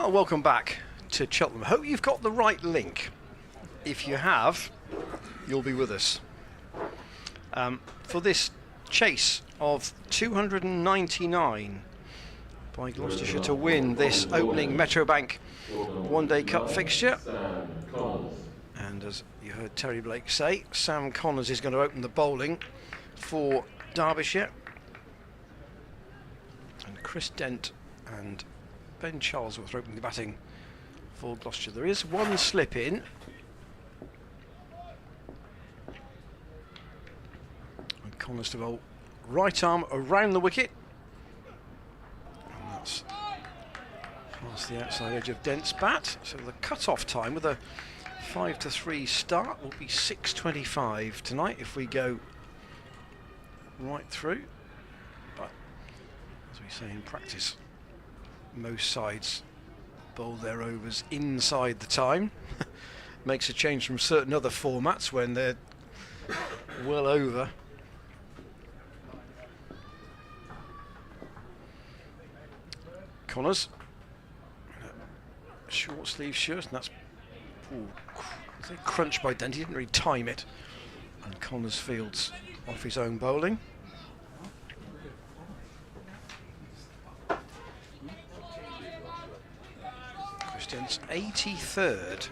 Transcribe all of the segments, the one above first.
Oh, welcome back to Cheltenham. Hope you've got the right link. If you have, you'll be with us for this chase of 299 by Gloucestershire to win this opening Metrobank one-day cup fixture. And as you heard Terry Blake say, Sam Connors is going to open the bowling for Derbyshire, and Chris Dent and Ben Charlesworth are opening the batting for Gloucestershire. There is one slip in, and Connors to bowl right arm around the wicket, and that's past the outside edge of Dent's bat. So the cut-off time with a 5-3 start will be 6:25 tonight if we go right through. But as we say in practice, most sides bowl their overs inside the time. Makes a change from certain other formats when they're well over. Connors, short sleeve shirt, and that's crunched by Dent. He didn't really time it, and Connors fields off his own bowling. Dent's 83rd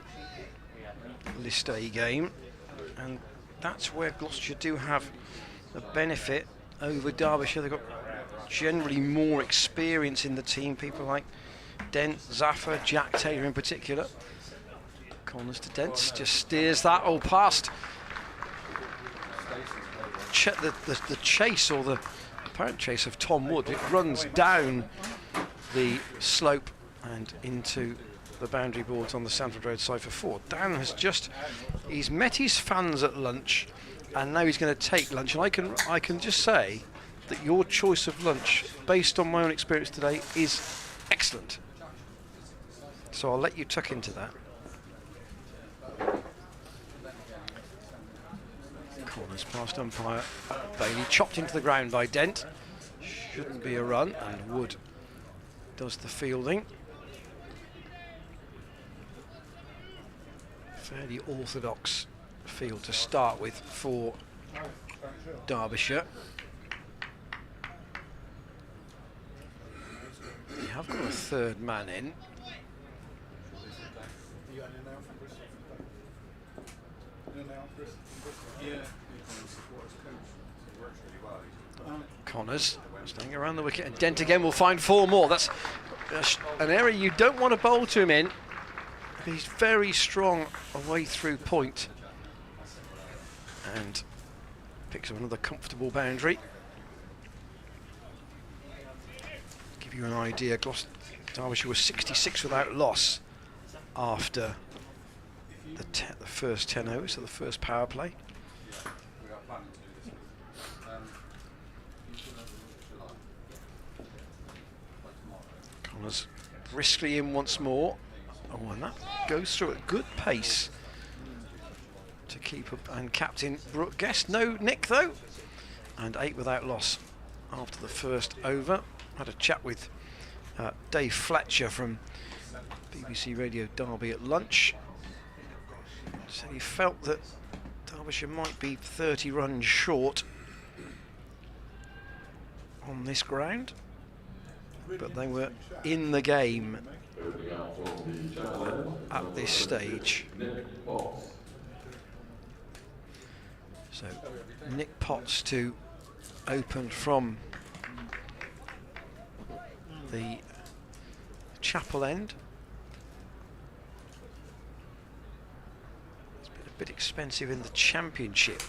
List A game, and that's where Gloucestershire do have a benefit over Derbyshire. They've got generally more experience in the team, people like Dent, Zaffer, Jack Taylor in particular. Connors to Dent, just steers that all past the chase, or the apparent chase of Tom Wood. It runs down the slope and into the boundary boards on the Sanford Road side for 4. Dan has he's met his fans at lunch, and now he's going to take lunch. And I can just say that your choice of lunch, based on my own experience today, is excellent. So I'll let you tuck into that. Corners past umpire Bailey, chopped into the ground by Dent. Shouldn't be a run, and Wood does the fielding. Fairly orthodox field to start with for Derbyshire. You have got a third man in. Connors staying around the wicket, and Dent again will find 4 more. That's an area you don't want to bowl to him in. He's very strong away through point, and picks up another comfortable boundary. Give you an idea, Derbyshire was 66 without loss after the first 10 overs, so the first power play. Connors briskly in once more. Oh, and that goes through at good pace to keep up. And captain Brooke Guest, no nick though, and 8 without loss after the first over. Had a chat with Dave Fletcher from BBC Radio Derby at lunch. Said he felt that Derbyshire might be 30 runs short on this ground, but they were in the game at this stage. So Nick Potts to open from the chapel end. It's been a bit expensive in the Championship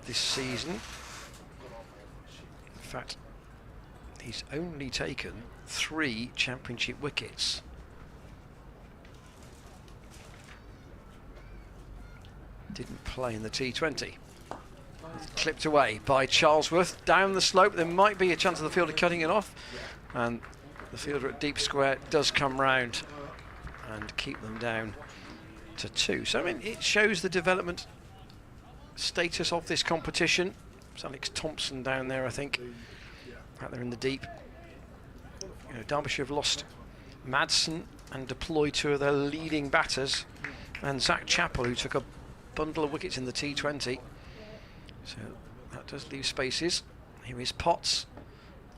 this season. In fact, he's only taken 3 Championship wickets. Didn't play in the T20. Clipped away by Charlesworth down the slope. There might be a chance of the fielder cutting it off, and the fielder at deep square does come round and keep them down to 2. So I mean, it shows the development status of this competition. It's Alex Thompson down there, I think, out there in the deep. Derbyshire have lost Madsen and deployed two of their leading batters, and Zach Chappell, who took a bundle of wickets in the T20. So that does leave spaces. Here is Potts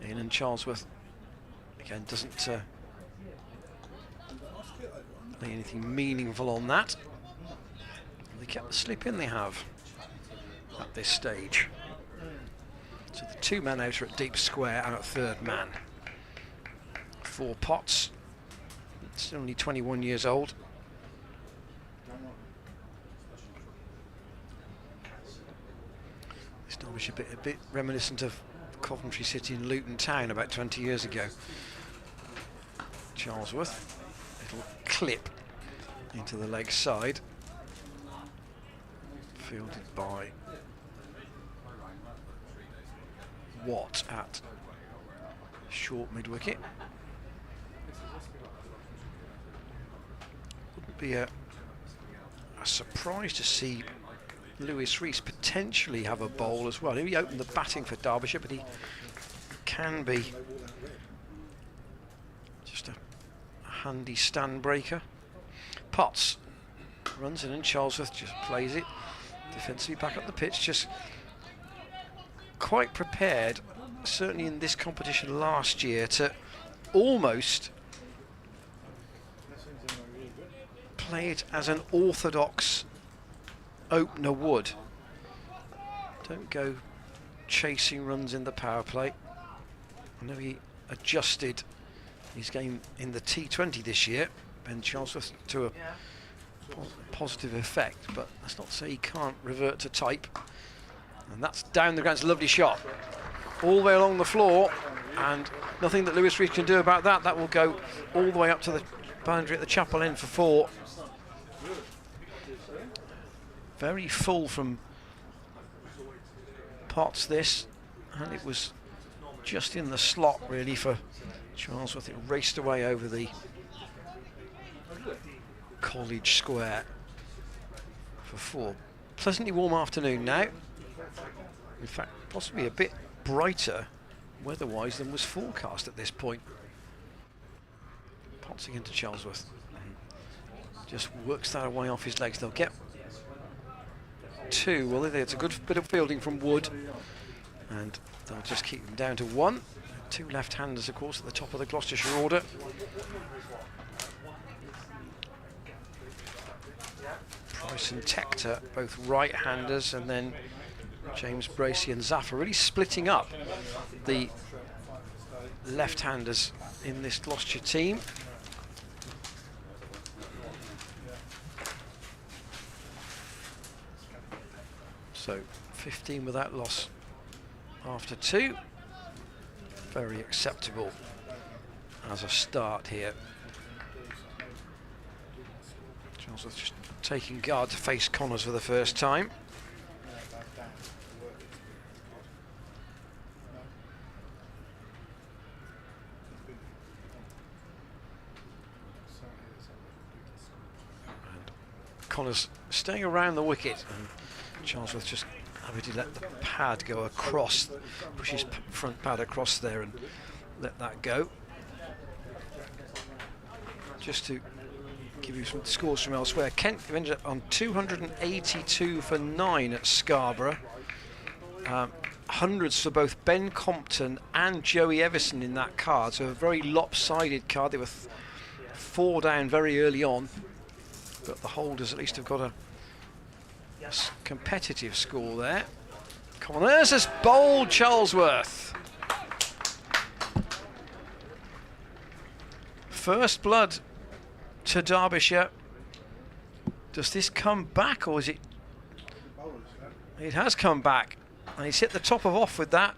in, and Charlesworth again doesn't lay anything meaningful on that. They kept the slip in, they have, at this stage. So the 2 men out are at deep square and at third man. For Potts, it's only 21 years old. This Derbyshire a bit reminiscent of Coventry City and Luton Town about 20 years ago. Charlesworth, little clip into the leg side, fielded by Watt at short mid-wicket. Wouldn't be a surprise to see Lewis Rees potentially have a bowl as well. He opened the batting for Derbyshire, but he can be just a handy stand breaker. Potts runs in, and Charlesworth just plays it defensively back up the pitch, just quite prepared, certainly in this competition last year, to almost play it as an orthodox opener would. Don't go chasing runs in the power play. I know he adjusted his game in the T20 this year, Ben Charlesworth, to a positive effect, but that's not to say he can't revert to type. And that's down the ground. It's a lovely shot all the way along the floor, and nothing that Lewis Rees can do about that. That will go all the way up to the boundary at the Chapel end for 4. Very full from Potts this, and it was just in the slot really for Charlesworth. It raced away over the College Square for 4. Pleasantly warm afternoon now. In fact, possibly a bit brighter weather-wise than was forecast at this point. Potts again to Charlesworth. Just works that away off his legs. They'll get 2. Well, it's a good bit of fielding from Wood, and they'll just keep them down to 1. 2 left-handers, of course, at the top of the Gloucestershire order. Price and Tector, both right-handers, and then James Bracey and Zaffer really splitting up the left-handers in this Gloucestershire team. So 15 without loss after 2. Very acceptable as a start here. Charlesworth just taking guard to face Connors for the first time. And Connors staying around the wicket, and Charlesworth just having to let the pad go across, push his front pad across there and let that go. Just to give you some scores from elsewhere, Kent ended up on 282 for 9 at Scarborough. Hundreds for both Ben Compton and Joey Everson in that card, so a very lopsided card. They were 4 down very early on, but the holders at least have got a competitive score there. Connors has bowled Charlesworth. First blood to Derbyshire. Does this come back, or is it? It has come back, and he's hit the top of off with that.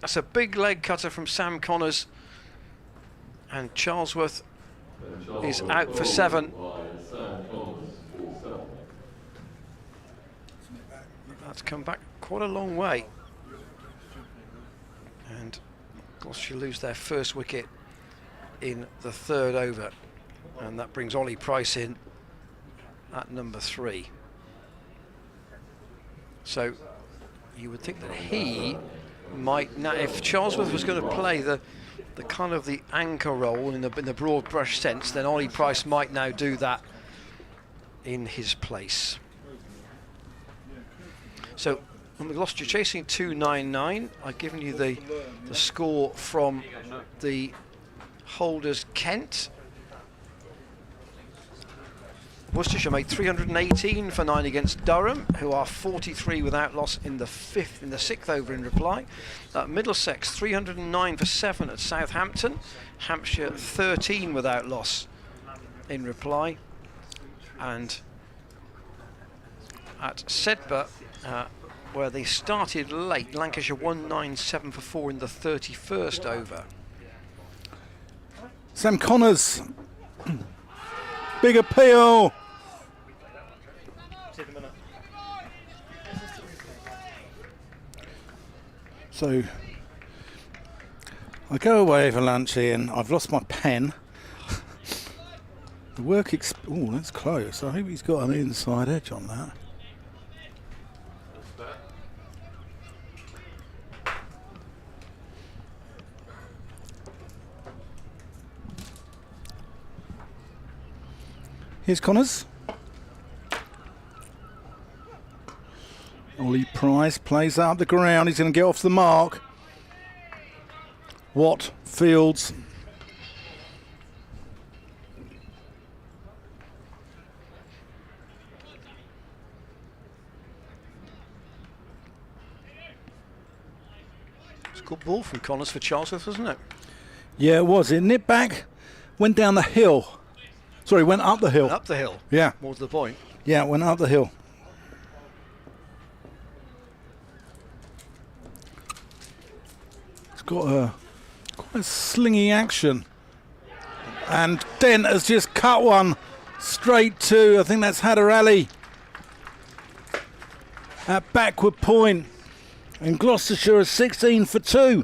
That's a big leg cutter from Sam Connors, and Charlesworth is out for 7. That's come back quite a long way, and Gloucestershire lose their first wicket in the 3rd over, and that brings Ollie Price in at number 3. So you would think that he might, now if Charlesworth was going to play the the kind of the anchor role in the broad brush sense, then Ollie Price might now do that in his place. So Gloucestershire chasing 299. I've given you the score from the holders Kent. Worcestershire made 318 for 9 against Durham, who are 43 without loss in the 6th over in reply. Middlesex 309 for 7 at Southampton. Hampshire 13 without loss in reply. And at Sedbergh, where they started late, Lancashire 197 for 4 in the 31st over. Sam Connors, big appeal. So I go away for lunch here and I've lost my pen. The work oh, that's close. I hope he's got an inside edge on that. Here's Connors. Ollie Price plays that up the ground. He's going to get off the mark. Watt, Fields. It's a good ball from Connors for Charlesworth, wasn't it? Yeah, it was. It nipped back, went down the hill. Sorry, went up the hill. Up the hill. Yeah. More to the point. Yeah, went up the hill. It's got quite a slingy action. And Dent has just cut one straight to, I think that's Hader Ali. At backward point. And Gloucestershire is 16 for 2.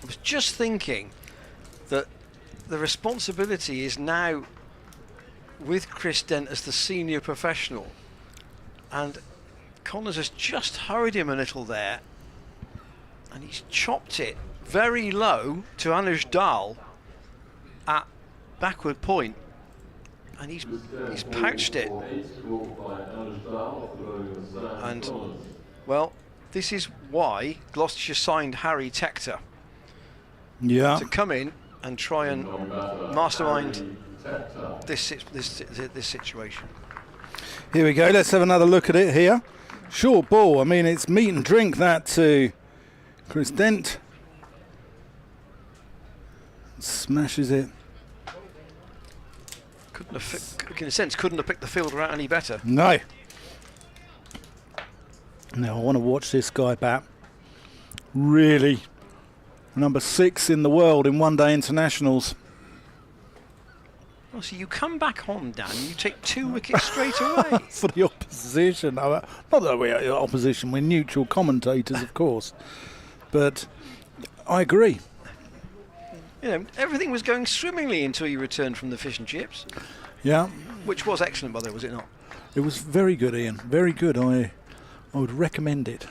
I was just thinking that the responsibility is now with Chris Dent as the senior professional, and Connors has just hurried him a little there, and he's chopped it very low to Anuj Dal at backward point, and he's pouched it. And well, this is why Gloucestershire signed Harry Tector to come in and try and mastermind this situation. Here we go. Let's have another look at it here. Short ball. I mean, it's meat and drink that to Chris Dent. Smashes it. In a sense, couldn't have picked the fielder out any better. No. Now I want to watch this guy bat. Really. Number 6 in the world in one-day internationals. Well, so you come back on, Dan, you take 2 wickets straight away. For the opposition. Not that we're opposition, we're neutral commentators, of course. But I agree. You know, everything was going swimmingly until you returned from the fish and chips. Yeah. Which was excellent, by the way, was it not? It was very good, Ian. Very good. I would recommend it.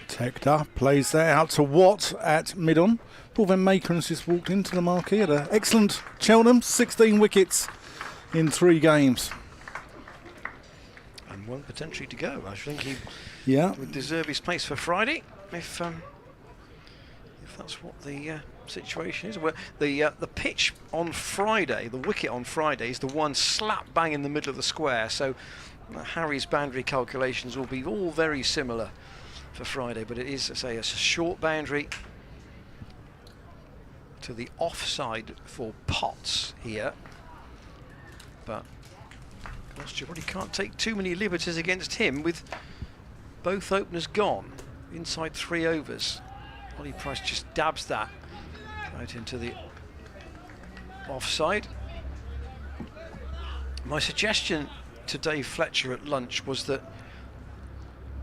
Tector plays that out to Watt at mid-on. Paul Van Makeren has just walked into the marquee at an excellent Cheltenham, 16 wickets in 3 games. And 1 potentially to go. I think he would deserve his place for Friday if that's what the situation is. Well, the pitch on Friday, the wicket on Friday, is the one slap bang in the middle of the square. So Harry's boundary calculations will be all very similar for Friday, but it is, I say, a short boundary to the offside for Potts here. But Gloucestershire probably can't take too many liberties against him with both openers gone inside 3 overs. Ollie Price just dabs that out into the offside. My suggestion to Dave Fletcher at lunch was that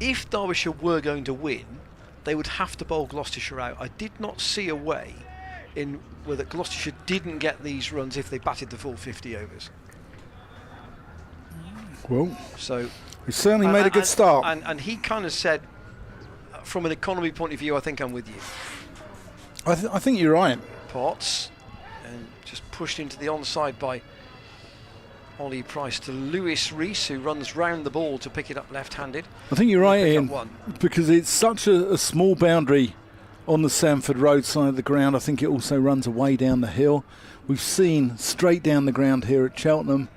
if Derbyshire were going to win, they would have to bowl Gloucestershire out. I did not see a way in were that Gloucestershire didn't get these runs if they batted the full 50 overs. Well, so we certainly made a good start. And he kind of said, from an economy point of view, I think I'm with you. I think you're right. Potts, and just pushed into the onside by Ollie Price to Lewis Rees, who runs round the ball to pick it up left-handed. I think you're right, Ian, because it's such a small boundary on the Sanford Road side of the ground. I think it also runs away down the hill. We've seen straight down the ground here at Cheltenham,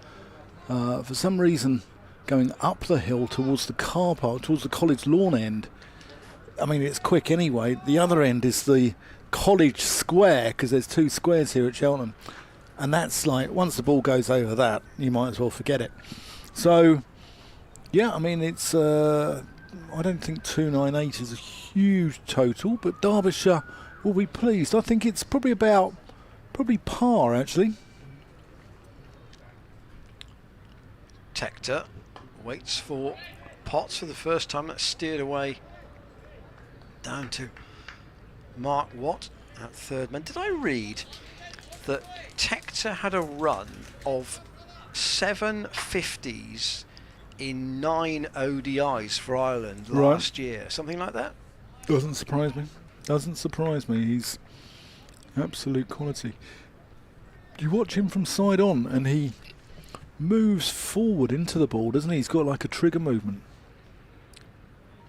for some reason, going up the hill towards the car park, towards the college lawn end. I mean, it's quick anyway. The other end is the college square, because there's 2 squares here at Cheltenham. And that's like, once the ball goes over that, you might as well forget it. So, yeah, I mean, it's, I don't think 298 is a huge total, but Derbyshire will be pleased. I think it's probably par, actually. Tector waits for Potts for the first time. That's steered away down to Mark Watt at third man. Did I read that Tector had a run of 7 50s in 9 ODIs for Ireland last year? Something like that? Doesn't surprise me. Doesn't surprise me. He's absolute quality. You watch him from side on and he moves forward into the ball, doesn't he? He's got like a trigger movement.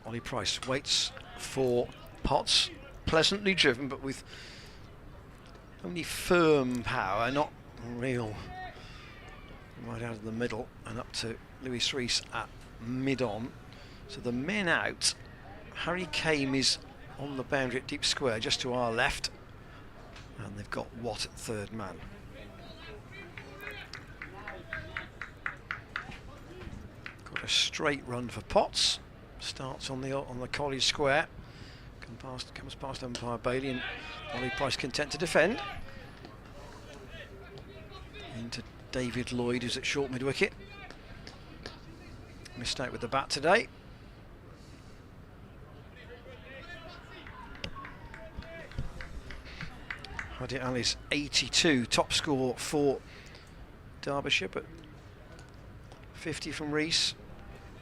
Ollie Price waits for Potts, pleasantly driven, but with only firm power, not real. Right out of the middle and up to Lewis Rees at mid-on. So the men out. Harry Kame is on the boundary at deep square, just to our left, and they've got Watt at third man. Got a straight run for Potts. Starts on the college square. Comes past umpire Bailey, and Ollie Price content to defend. Into David Lloyd, who's at short mid-wicket. Missed out with the bat today. Hadi Ali's 82, top score for Derbyshire, but 50 from Rees,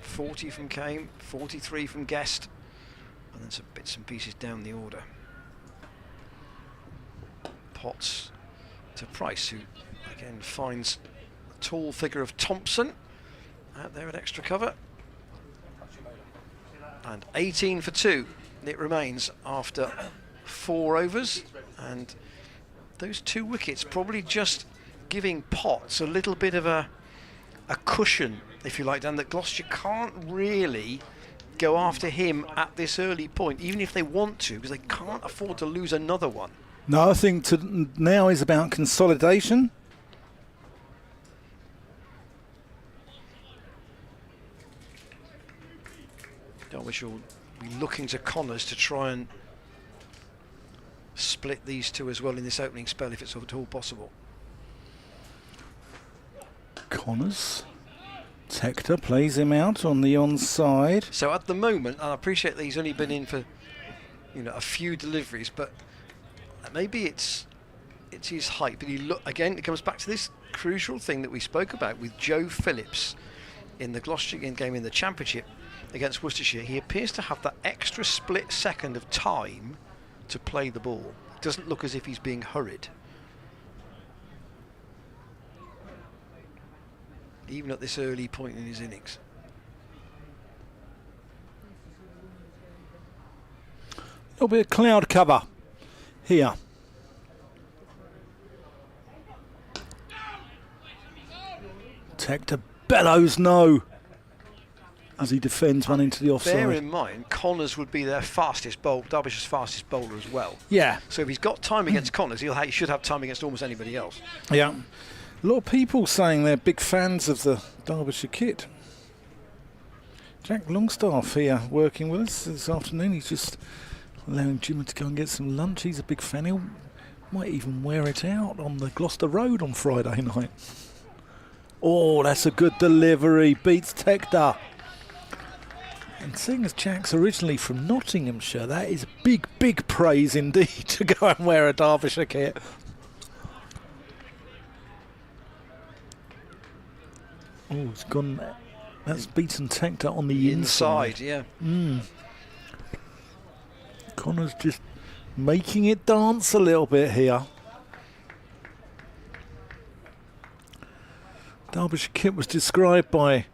40 from Kame, 43 from Guest, and then some bits and pieces down the order. Potts to Price, who again finds the tall figure of Thompson out there at extra cover. And 18 for 2 it remains after 4 overs, and those 2 wickets probably just giving Potts a little bit of a cushion, if you like, Dan, that Gloucestershire can't really go after him at this early point, even if they want to, because they can't afford to lose another one. No, I think now is about consolidation. Derbyshire will be looking to Connors to try and split these 2 as well in this opening spell, if it's at all possible. Connors. Tector plays him out on the onside. So at the moment, and I appreciate that he's only been in for, you know, a few deliveries, but maybe it's his height. But again, it comes back to this crucial thing that we spoke about with Joe Phillips in the Gloucestershire game in the Championship against Worcestershire. He appears to have that extra split second of time to play the ball. It doesn't look as if he's being hurried, even at this early point in his innings. There'll be a cloud cover here. Tector bellows no as he defends one into the offside. Bear in mind, Connors would be their fastest bowler, Derbyshire's fastest bowler as well. Yeah. So if he's got time against Connors, he should have time against almost anybody else. Yeah. A lot of people saying they're big fans of the Derbyshire kit. Jack Longstaff here working with us this afternoon. He's just allowing Jimmy to go and get some lunch. He's a big fan. He might even wear it out on the Gloucester Road on Friday night. Oh, that's a good delivery. Beats Tector. And seeing as Jack's originally from Nottinghamshire, that is big, big praise indeed to go and wear a Derbyshire kit. Oh, it's gone. That's beaten Tector on the inside. Yeah. Connor's just making it dance a little bit here. Derbyshire kit was described by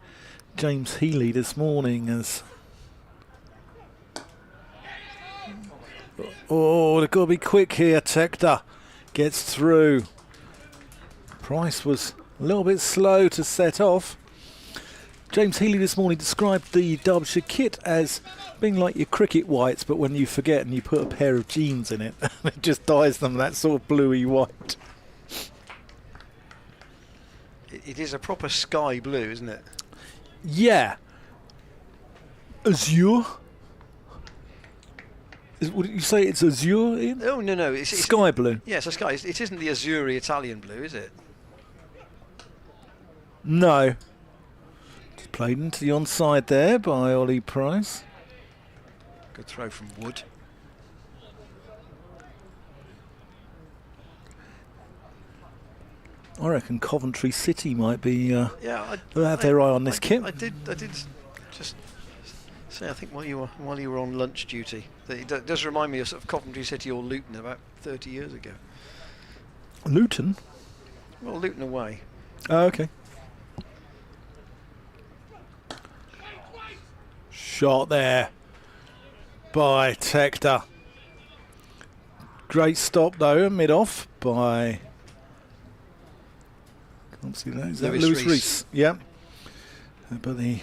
James Healy this morning as... Oh, they've got to be quick here. Tector gets through. Price was a little bit slow to set off. James Healy this morning described the Derbyshire kit as being like your cricket whites, but when you forget and you put a pair of jeans in it, it just dyes them that sort of bluey white. It is a proper sky blue, isn't it? Yeah. Azure? Would you say it's azure, Ian? Oh, no. It's sky blue. Yeah, it's a sky. It isn't the Azzurri Italian blue, is it? No. Just played into the onside there by Ollie Price. Good throw from Wood. I reckon Coventry City might be have their eye on this kit. I did just say, I think while you were on lunch duty, that it does remind me of sort of Coventry City or Luton about 30 years ago. Luton? Well, Luton away. Oh, okay. Shot there by Tector. Great stop though, mid-off by... Can't see that. Is that Lewis Rees? Yeah. But the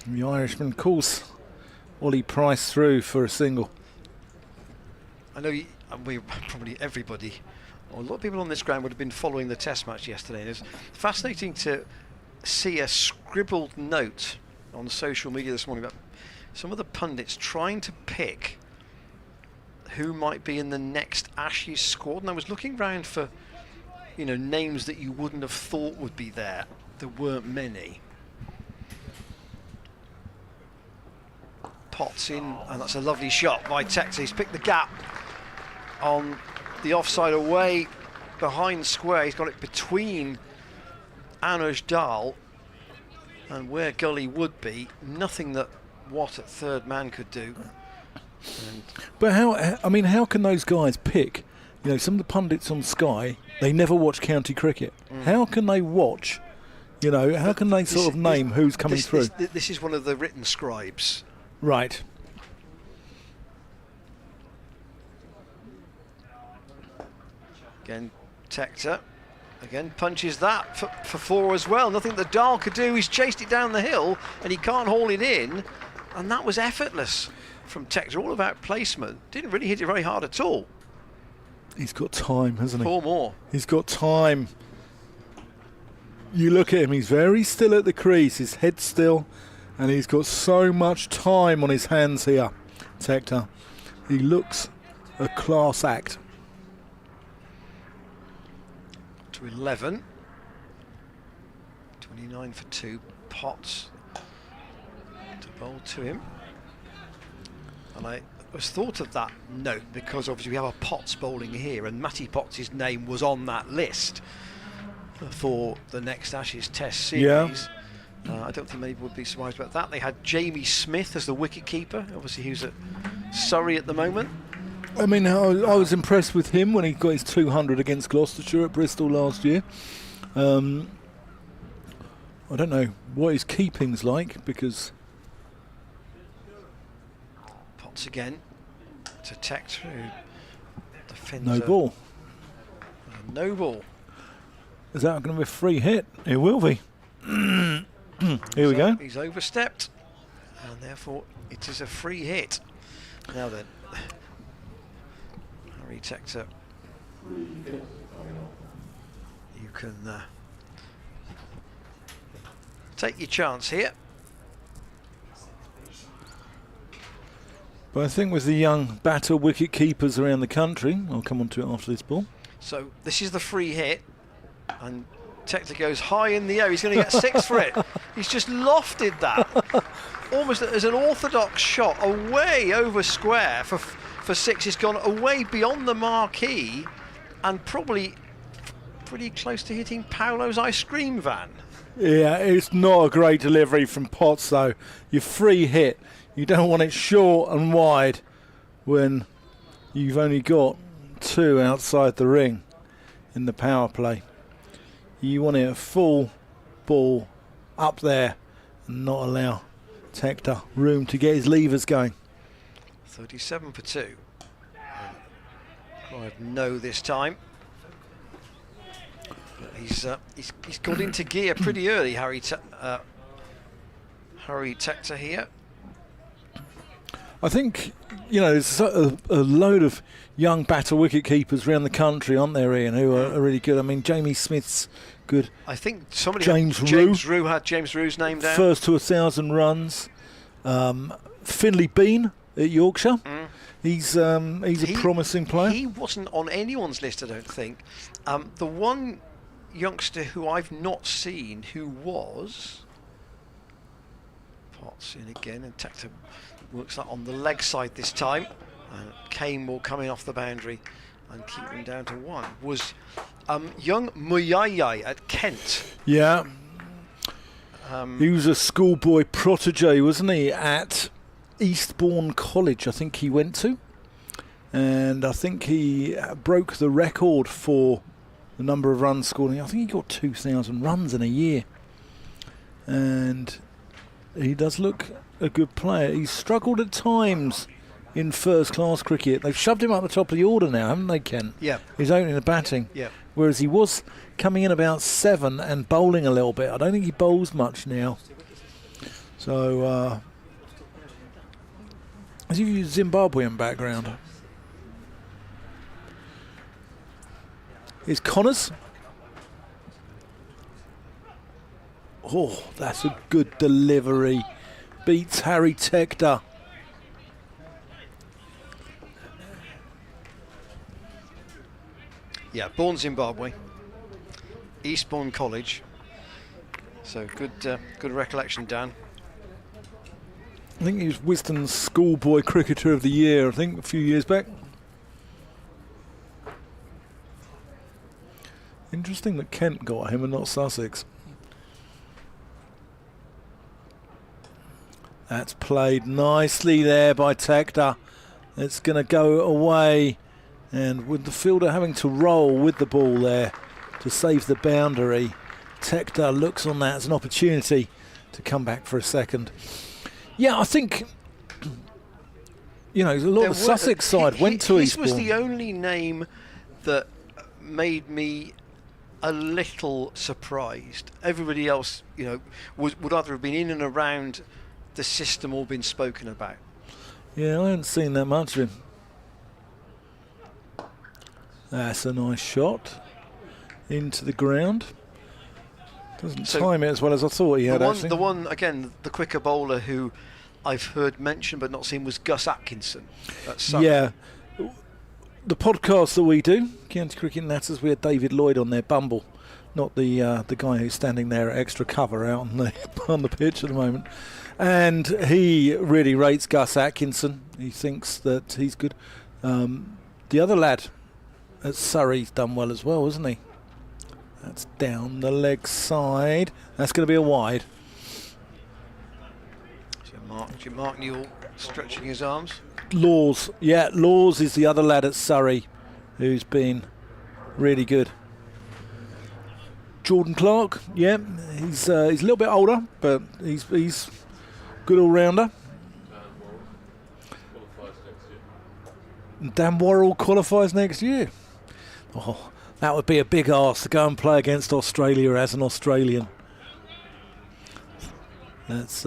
Irishman calls Ollie Price through for a single. I know we probably everybody, or a lot of people on this ground would have been following the Test match yesterday. And it's fascinating to see a scribbled note on social media this morning about some of the pundits trying to pick who might be in the next Ashes squad. And I was looking round for, names that you wouldn't have thought would be there. There weren't many. Potts in, and that's a lovely shot by Tector. He's picked the gap on the offside away behind square. He's got it between Anuj Dal and where Gully would be. Nothing that Watt at third man could do. But how can those guys pick? Some of the pundits on Sky, they never watch county cricket. How can they watch? How can they sort of name who's coming through? This is one of the written scribes. Right. Again, Tector. Again, punches that for four as well. Nothing that Dahl could do. He's chased it down the hill and he can't haul it in. And that was effortless from Tector. All about placement. Didn't really hit it very hard at all. He's got time, hasn't he? Four more. He's got time. You look at him, he's very still at the crease. His head's still. And he's got so much time on his hands here, Tector. He looks a class act. To 11. 29 for 2. Potts to bowl to him. And I was thought of that note because obviously we have a Potts bowling here, and Matty Potts' name was on that list for the next Ashes Test series. Yeah. I don't think many people would be surprised about that. They had Jamie Smith as the wicket-keeper. Obviously, he's at Surrey at the moment. I was impressed with him when he got his 200 against Gloucestershire at Bristol last year. I don't know what his keeping's like because... Potts again to Tector, who defends. No ball. No ball. Is that going to be a free hit? It will be. Here we go. He's overstepped, and therefore it is a free hit. Now then, Harry Tector, you can take your chance here. But I think with the young batter wicket keepers around the country, I'll come on to it after this ball. So this is the free hit, and Tector goes high in the air. He's going to get 6 for it. He's just lofted that. almost as an orthodox shot away over square for 6. It's gone away beyond the marquee and probably pretty close to hitting Paolo's ice cream van. Yeah, it's not a great delivery from Potts though. Your free hit, you don't want it short and wide when you've only got 2 outside the ring in the power play. You want it a full ball up there and not allow Tector room to get his levers going. 37 for 2. Clive no this time. But he's got into gear pretty early, Harry Tector here. I think, you know, there's a load of young batter wicket keepers around the country, aren't there, Ian, who are really good. I mean, Jamie Smith's good. I think somebody James Rue had James Rue's name down. First to 1,000 runs. Finley Bean at Yorkshire. He's a promising player. He wasn't on anyone's list, I don't think. The one youngster who I've not seen who was... Potts in again, and Tector works that on the leg side this time. And Kane will come in off the boundary and keep them down to 1. Was young Muyaya at Kent. Yeah. He was a schoolboy protege, wasn't he, at Eastbourne College, I think he went to. And I think he broke the record for the number of runs scored. I think he got 2,000 runs in a year. And he does look a good player. He's struggled at times in first-class cricket. They've shoved him up the top of the order now, haven't they, Ken? Yeah. He's opening the batting. Yeah. Whereas he was coming in about 7 and bowling a little bit. I don't think he bowls much now. So, has he a Zimbabwean background? Here's Connors. Oh, that's a good delivery. Beats Harry Tector. Yeah, born Zimbabwe, Eastbourne College. So good recollection, Dan. I think he was Wiston's schoolboy cricketer of the year, I think, a few years back. Interesting that Kent got him and not Sussex. That's played nicely there by Tector. It's going to go away. And with the fielder having to roll with the ball there to save the boundary, Tector looks on that as an opportunity to come back for a second. Yeah, I think, you know, a lot of the Sussex side went to Eastbourne. This was the only name that made me a little surprised. Everybody else, you know, would either have been in and around the system or been spoken about. Yeah, I haven't seen that much of him. That's a nice shot into the ground. Doesn't time it as well as I thought he had, actually. The one, again, the quicker bowler who I've heard mentioned but not seen was Gus Atkinson. Yeah. The podcast that we do, County Cricket Natters, we had David Lloyd on there, Bumble, not the guy who's standing there at extra cover out on the pitch at the moment. And he really rates Gus Atkinson. He thinks that he's good. The other lad at Surrey's done well as well, isn't he? That's down the leg side. That's going to be a wide. So Mark Newell stretching his arms. Laws, yeah, Laws is the other lad at Surrey who's been really good. Jordan Clark, yeah, he's a little bit older, but he's good all-rounder. Dan Worrell qualifies next year. Oh, that would be a big arse to go and play against Australia as an Australian. That's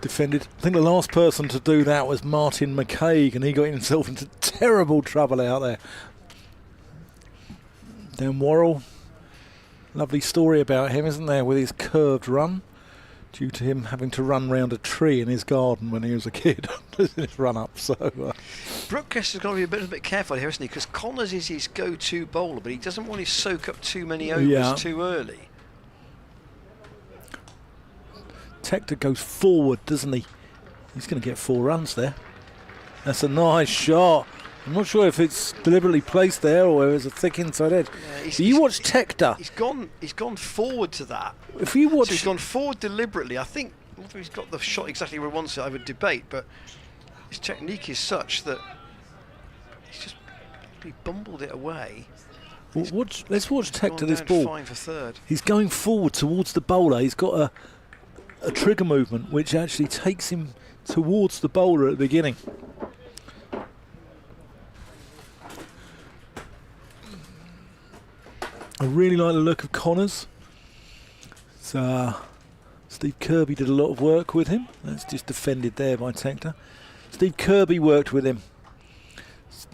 defended. I think the last person to do that was Martin McCaig, and he got himself into terrible trouble out there. Dan Worrell, lovely story about him, isn't there, with his curved run, due to him having to run round a tree in his garden when he was a kid. His run up. So Brookcrest has got to be a bit careful here, isn't he? Because Connors is his go-to bowler, but he doesn't want to soak up too many overs too early. Tector goes forward, doesn't he? He's going to get 4 runs there. That's a nice shot. I'm not sure if it's deliberately placed there or whether it's a thick inside edge. Yeah, you watch Tector. He's gone forward to that. If you watch, so he's gone forward deliberately. I think whether he's got the shot exactly where he wants it, I would debate. But his technique is such that he bumbled it away. Well, let's watch Tector this ball. Fine for third. He's going forward towards the bowler. He's got a trigger movement which actually takes him towards the bowler at the beginning. I really like the look of Connors. Steve Kirby did a lot of work with him. That's just defended there by Tector. Steve Kirby worked with him.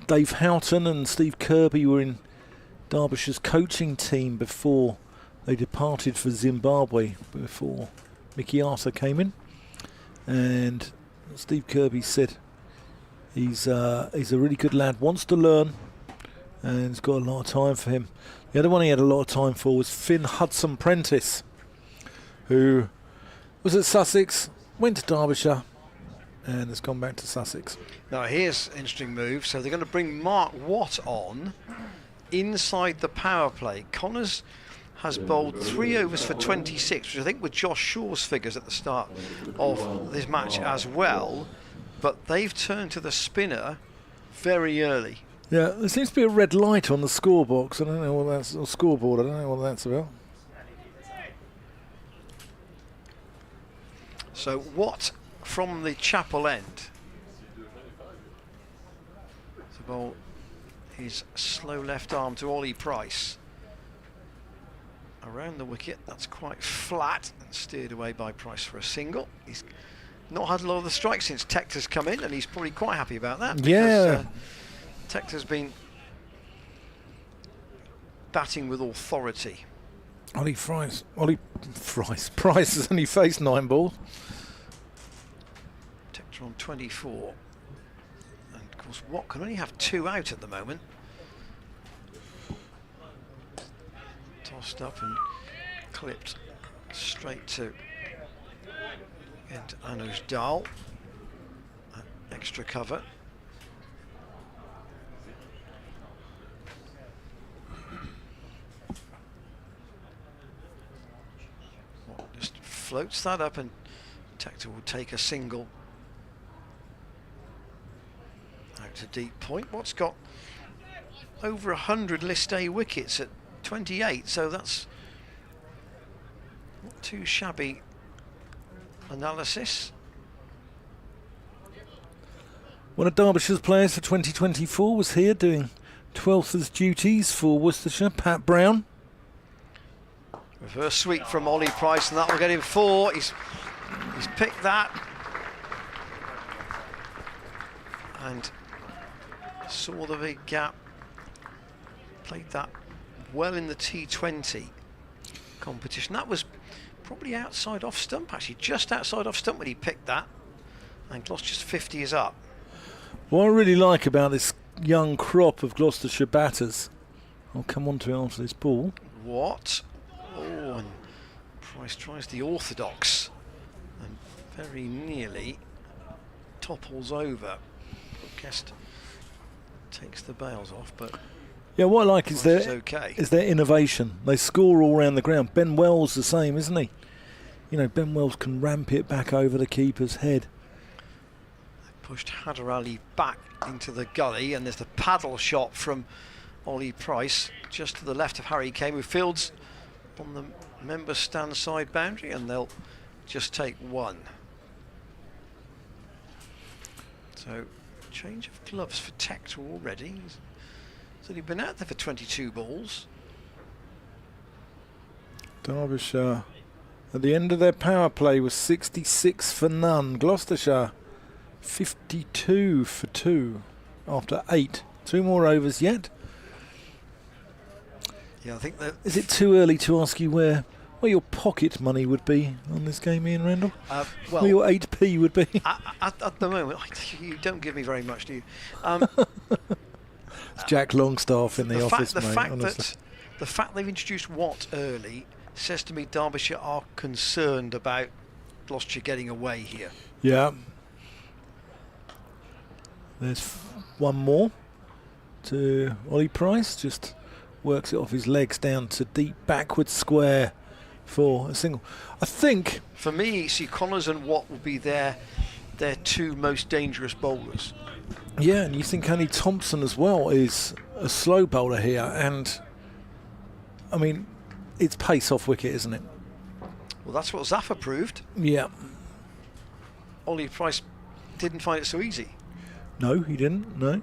Dave Houghton and Steve Kirby were in Derbyshire's coaching team before they departed for Zimbabwe, before Mickey Arthur came in. And Steve Kirby said he's a really good lad, wants to learn, and he's got a lot of time for him. The other one he had a lot of time for was Finn Hudson-Prentice, who was at Sussex, went to Derbyshire, and has gone back to Sussex. Now here's an interesting move. So they're going to bring Mark Watt on inside the power play. Connors has bowled 3 overs for 26, which I think were Josh Shaw's figures at the start of this match as well. But they've turned to the spinner very early. Yeah, there seems to be a red light on the score box. I don't know what that's, or scoreboard. I don't know what that's about. So Watt from the Chapel end. To bowl his slow left arm to Ollie Price. Around the wicket, that's quite flat and steered away by Price for a single. He's not had a lot of the strikes since Tector's come in, and he's probably quite happy about that. Yeah. Tector's been batting with authority. Price has only faced 9 balls. Tector on 24. And of course, Watt can only have 2 out at the moment. Tossed up and clipped straight to Anuj Dal. Extra cover. Just floats that up, and Tector will take a single out to deep point. Watt's got over 100 List A wickets at 28, so that's not too shabby analysis. One of Derbyshire's players for 2024 was here doing 12th as duties for Worcestershire, Pat Brown. Reverse sweep from Ollie Price, and that will get him 4. He's picked that and saw the big gap. Played that well in the T20 competition. That was probably outside off stump, actually, just outside off stump when he picked that. And Gloucester's 50 is up. What I really like about this young crop of Gloucestershire batters, I'll come on to it after this ball. What? Oh, and Price tries the orthodox and very nearly topples over. Guest takes the bails off, but yeah, what I like is their innovation. They score all around the ground. Ben Wells the same, isn't he? You know, Ben Wells can ramp it back over the keeper's head. They pushed Hadar Ali back into the gully, and there's the paddle shot from Ollie Price just to the left of Harry Kane, who fields on the member stand side boundary, and they'll just take 1. So change of gloves for Tector already. He's only been out there for 22 balls. Derbyshire at the end of their power play was 66 for none. Gloucestershire 52 for 2 after 8. 2 more overs yet. Yeah, I think that. Is it too early to ask you where your pocket money would be on this game, Ian Randall? Well, where your 8p would be? At the moment, you don't give me very much, do you? It's Jack Longstaff in the office, mate. The fact they've introduced Watt early says to me Derbyshire are concerned about Gloucestershire getting away here. Yeah. There's one more to Ollie Price. Just works it off his legs down to deep backward square for a single. I think for me, see, Connors and Watt will be their two most dangerous bowlers. Yeah, and you think only Thompson as well is a slow bowler here, and I mean, it's pace off wicket, isn't it? Well, that's what Zafar proved. Yeah. Ollie Price didn't find it so easy. No, he didn't, no.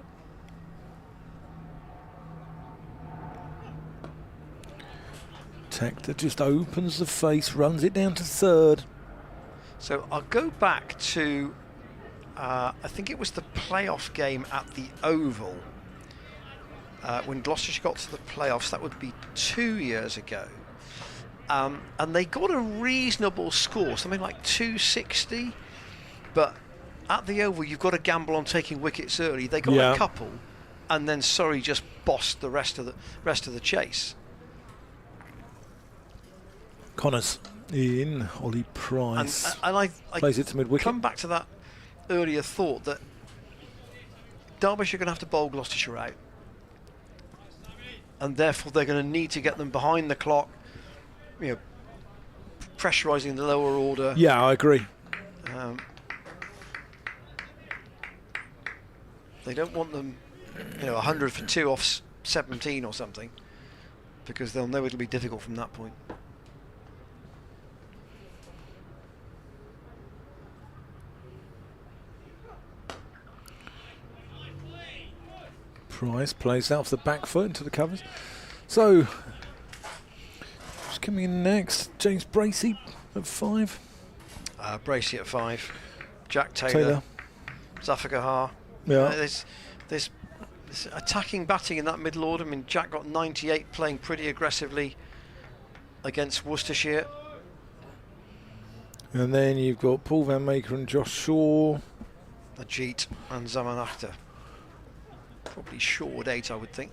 Tector just opens the face, runs it down to third. So I'll go back to, I think it was the playoff game at the Oval. When Gloucestershire got to the playoffs, that would be 2 years ago. And they got a reasonable score, something like 260. But at the Oval, you've got to gamble on taking wickets early. They got a couple, and then Surrey just bossed the rest of the chase. Connors in, Ollie Price. And I plays it to mid-wicket. Come back to that earlier thought that Derbyshire are going to have to bowl Gloucestershire out. And therefore they're going to need to get them behind the clock, you know, pressurising the lower order. Yeah, I agree. They don't want them, 100 for 2 off 17 or something, because they'll know it'll be difficult from that point. Price plays out off the back foot into the covers. So, who's coming in next? James Bracey at 5. Bracey at 5. Jack Taylor. Zafar Gahar. Yeah. There's attacking batting in that middle order. I mean, Jack got 98 playing pretty aggressively against Worcestershire. And then you've got Paul Van Maker and Josh Shaw. Ajit and Zaman Akhtar. Probably short 8, I would think.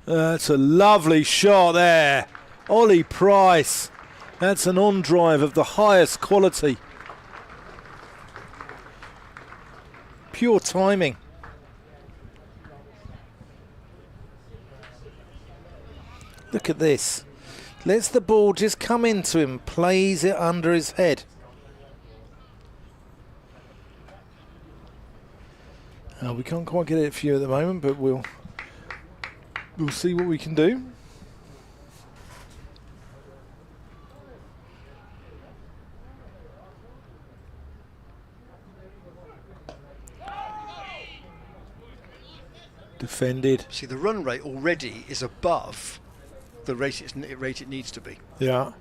That's a lovely shot there. Ollie Price. That's an on-drive of the highest quality. Pure timing. Look at this. Lets the ball just come into him, plays it under his head. We can't quite get it a few at the moment, but we'll see what we can do. Defended. See, the run rate already is above the rate it needs to be. Yeah.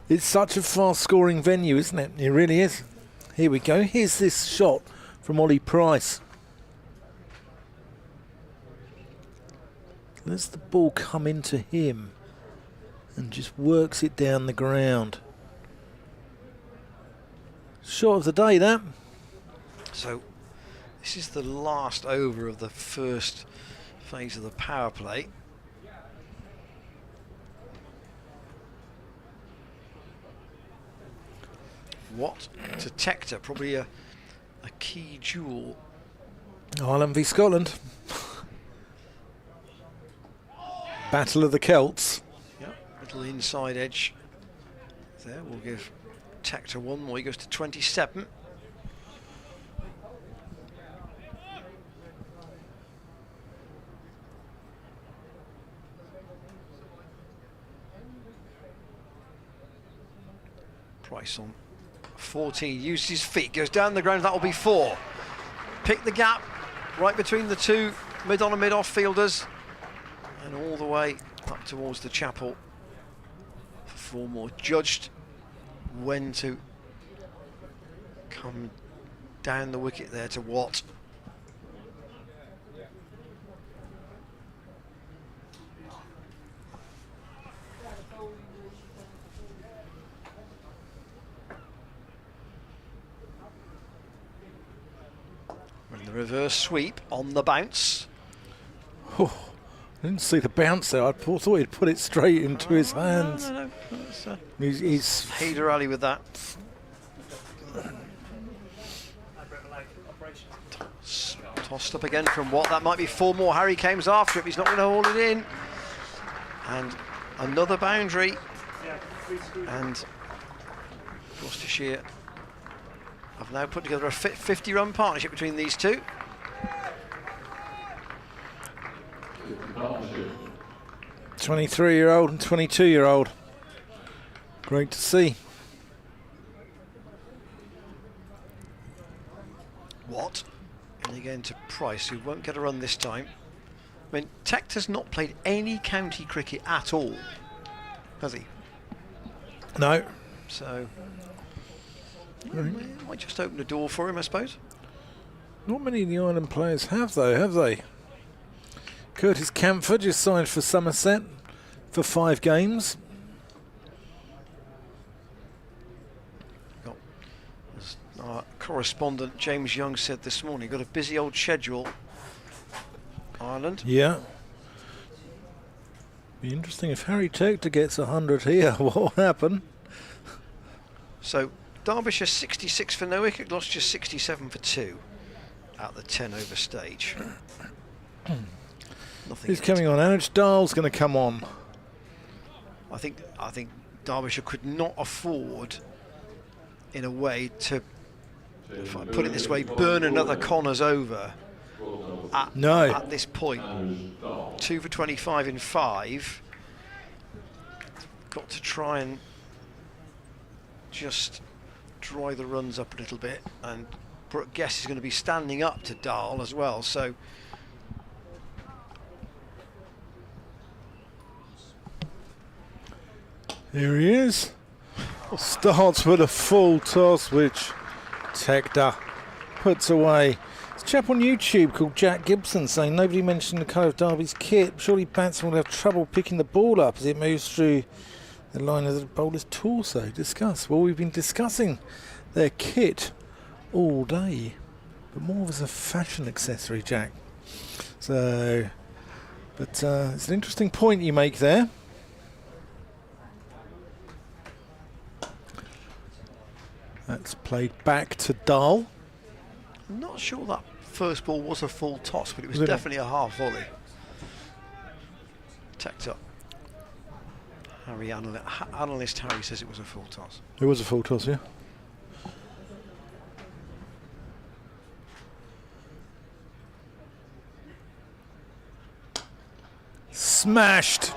It's such a fast-scoring venue, isn't it? It really is. Here we go. Here's this shot from Ollie Price. Lets the ball come into him and just works it down the ground. Shot of the day, that. So this is the last over of the first phase of the power play. What to Tector, probably a key jewel. Ireland v Scotland. Battle of the Celts. Yep, little inside edge there. We'll give Tector one more. He goes to 27. Price on 14, uses his feet, goes down the ground, that will be 4. Pick the gap right between the two mid-on and mid-off fielders, and all the way up towards the chapel for 4 more. Judged when to come down the wicket there to Watt. The reverse sweep on the bounce. Oh, I didn't see the bounce there. I thought he'd put it straight into his hands. No. He's Haider Ali with that. Tossed up again from what? That might be 4 more. Harry Kames after it. He's not going to hold it in. And another boundary. And Gloucestershire have now put together a 50-run partnership between these two. – 23-year-old and 22-year-old. Great to see. What? And again to Price, who won't get a run this time. I mean, Techt has not played any county cricket at all, has he? No. So, might just open the door for him, I suppose. Not many of the Ireland players have, though, have they? Curtis Camford just signed for Somerset for 5 games. As our correspondent James Young said this morning, got a busy old schedule, Ireland. Yeah. Be interesting if Harry Tector gets 100 here. What will happen? So Derbyshire 66 for no wicket, Gloucestershire 67 for 2 at the 10 over stage. Nothing. Who's coming on? Anaj Dahl's going to come on. I think Derbyshire could not afford, in a way, to, if I put it this way, burn another Connors over at this point. 2 for 25 in 5. Got to try and just dry the runs up a little bit, and Brooke Guess is going to be standing up to Dahl as well, so here he is. Starts with a full toss, which Tector puts away. There's a chap on YouTube called Jack Gibson saying nobody mentioned the colour of Derby's kit. Surely batsmen will have trouble picking the ball up as it moves through the line of the bowler's torso. Discuss. Well, we've been discussing their kit all day, but more as a fashion accessory, Jack. So, but it's an interesting point you make there. That's played back to Dahl. I'm not sure that first ball was a full toss, but it was definitely a half volley. Tacked up. Analyst Harry says it was a full toss. It was a full toss, yeah. Smashed.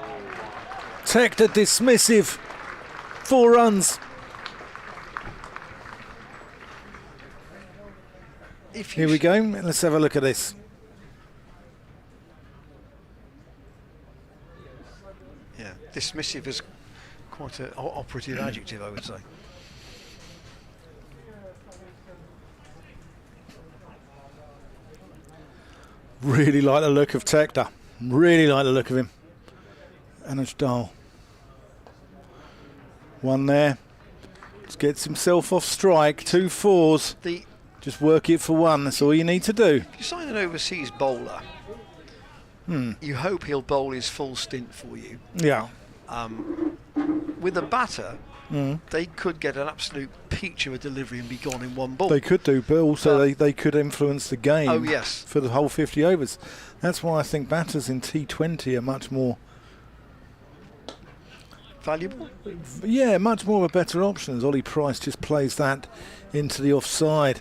Tector dismissive. 4 runs. Here we go. Let's have a look at this. Yeah, dismissive is quite an operative adjective, I would say. Really like the look of Tector. Really like the look of him. Anaj Dahl. 1 there. Just gets himself off strike. 2 4s. Just work it for 1. That's all you need to do. If you sign an overseas bowler, you hope he'll bowl his full stint for you. Yeah. With a batter, they could get an absolute peach of a delivery and be gone in 1 ball. They could do, but also they could influence the game. Oh, yes. For the whole 50 overs. That's why I think batters in T20 are much more valuable. Yeah, much more of a better option, as Ollie Price just plays that into the offside.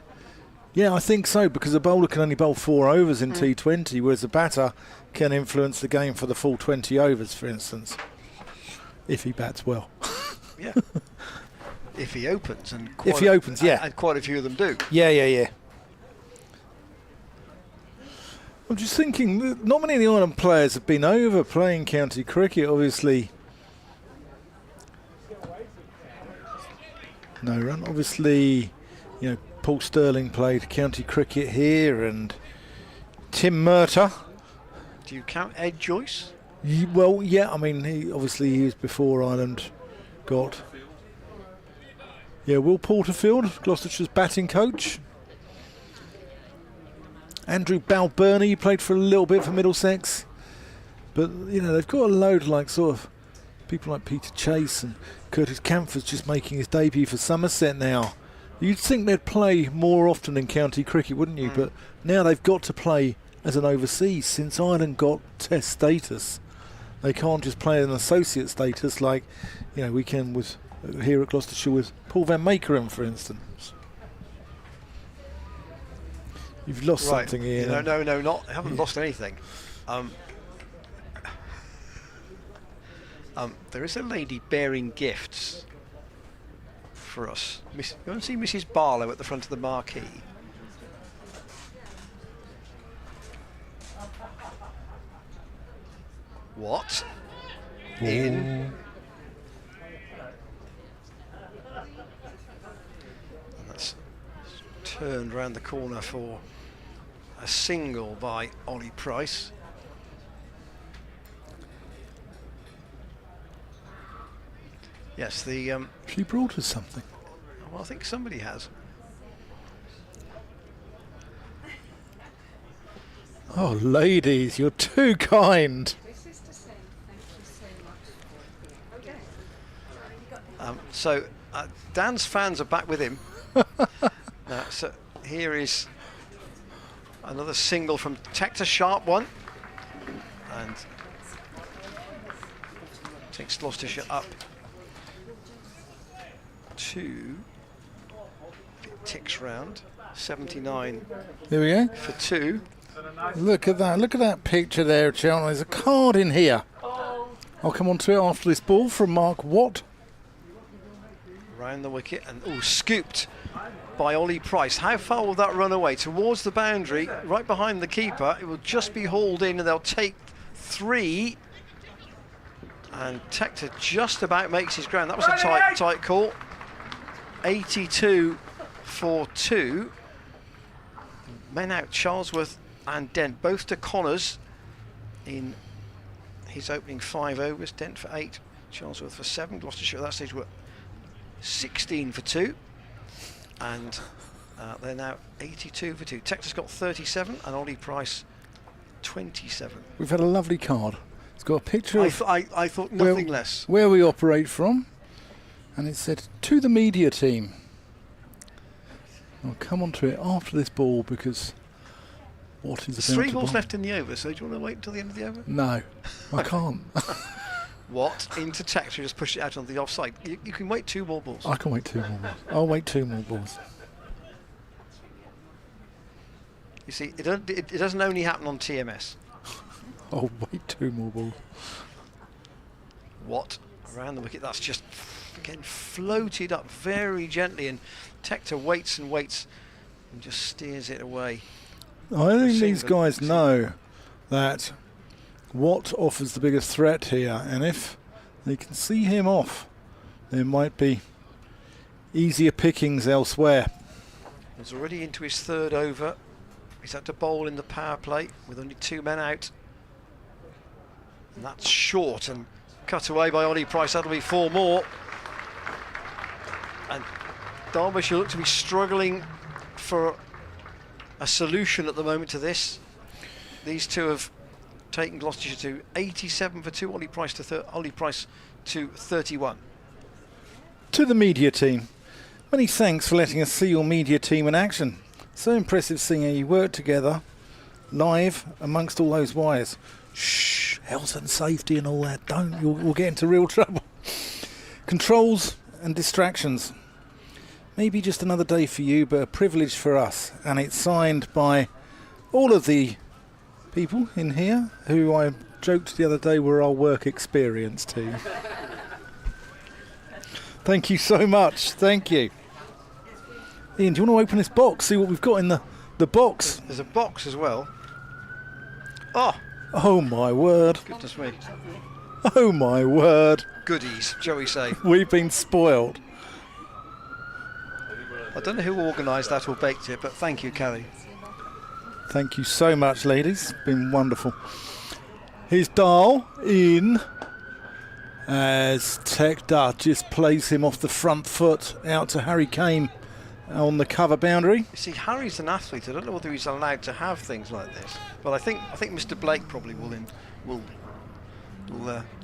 Yeah, I think so, because a bowler can only bowl 4 overs in T20, whereas a batter can influence the game for the full 20 overs, for instance, if he bats well. Yeah. If he opens. And yeah. Quite a few of them do. Yeah. I'm just thinking, not many of the Ireland players have been over playing county cricket, obviously. No run. Obviously, you know, Paul Sterling played county cricket here, and Tim Murtagh. Do you count Ed Joyce? Well, yeah. I mean, he was before Ireland got. Yeah, Will Porterfield, Gloucestershire's batting coach. Andrew Balbirnie played for a little bit for Middlesex, but you know they've got a load like sort of people like Peter Chase, and Curtis Camford's just making his debut for Somerset now. You'd think they'd play more often in county cricket, wouldn't you? But now they've got to play as an overseas. Since Ireland got Test status, they can't just play an associate status like, you know, we can with here at Gloucestershire with Paul van Makeren, for instance. You've lost something here. No, not. I haven't lost anything. There is a lady bearing gifts for us. You want to see Mrs. Barlow at the front of the marquee? What? In. And that's turned round the corner for a single by Ollie Price. Yes, the... she brought us something. Well, I think somebody has. Oh, ladies, you're too kind. This is to say thank you so much. Okay. So, Dan's fans are back with him. So here is another single from Tector, sharp one. And takes Gloucestershire up to, it ticks round, 79 There we go. for 2. Look at that picture there, Cheltenham. There's a card in here. I'll come on to it after this ball from Mark Watt. Round the wicket and scooped by Ollie Price. How far will that run away? Towards the boundary, right behind the keeper. It will just be hauled in and they'll take 3. And Tector just about makes his ground. That was a tight call. 82 for 2. Men out, Charlesworth and Dent, both to Connors in his opening 5 overs. Dent for 8, Charlesworth for 7. Gloucestershire at that stage were 16 for 2. And they're now 82 for 2. Tector's got 37 and Ollie Price 27. We've had a lovely card. It's got a picture of I thought nothing less. Where we operate from. And it said, to the media team. I'll come on to it after this ball because what is There's about 3 to balls bowl. left in the over, so do you want to wait until the end of the over? No, I can't. What? Into Tector, just push it out on the offside. You can wait 2 more balls. I can wait 2 more balls. I'll wait 2 more balls. You see, it doesn't only happen on TMS. I'll wait 2 more balls. What? Around the wicket, that's just getting floated up very gently, and Tector waits and waits and just steers it away. I think these guys know that Watt offers the biggest threat here, and if they can see him off, there might be easier pickings elsewhere. He's already into his 3rd over. He's had to bowl in the power play with only 2 men out. And that's short and cut away by Ollie Price. That'll be 4 more. And Derbyshire look to be struggling for a solution at the moment to this. These 2 have taken Gloucestershire to 87 for 2. Ollie Price to 31. To the media team, many thanks for letting us see your media team in action. So impressive seeing how you work together live amongst all those wires. Shh, health and safety and all that. We'll get into real trouble. Controls and distractions. Maybe just another day for you, but a privilege for us. And it's signed by all of the people in here who I joked the other day were our work experience team. Thank you so much. Thank you. Ian, do you want to open this box? See what we've got in the box? There's a box as well. Oh my word. Goodness me. Oh my word. Goodies, shall we say. We've been spoiled. I don't know who organised that or baked it, but thank you, Kelly. Thank you so much, ladies. It's been wonderful. Here's Dahl in as Tector just plays him off the front foot out to Harry Kane on the cover boundary. You see, Harry's an athlete. I don't know whether he's allowed to have things like this, but I think Mr. Blake probably will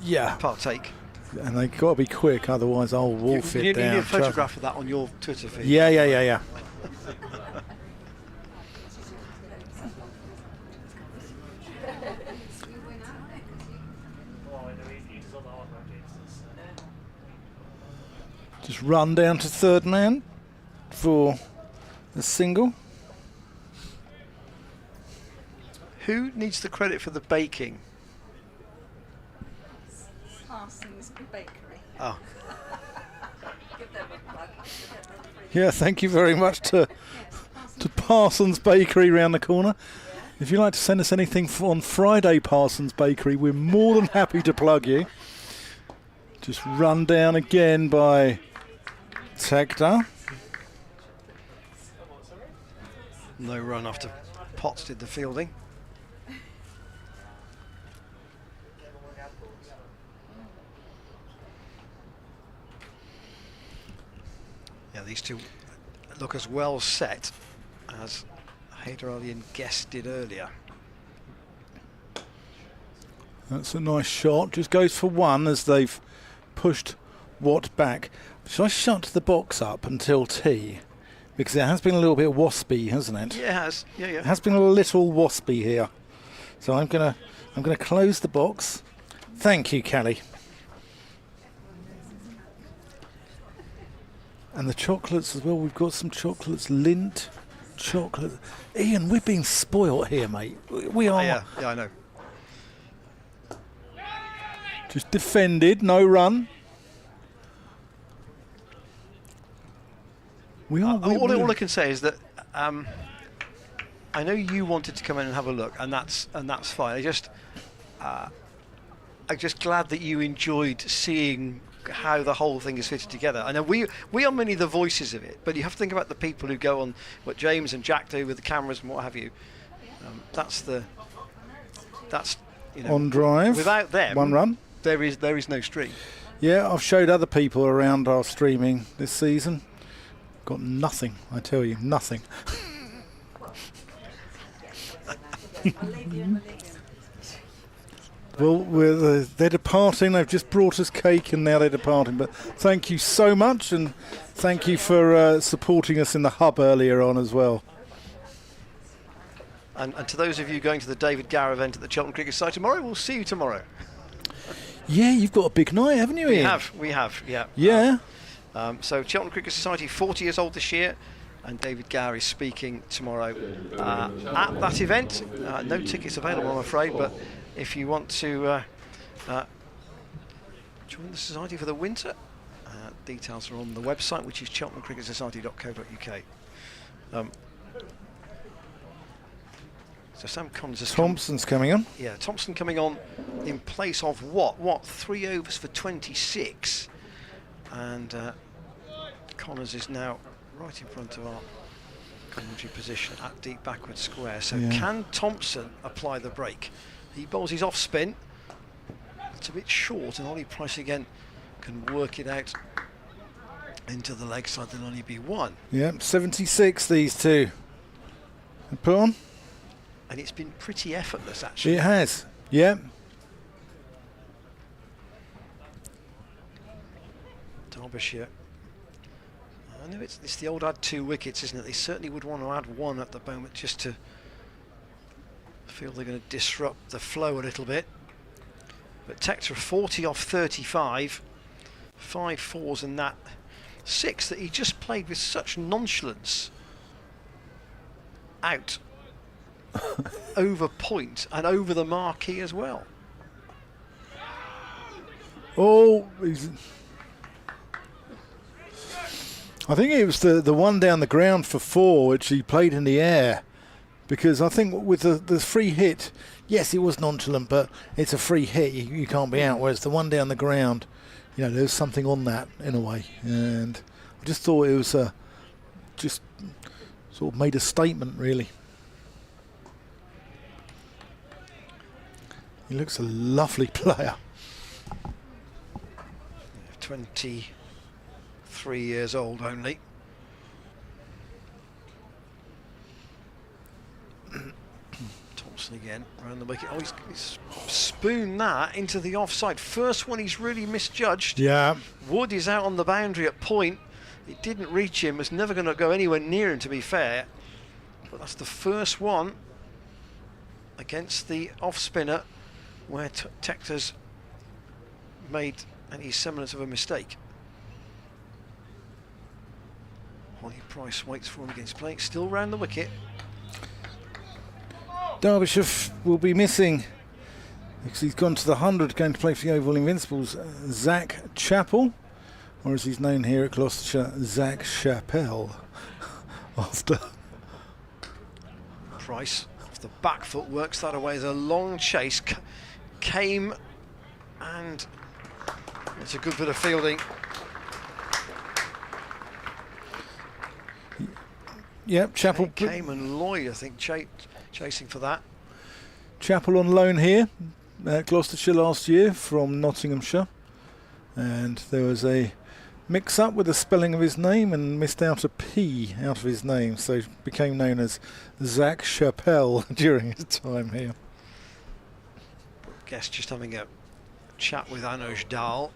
Yeah. partake. And they've got to be quick, otherwise I'll wolf you it need down. a photograph of that on your Twitter feed. Yeah. Just run down to third man for the single. Who needs the credit for the baking? Parsons Bakery. Oh, Give them a plug. Yeah, thank you very much to Parsons Bakery round the corner. If you'd like to send us anything on Friday, Parsons Bakery, we're more than happy to plug you. Just run down again by Tegda. no run after Potts did the fielding. Yeah, these two look as well set as Hyder Ali and Guest did earlier. That's a nice shot. Just goes for one as they've pushed Watt back. Shall I shut the box up until tea? Because it has been a little bit waspy, hasn't it? Yeah, it has. Yeah. It has been a little waspy here. So I'm gonna close the box. Thank you, Callie. And the chocolates as well. We've got some chocolates, Lindt chocolate. Ian, we're being spoilt here, mate. We are. Yeah, I know. Just defended, no run. We are. All I can say is that I know you wanted to come in and have a look, and that's fine. I'm just glad that you enjoyed seeing how the whole thing is fitted together. I know we are mainly the voices of it, but you have to think about the people who go on, what James and Jack do with the cameras and what have you. That's on drive. Without them, one run. There is no stream. Yeah, I've showed other people around our streaming this season. Got nothing, I tell you, nothing. Well, they're departing. They've just brought us cake and now they're departing. But thank you so much, and thank you for supporting us in the hub earlier on as well. And to those of you going to the David Gower event at the Cheltenham Cricket Society tomorrow, we'll see you tomorrow. Yeah, you've got a big night, haven't you, Ian? We have, yeah. Yeah. So Cheltenham Cricket Society, 40 years old this year, and David Gower is speaking tomorrow at that event. No tickets available, I'm afraid, but if you want to join the Society for the winter, details are on the website, which is cheltenhamcricketsociety.co.uk. So Sam Collins has Thompson's coming on. Yeah, Thompson coming on in place of what? 3 overs for 26. And Connors is now right in front of our commentary position at deep backward square. So can Thompson apply the break? He bowls his off spin. It's a bit short, and Ollie Price again can work it out into the leg side. There'll only be one. Yeah, 76 these two. Put on. And it's been pretty effortless, actually. It has, yeah. Derbyshire. I know it's the old add 2 wickets, isn't it? They certainly would want to add 1 at the moment just to feel they're going to disrupt the flow a little bit. But Tector 40 off 35, 5 fours and that 6 that he just played with such nonchalance out over point and over the marquee as well. Oh, I think it was the one down the ground for 4 which he played in the air, because I think with the free hit, yes, it was nonchalant, but it's a free hit, you can't be out, whereas the one down the ground, you know, there's something on that in a way, and I just thought it was just sort of made a statement, really. He looks a lovely player. 23 years old only. Thompson Wilson again, around the wicket. Oh, he's spooned that into the offside. First one he's really misjudged. Yeah. Wood is out on the boundary at point. It didn't reach him. It's never going to go anywhere near him, to be fair. But that's the first one against the off-spinner where Tector's made any semblance of a mistake. Holly Price waits for him against play. Still round the wicket. Derbyshire will be missing, because he's gone to the 100, going to play for the Oval Invincibles, Zach Chappell, or as he's known here at Gloucestershire, Zach Chappell. After Price off the back foot works that away as a long chase came, and it's a good bit of fielding. Yep, Chappell Came and Lloyd, I think, chasing for that. Chappell on loan here at Gloucestershire last year from Nottinghamshire, and there was a mix-up with the spelling of his name and missed out a P out of his name, so he became known as Zach Chappell during his time here. Guest just having a chat with Anuj Dal,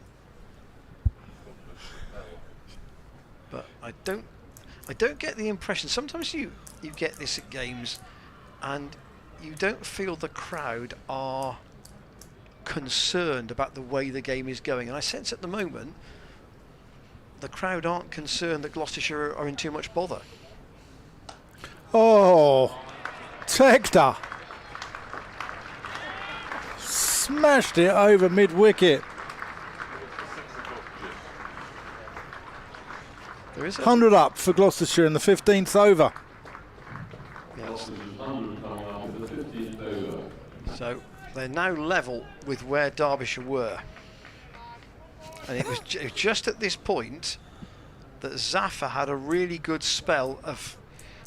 but I don't get the impression. Sometimes you get this at games, and you don't feel the crowd are concerned about the way the game is going. And I sense at the moment the crowd aren't concerned that Gloucestershire are in too much bother. Oh, Tector smashed it over mid-wicket. There is 100 up for Gloucestershire in the 15th over. Yes. So they're now level with where Derbyshire were. And it was just at this point that Zafar had a really good spell of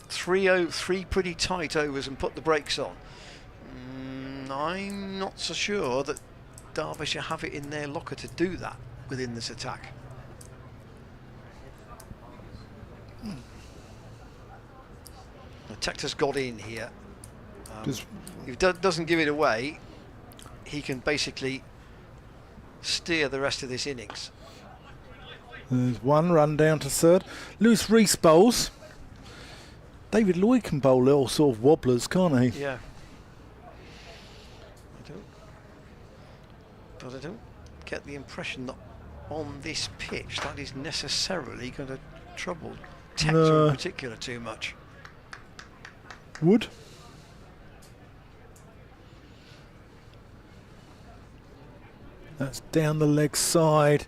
three pretty tight overs and put the brakes on. I'm not so sure that Derbyshire have it in their locker to do that within this attack. Tector's got in here. If he doesn't give it away, he can basically steer the rest of this innings. There's one run down to third. Lewis Rees bowls. David Lloyd can bowl little sort of wobblers, can't he? Yeah. But I don't get the impression that on this pitch that is necessarily going to trouble Tector in particular too much. Wood. That's down the leg side.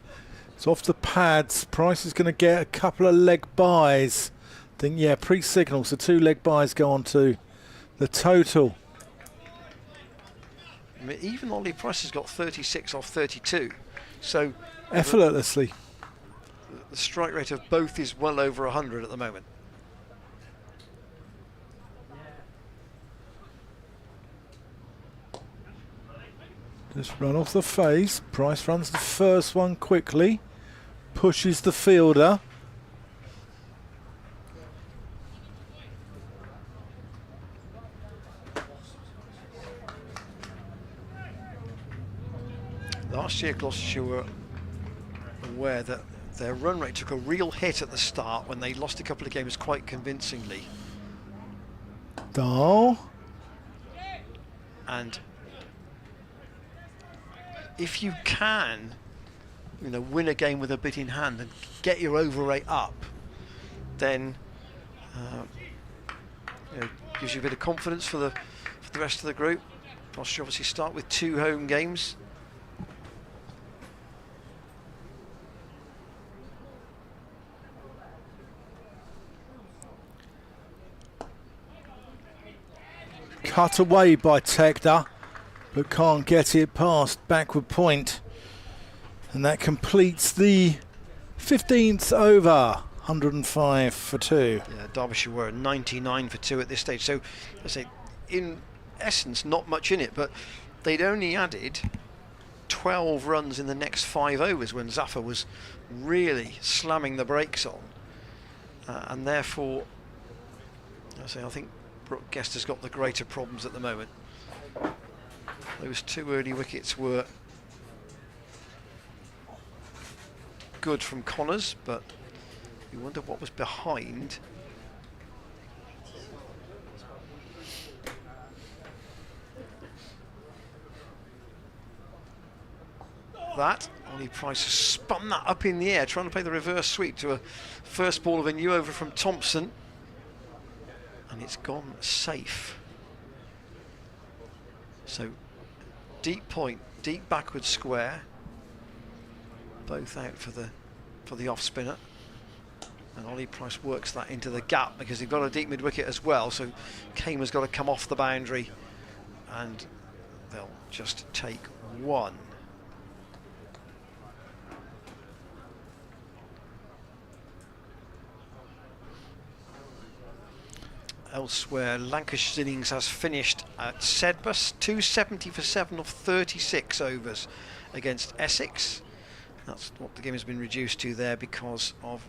It's off the pads. Price is going to get a couple of leg buys. I think, yeah, pre-signal, so 2 leg buys go on to the total. I mean, even Ollie Price has got 36 off 32, so effortlessly. The strike rate of both is well over 100 at the moment. Just run off the face. Price runs the first one quickly, pushes the fielder. Last year Gloucestershire were aware that their run rate took a real hit at the start when they lost a couple of games quite convincingly. Dahl. And if you can, win a game with a bit in hand and get your over rate up, then gives you a bit of confidence for the rest of the group. Gloucestershire obviously start with 2 home games. Cut away by Tector, but can't get it past backward point. And that completes the 15th over, 105 for 2. Yeah, Derbyshire were 99 for 2 at this stage. So, I say, in essence, not much in it, but they'd only added 12 runs in the next 5 overs when Zafar was really slamming the brakes on. And therefore, I think Brooke Guest has got the greater problems at the moment. Those 2 early wickets were good from Connors, but you wonder what was behind. That Ollie Price has spun that up in the air, trying to play the reverse sweep to a first ball of a new over from Thompson, and it's gone safe. So deep point, deep backward square, both out for the off spinner, and Ollie Price works that into the gap because he's got a deep mid wicket as well. So Kamer's got to come off the boundary, and they'll just take 1. Elsewhere, Lancashire's innings has finished at Sedbus, 270 for 7 off 36 overs against Essex. That's what the game has been reduced to there because of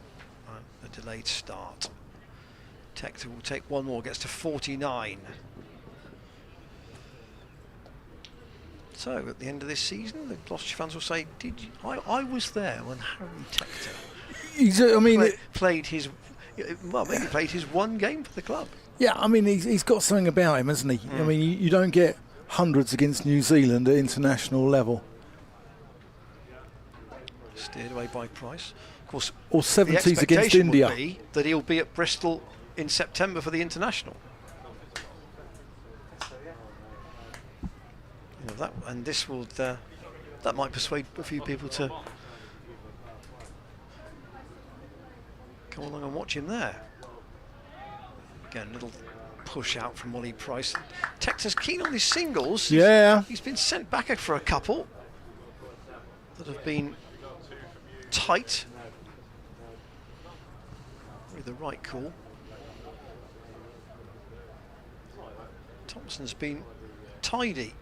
a delayed start. Tector will take 1 more, gets to 49. So at the end of this season, the Gloucestershire fans will say, "Did you, I was there when Harry Tector played his, well, maybe played his 1 game for the club." Yeah, I mean, he's got something about him, hasn't he? I mean, you don't get hundreds against New Zealand at international level. Steered away by Price. Of course, or 70s against India. Would be that he'll be at Bristol in September for the international. You know, that, and this will that might persuade a few people to come along and watch him there. Again, a little push out from Ollie Price. Tector's keen on his singles. Yeah. He's been sent back for a couple that have been tight. With the right call. Thompson's been tidy.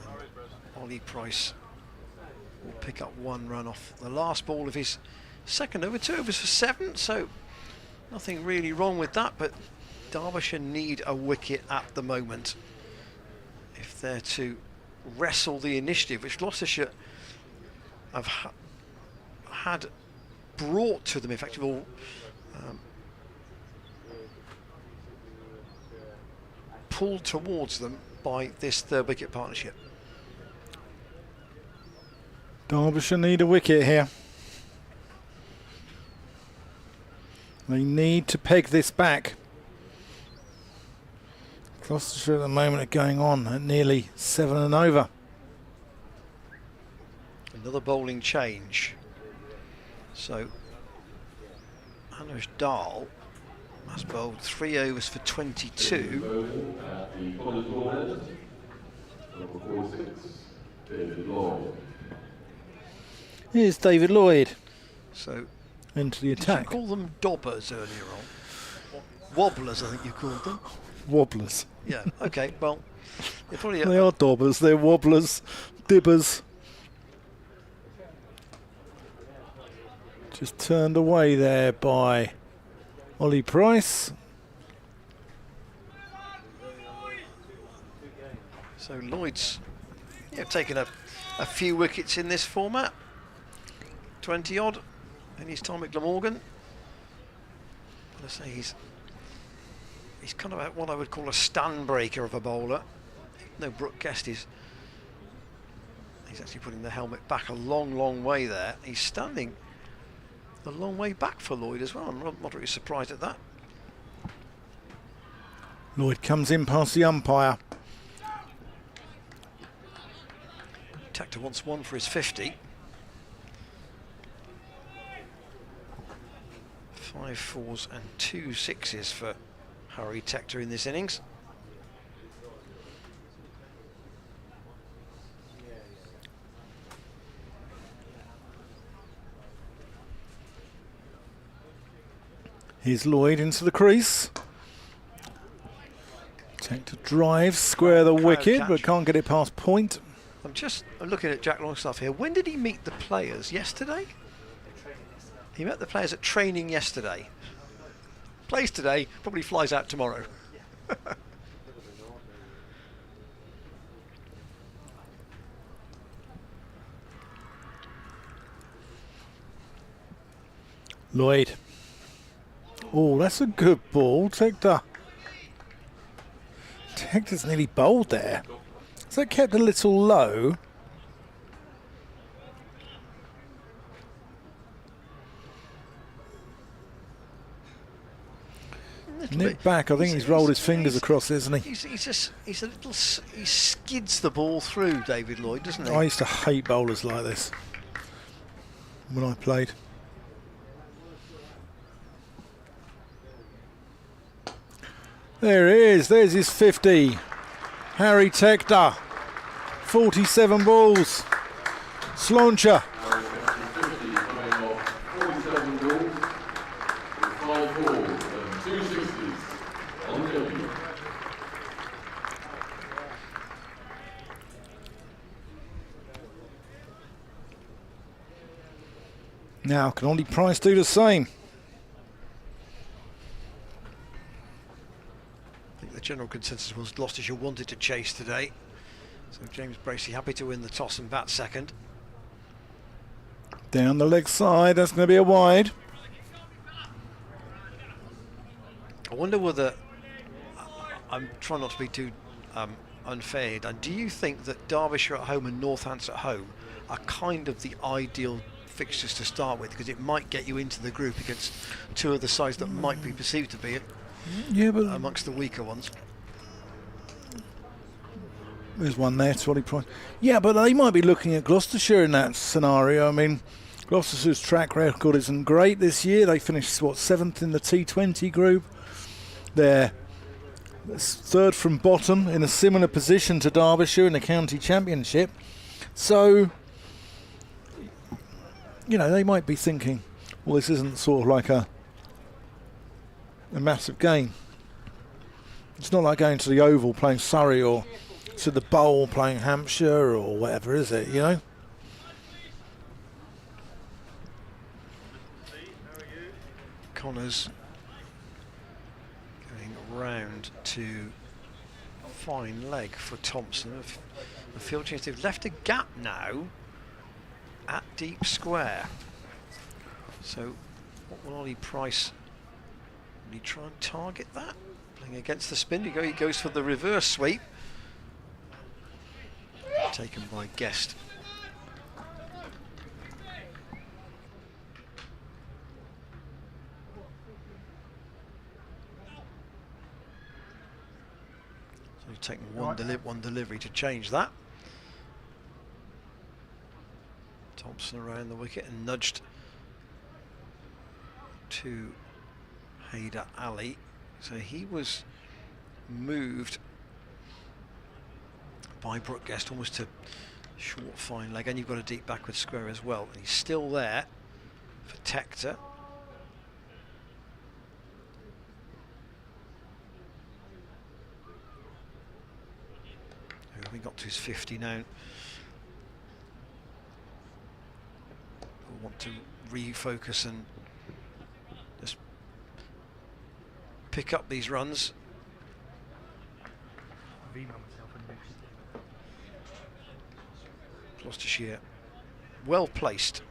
And Ollie Price will pick up 1 run off the last ball of his second over, 2 overs for 7, so nothing really wrong with that, but Derbyshire need a wicket at the moment if they're to wrestle the initiative, which Gloucestershire have had brought to them, effectively, pulled towards them by this 3rd wicket partnership. Derbyshire need a wicket here. They need to peg this back. Gloucestershire at the moment are going on at nearly 7 and over. Another bowling change. So Anush Dal has bowled 3 overs for 22. Here's David Lloyd. So into the attack. Did you call them dobbers earlier on? Wobblers, I think you called them. Wobblers. Yeah, okay, well, they're probably... They are dobbers, they're wobblers, dibbers. Just turned away there by Ollie Price. So Lloyd's taken a few wickets in this format. 20 odd in his time at Glamorgan. I say he's kind of what I would call a stand breaker of a bowler. No, Brooke Guest he's actually putting the helmet back a long way there. He's standing a long way back for Lloyd as well. I'm not really surprised at that. Lloyd comes in past the umpire. Tector wants 1 for his 50. 5 4s and 2 6s for Harry Tector in this innings. Here's Lloyd into the crease. Tector drives, square the wicket, catch. but can't get it past point. I'm looking at Jack Longstaff here. When did he meet the players? Yesterday? He met the players at training yesterday. Plays today, probably flies out tomorrow. Lloyd. Oh, that's a good ball. Tector. Tector's nearly bowled there. Has that kept a little low? Nip back. I think he's rolled his fingers across, isn't he? He skids the ball through, David Lloyd, doesn't he? I used to hate bowlers like this when I played. There he is. There's his 50. Harry Tector. 47 balls. Slauncher. Now, can Ollie Price do the same? I think the general consensus was Gloucestershire wanted to chase today. So James Bracey happy to win the toss and bat second. Down the leg side, that's going to be a wide. I wonder whether, I'm trying not to be too unfair, and do you think that Derbyshire at home and Northants at home are kind of the ideal fixtures to start with, because it might get you into the group against two of the sides that might be perceived to be but amongst the weaker ones? There's one there, Ollie Price. Yeah, but they might be looking at Gloucestershire in that scenario. I mean, Gloucestershire's track record isn't great this year. They finished, what, 7th in the T20 group. They're third from bottom in a similar position to Derbyshire in the county championship. So, you know, they might be thinking, well, this isn't sort of like a massive game. It's not like going to the Oval playing Surrey or to the Bowl playing Hampshire or whatever, is it, you know? Connors going round to fine leg for Thompson. The field change, they've left a gap now at deep square. So what will Ollie Price, will he try and target that? Playing against the spin, he goes for the reverse sweep. Taken by Guest. So he's taken one delivery to change that. Thompson around the wicket and nudged to Haider Ali. So he was moved by Brooke Guest almost to short fine leg, and you've got a deep backward square as well. And he's still there for Tector. We got to his 50 now. We'll want to refocus and just pick up these runs. Gloucestershire well placed.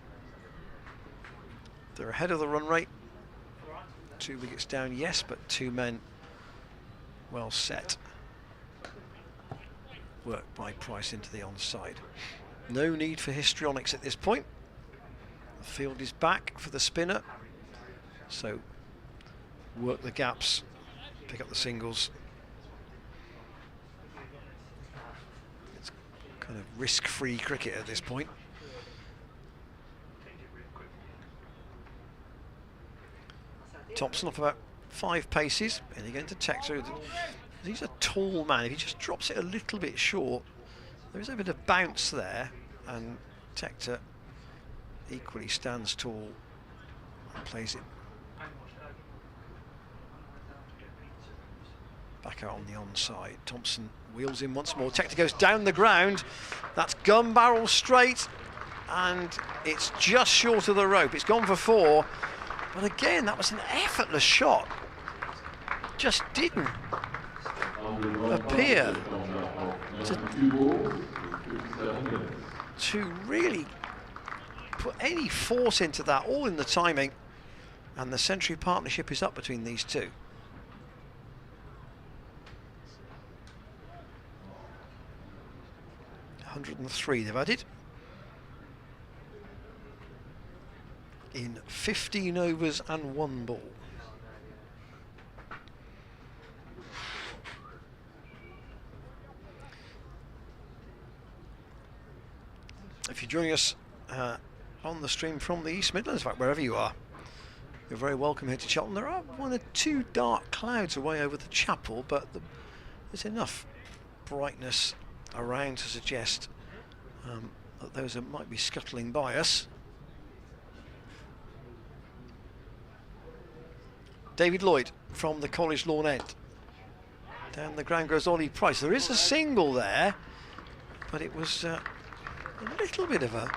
They're ahead of the run rate. 2 wickets down, yes, but 2 men well set. Work by Price into the onside. No need for histrionics at this point. The field is back for the spinner. So work the gaps, pick up the singles. It's kind of risk-free cricket at this point. Thompson off about 5 paces, and again to Tector. He's a tall man. If he just drops it a little bit short, there is a bit of bounce there, and Tector equally stands tall and plays it back out on the onside. Thompson wheels in once more. Tector goes down the ground. That's gun barrel straight, and it's just short of the rope. It's gone for 4, but again, that was an effortless shot. Just didn't appear to really put any force into that, all in the timing. And the century partnership is up between these two. $103 they've added. In 15 overs and 1 ball. If you're joining us on the stream from the East Midlands, in fact, wherever you are, you're very welcome here to Cheltenham. There are 1 or 2 dark clouds away over the chapel, but there's enough brightness around to suggest that those that might be scuttling by us. David Lloyd from the College Lawn end. Down the ground goes Ollie Price. There is a single there, but it was a little bit of a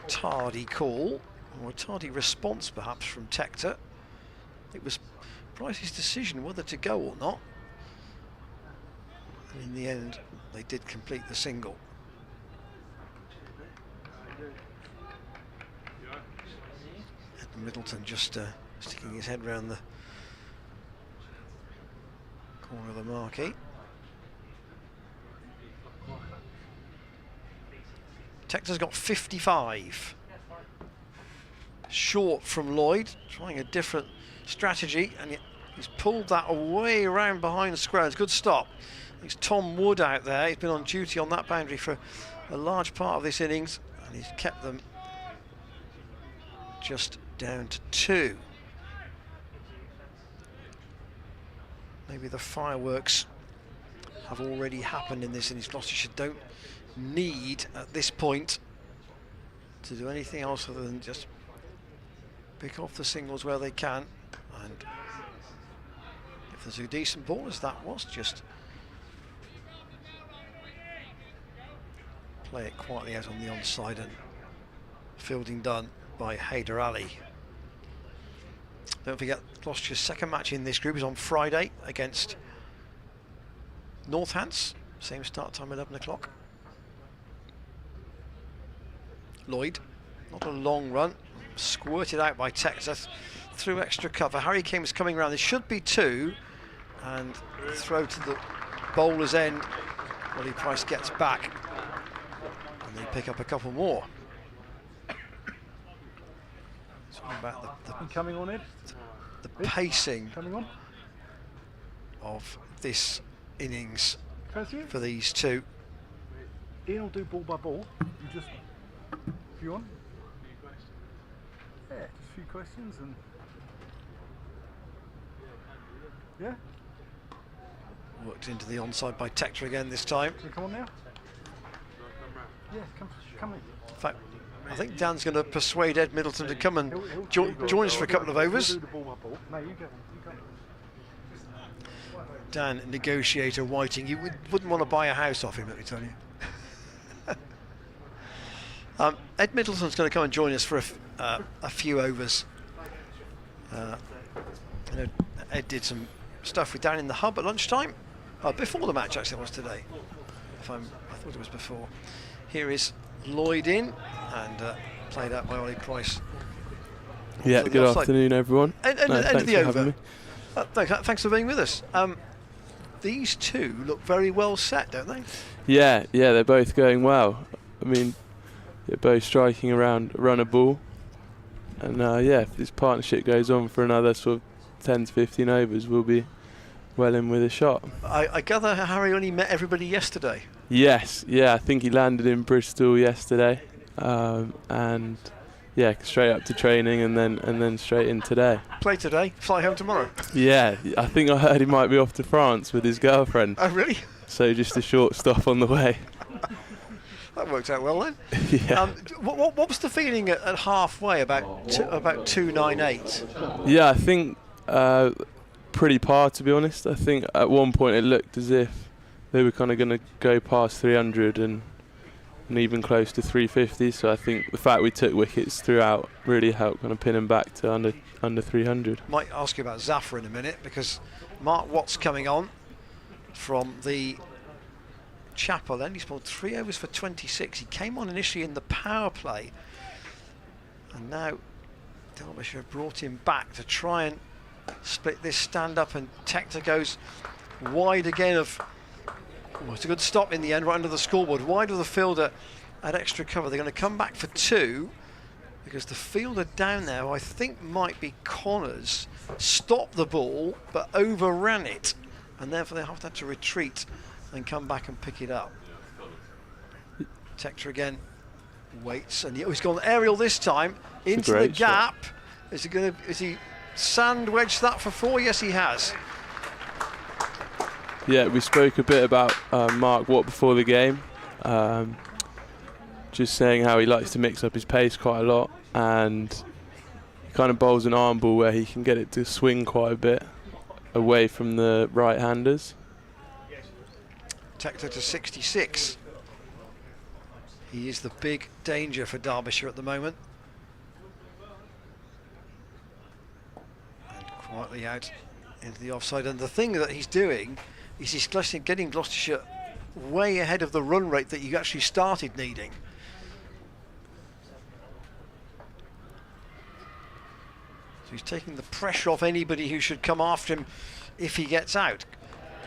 tardy call, or a tardy response perhaps from Tector. It was Price's decision whether to go or not. And in the end, they did complete the single. Ed Middleton just sticking his head round the corner of the marquee. Tector's got 55. Short from Lloyd, trying a different strategy, and yet he's pulled that away around behind the squares. Good stop. It's Tom Wood out there. He's been on duty on that boundary for a large part of this innings, and he's kept them just down to 2. Maybe the fireworks have already happened in this innings. Gloucestershire don't need at this point to do anything else other than just pick off the singles where they can, and if there's a decent ball, as that was, just play it quietly out on the onside, and fielding done by Haider Ali. Don't forget, Gloucestershire's second match in this group is on Friday against Northants. Same start time, 11 o'clock. Lloyd, not a long run, squirted out by Texas through extra cover. Harry King was coming around. There should be 2, and throw to the bowler's end. Ollie Price gets back, and they pick up a couple more. Talking about the coming on, Ed. The pacing Coming on. of this innings Fancy? for these two. Ian will do ball by ball. You just, if you want. Yeah, just a few questions and. Yeah. Worked into the onside by Tector again this time. Can you come on now? Yeah, come in. In fact, I think Dan's going to persuade Ed Middleton to come and join us for a couple of overs. Do the ball by ball. No, you go. Dan, negotiator Whiting, you wouldn't want to buy a house off him, let me tell you. Ed Middleton's going to come and join us for a few overs. I know Ed did some stuff with Dan in the hub at lunchtime. Before the match, actually, it was today. I thought it was before. Here is Lloyd in, and played out by Ollie Price. Yeah, good afternoon, everyone. End of the for having over. me. Thanks for being with us. These two look very well set, don't they? Yeah, they're both going well. I mean, they're both striking around, run a ball. And if this partnership goes on for another sort of 10 to 15 overs, we'll be well in with a shot. I gather Harry only met everybody yesterday. Yes, I think he landed in Bristol yesterday. And yeah, straight up to training and then straight in today. Play today, fly home tomorrow. Yeah, I think I heard he might be off to France with his girlfriend. Oh, really? So just a short stop on the way. That worked out well then. Yeah. What was the feeling at halfway about 298? Yeah, I think pretty par, to be honest. I think at one point it looked as if they were kind of going to go past 300 and even close to 350. So I think the fact we took wickets throughout really helped kind of pin them back to under 300. Might ask you about Zafar in a minute, because Mark Watts coming on from the Chapel then. He's bowled 3 overs for 26. He came on initially in the power play, and now Derbyshire brought him back to try and split this stand up, and Tector goes wide again of, well, it's a good stop in the end, right under the scoreboard, wide of the fielder at extra cover. They're going to come back for 2 because the fielder down there, I think might be Connors, stopped the ball but overran it, and therefore they have to retreat and come back and pick it up. Tector again waits, and he's gone aerial this time into the gap. Shot. Is he sand wedged that for 4? Yes, he has. Yeah, we spoke a bit about Mark Watt before the game, just saying how he likes to mix up his pace quite a lot, and he kind of bowls an arm ball where he can get it to swing quite a bit away from the right-handers. Tector to 66. He is the big danger for Derbyshire at the moment. And quietly out into the offside. And the thing that he's doing is he's getting Gloucestershire way ahead of the run rate that you actually started needing. So he's taking the pressure off anybody who should come after him if he gets out.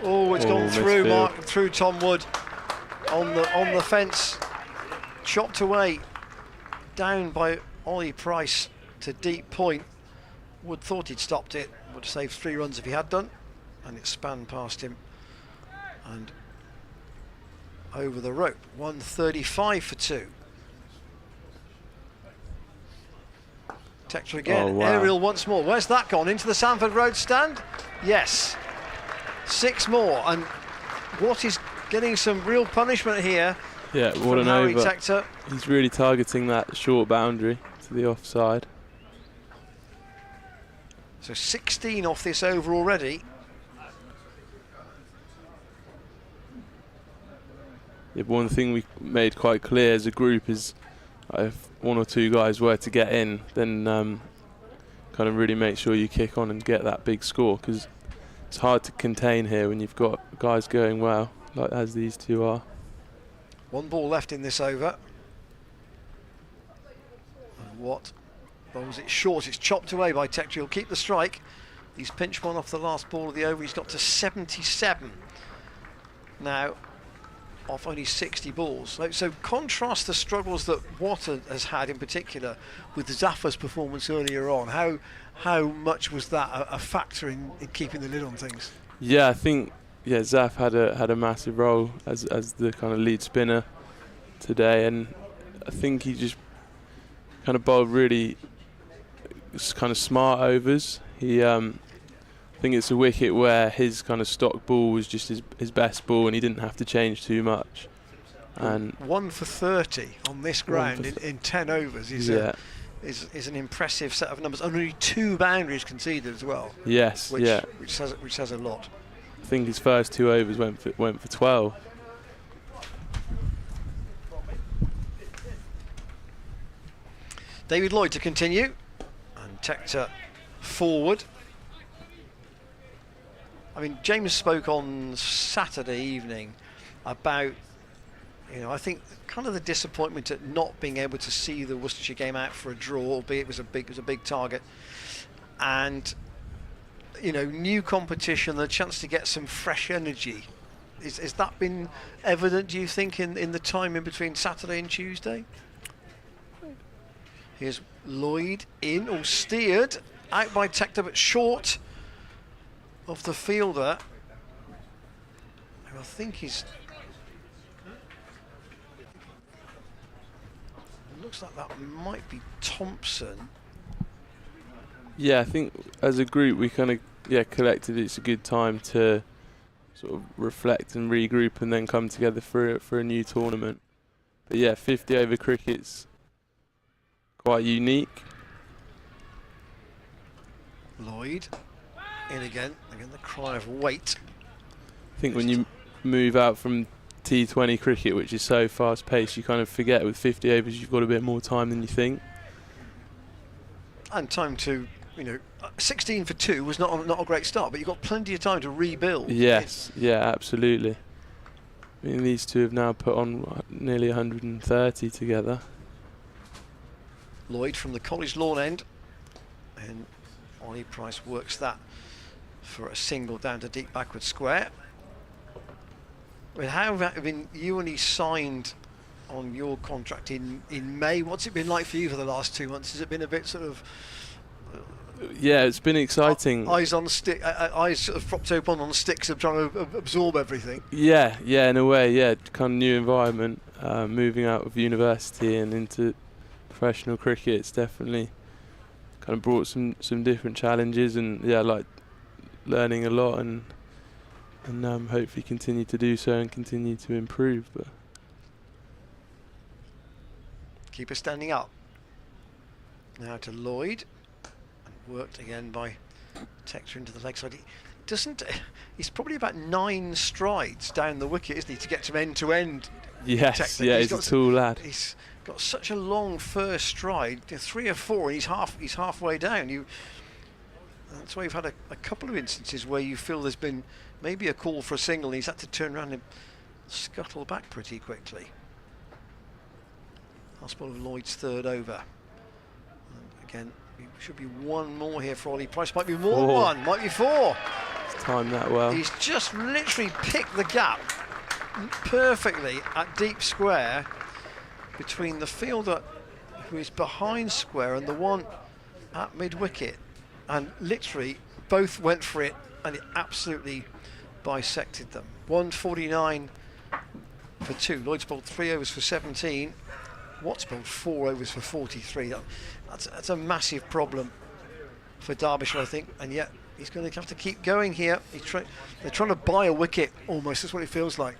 Oh, it's gone through Mark, through Tom Wood on the fence. Chopped away, down by Ollie Price to deep point. Wood thought he'd stopped it, would have saved 3 runs if he had done, and it spanned past him and over the rope. 135 for 2. Tector again, oh, wow. Aerial once more. Where's that gone? Into the Sanford Road stand? Yes. 6 more, and Watt is getting some real punishment here. Yeah, what an over. Tector. He's really targeting that short boundary to the offside. So 16 off this over already. Yeah, one thing we made quite clear as a group is if 1 or 2 guys were to get in, then kind of really make sure you kick on and get that big score, because it's hard to contain here when you've got guys going well, like as these 2 are. 1 ball left in this over. And Watt bowls it short. It's chopped away by Tector. He'll keep the strike. He's pinched one off the last ball of the over. He's got to 77 now off only 60 balls. So contrast the struggles that Watt has had in particular with Zaffa's performance earlier on. How much was that a factor in keeping the lid on things? Yeah, I think Zaff had a massive role as the kind of lead spinner today, and I think he just kind of bowled really kind of smart overs. He I think it's a wicket where his kind of stock ball was just his best ball, and he didn't have to change too much. And 1 for 30 on this ground in 10 overs is an impressive set of numbers. Only 2 boundaries conceded as well. Yes, which says a lot. I think his first 2 overs went for 12. David Lloyd to continue, and Tector forward. I mean, James spoke on Saturday evening about, I think kind of the disappointment at not being able to see the Worcestershire game out for a draw, albeit it was a big target, and new competition, the chance to get some fresh energy. Has that been evident, do you think, in the time in between Saturday and Tuesday? Here's Lloyd in, or steered out by Tector, but short of the fielder. I think it looks like that might be Thompson. Yeah, I think as a group we kind of collected it's a good time to sort of reflect and regroup and then come together for a new tournament. But yeah, 50 over cricket's quite unique. Lloyd in again the cry of wait. I think when you move out from T20 cricket, which is so fast paced, you kind of forget with 50 overs you've got a bit more time than you think. And time to, 16 for 2 was not a great start, but you've got plenty of time to rebuild. Yes, yeah, absolutely. I mean, these 2 have now put on nearly 130 together. Lloyd from the College Lawn end And Ollie Price works that for a single down to deep backward square. I mean, how have been, you only signed on your contract in May. What's it been like for you for the last 2 months? Has it been a bit sort of Yeah, it's been exciting. eyes on stick, eyes sort of propped open on sticks of trying to absorb everything? Yeah, in a way, yeah. Kind of new environment, moving out of university and into professional cricket. It's definitely kind of brought some different challenges, and yeah, like learning a lot, and hopefully continue to do so and continue to improve. But Keeper standing up. Now to Lloyd. And worked again by Tector into the leg side. He's probably about 9 strides down the wicket, isn't he, to get to end to end? yes, yeah, he's a tall lad. He's got such a long first stride, 3 or 4, and he's halfway down. That's why you've had a couple of instances where you feel there's been maybe a call for a single, and he's had to turn around and scuttle back pretty quickly. Last ball of Lloyd's third over. And again, it should be one more here for Ollie Price. Might be more than one, might be 4. He's timed that well. He's just literally picked the gap perfectly at deep square between the fielder who is behind square and the one at mid wicket, and literally both went for it, and it absolutely bisected them. 149 for 2. Lloyd's bowled 3 overs for 17. Watts bowled 4 overs for 43. That's a massive problem for Derbyshire, I think, and yet he's going to have to keep going here. They're trying to buy a wicket almost. That's what it feels like.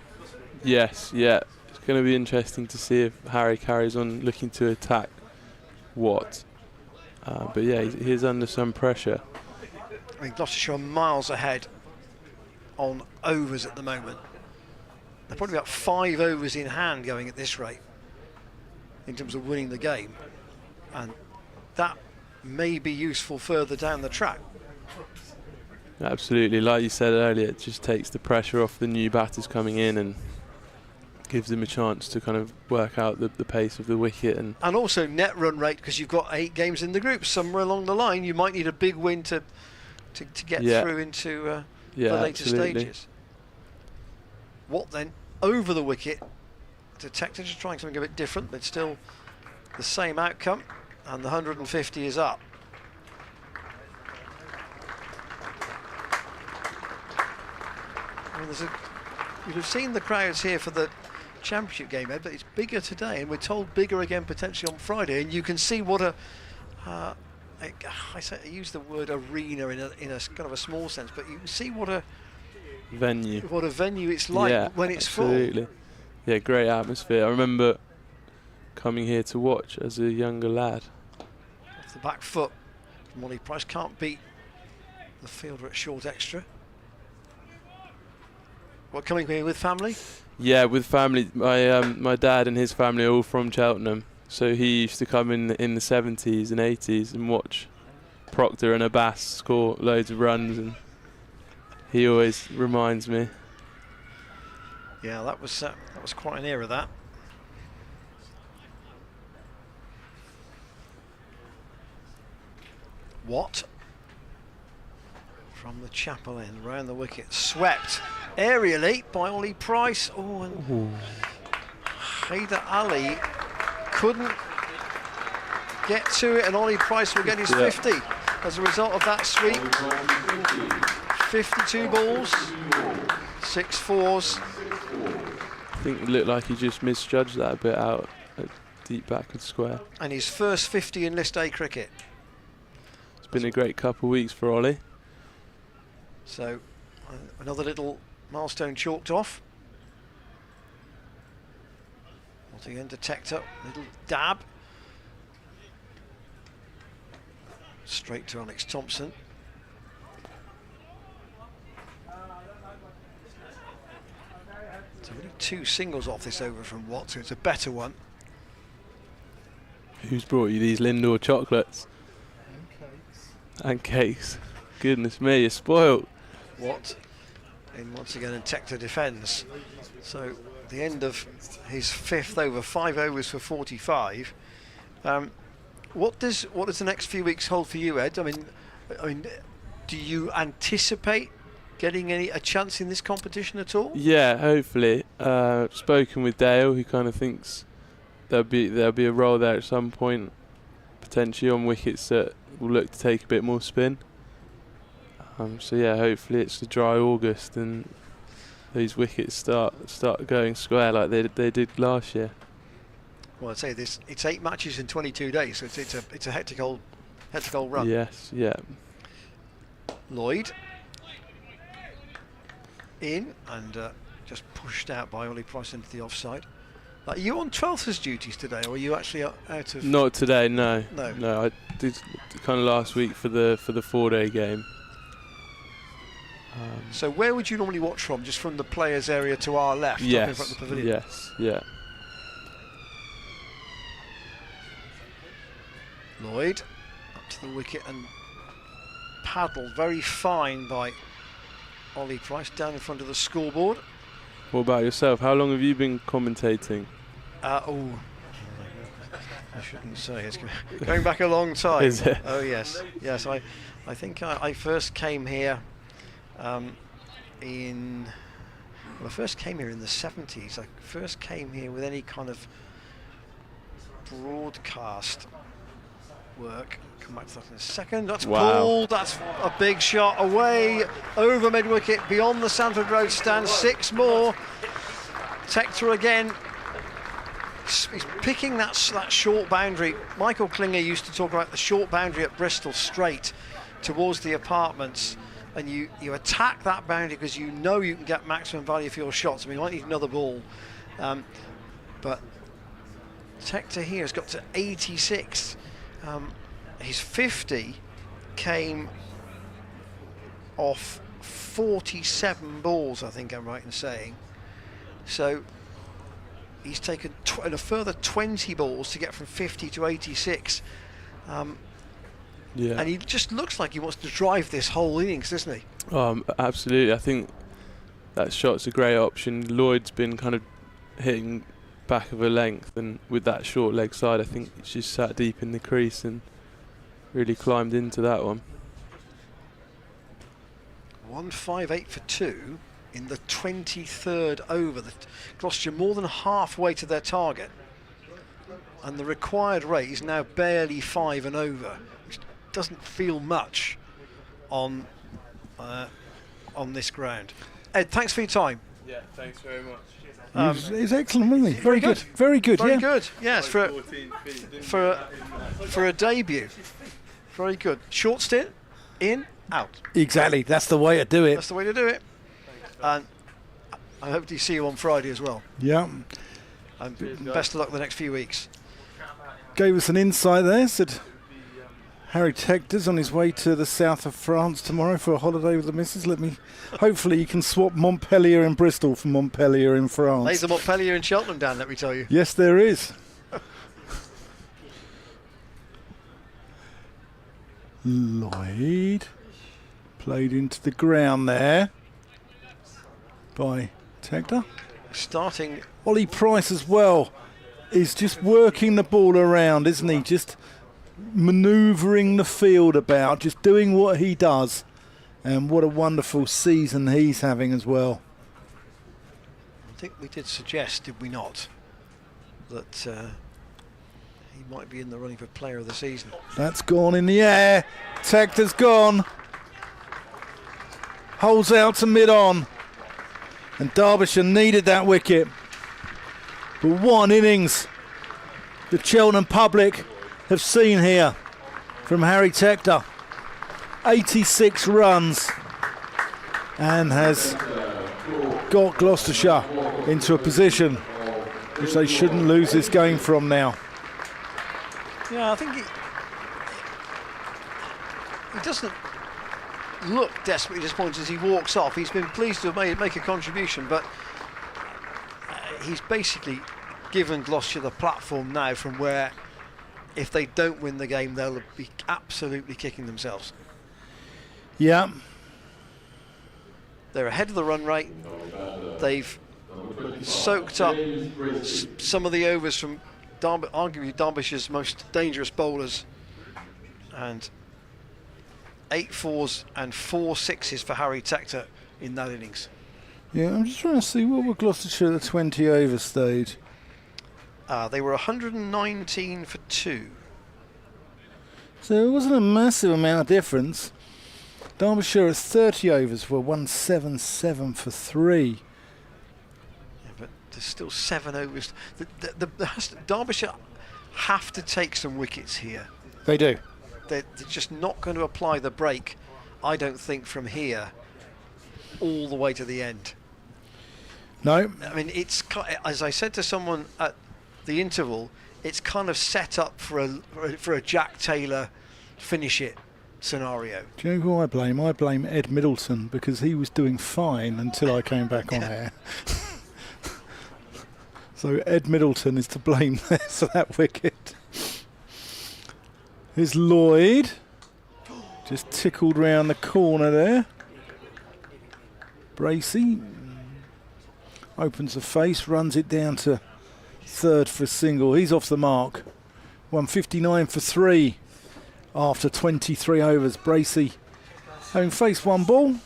Yes, yeah. It's going to be interesting to see if Harry carries on looking to attack Watt. But yeah, he's under some pressure. I mean, Gloucestershire are miles ahead on overs at the moment. They're probably about 5 overs in hand going at this rate in terms of winning the game, and that may be useful further down the track. Absolutely, like you said earlier, it just takes the pressure off the new batters coming in and gives them a chance to kind of work out the pace of the wicket, and also net run rate, because you've got 8 games in the group. Somewhere along the line you might need a big win to get through into the later stages. What then over the wicket? Detector just trying something a bit different, but still the same outcome, and the 150 is up. I mean, you'd have seen the crowds here for the championship game, Ed, but it's bigger today, and we're told bigger again potentially on Friday, and you can see what I use the word arena in a kind of a small sense, but you can see what a venue it's like when it's absolutely full. Yeah, great atmosphere. I remember coming here to watch as a younger lad. Off the back foot from Ollie Price, can't beat the fielder at short extra. What, coming here with family? Yeah, with family. My dad and his family are all from Cheltenham, so he used to come in the 70s and 80s and watch Proctor and Abbas score loads of runs, and he always reminds me. Yeah, that was quite an era, that. What? From the chapel end, round the wicket, swept aerially by Ollie Price. Oh, and Haider Ali couldn't get to it, and Ollie Price will get his 50 as a result of that sweep. 52 balls, 6 fours. I think it looked like he just misjudged that a bit out at deep backward square. And his first 50 in List A cricket. It's been a great couple of weeks for Ollie. So another little milestone chalked off. Once again, Detector, little dab. Straight to Alex Thompson. So only 2 singles off this over from Watt, so it's a better one. Who's brought you these Lindor chocolates? And cakes. Goodness me, you're spoiled. Watt in once again, and Tector defends. So the end of his 5th over, 5 overs for 45. What does the next few weeks hold for you, Ed? I mean, do you anticipate getting a chance in this competition at all? Yeah, hopefully. Spoken with Dale, who kind of thinks there'll be a role there at some point, potentially on wickets that will look to take a bit more spin. So yeah, hopefully it's a dry August and these wickets start going square like they did last year. Well, I'd say this. It's 8 matches in 22 days, so it's a hectic old run. Yes, yeah. Lloyd in and just pushed out by Ollie Price into the offside. Are you on 12th duties today, or are you actually out of? Not today, no. No. I did kind of last week for the 4-day game. So where would you normally watch from? Just from the players' area to our left, up in front of the pavilion? Yes, yeah. Lloyd up to the wicket and paddled very fine by Ollie Price down in front of the scoreboard. What about yourself? How long have you been commentating? I shouldn't say. It's going back a long time. Is it? Oh yes, yes. I think I first came here I first came here in the 70s. I first came here with any kind of broadcast work. Come back to that in a second. That's pulled. That's a big shot away over mid wicket beyond the Sanford Road stand. 6 more. Tector again. He's picking that short boundary. Michael Klinger used to talk about the short boundary at Bristol straight towards the apartments, and you attack that boundary because you know you can get maximum value for your shots. I mean, you might need another ball, but Tector here has got to 86. His 50 came off 47 balls, I think I'm right in saying. So he's taken a further 20 balls to get from 50 to 86. Yeah. And he just looks like he wants to drive this whole innings, doesn't he? Absolutely. I think that shot's a great option. Lloyd's been kind of hitting back of a length, and with that short leg side, I think she's sat deep in the crease and really climbed into that one. 158 for 2 in the 23rd over. Gloucestershire more than halfway to their target, and the required rate is now barely 5 and over, which doesn't feel much on this ground. Ed, thanks for your time. Yeah, thanks very much. He's excellent, wasn't he? Very good. Very good. Very yeah. good. Yes, for a debut. Very good. Short stint, in, out. Exactly. That's the way to do it. That's the way to do it. And I hope to see you on Friday as well. Yeah. And best of luck the next few weeks. Gave us an insight there. Said Harry Tector's on his way to the south of France tomorrow for a holiday with the missus. Hopefully you can swap Montpellier in Bristol for Montpellier in France. There's a Montpellier in Cheltenham, Dan, let me tell you. Yes, there is. Lloyd played into the ground there by Tector. Starting. Ollie Price as well is just working the ball around, isn't he? Just manoeuvring the field about, just doing what he does. And what a wonderful season he's having as well. I think we did suggest, did we not, that he might be in the running for player of the season. That's gone in the air. Tector's gone. Holds out to mid-on. And Derbyshire needed that wicket. But what an innings the Cheltenham public have seen here from Harry Tector. 86 runs and has got Gloucestershire into a position which they shouldn't lose this game from now. Yeah, I think he doesn't look desperately disappointed as he walks off. He's been pleased to make a contribution, but he's basically given Gloucestershire the platform now from where, if they don't win the game, they'll be absolutely kicking themselves. Yeah. They're ahead of the run rate. They've soaked up some of the overs from arguably Derbyshire's most dangerous bowlers, and 8 fours and 4 sixes for Harry Tector in that innings. Yeah, I'm just trying to see what were Gloucestershire at the 20 over stage. They were 119 for 2. So it wasn't a massive amount of difference. Derbyshire at 30 overs were 177 for 3. Yeah, but there's still 7 overs. Derbyshire have to take some wickets here. They do. They're just not going to apply the brake, I don't think, from here all the way to the end. No. I mean, it's, as I said to someone at the interval, it's kind of set up for a Jack Taylor finish it scenario. Do you know who I blame? I blame Ed Middleton, because he was doing fine until I came back on air. So Ed Middleton is to blame there for that wicket. Here's Lloyd. Just tickled round the corner there. Bracey opens the face, runs it down to third for a single. He's off the mark. 159 for 3 after 23 overs. Bracey, having faced 1 ball,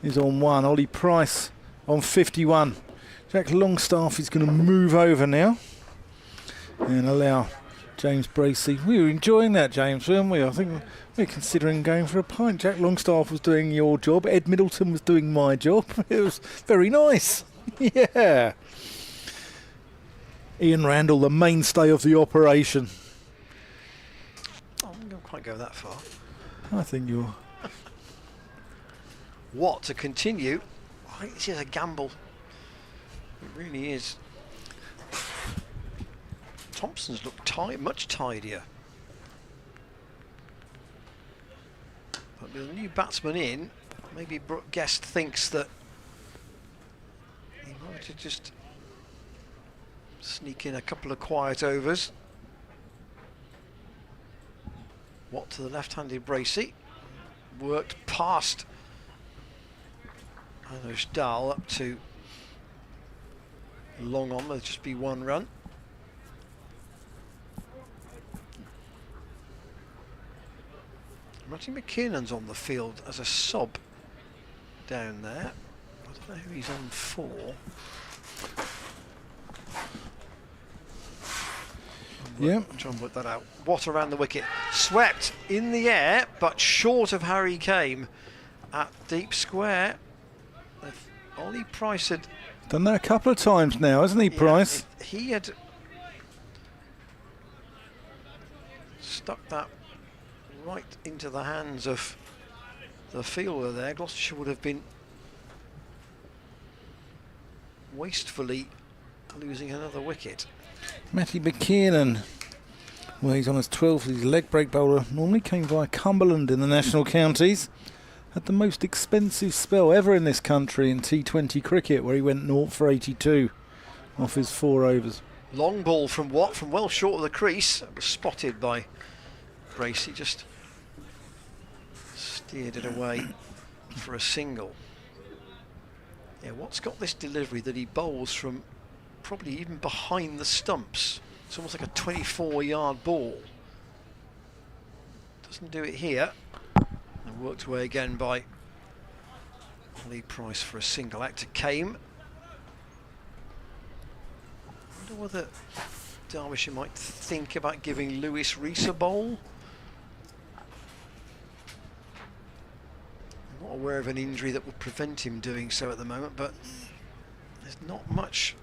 is on 1. Ollie Price on 51. Jack Longstaff is going to move over now and allow James Bracey. We were enjoying that, James, weren't we? I think we're considering going for a pint. Jack Longstaff was doing your job. Ed Middleton was doing my job. It was very nice. Yeah. Ian Randall, the mainstay of the operation. I wouldn't quite go that far. I think you're... What, to continue? I think this is a gamble. It really is. Thompson's look much tidier. But with a new batsman in, maybe Guest thinks that he might to just sneak in a couple of quiet overs. What to the left-handed Bracey. Worked past Anush Dal up to long on. There'll just be 1 run. Matty McKinnon's on the field as a sub down there. I don't know who he's on for. Yep. Try and work that out. What around the wicket? Swept in the air, but short of Harry Kame at deep square. If Ollie Price had Done that a couple of times now, hasn't he, Price? If he had stuck that right into the hands of the fielder there, Gloucestershire would have been wastefully losing another wicket. Matty McKinnon. Well, he's on his 12th. He's a leg break bowler. Normally came via Cumberland in the national counties. Had the most expensive spell ever in this country in T20 cricket, where he went 0 for 82 off his 4 overs. Long ball from Watt, from well short of the crease. It was spotted by Bracey, just steered it away for a single. Yeah, Watt's got this delivery that he bowls from probably even behind the stumps. It's almost like a 24-yard ball. Doesn't do it here. And worked away again by Lee Price for a single. Actor Kame. I wonder whether Derbyshire might think about giving Lewis Rees a bowl. I'm not aware of an injury that would prevent him doing so at the moment, but there's not much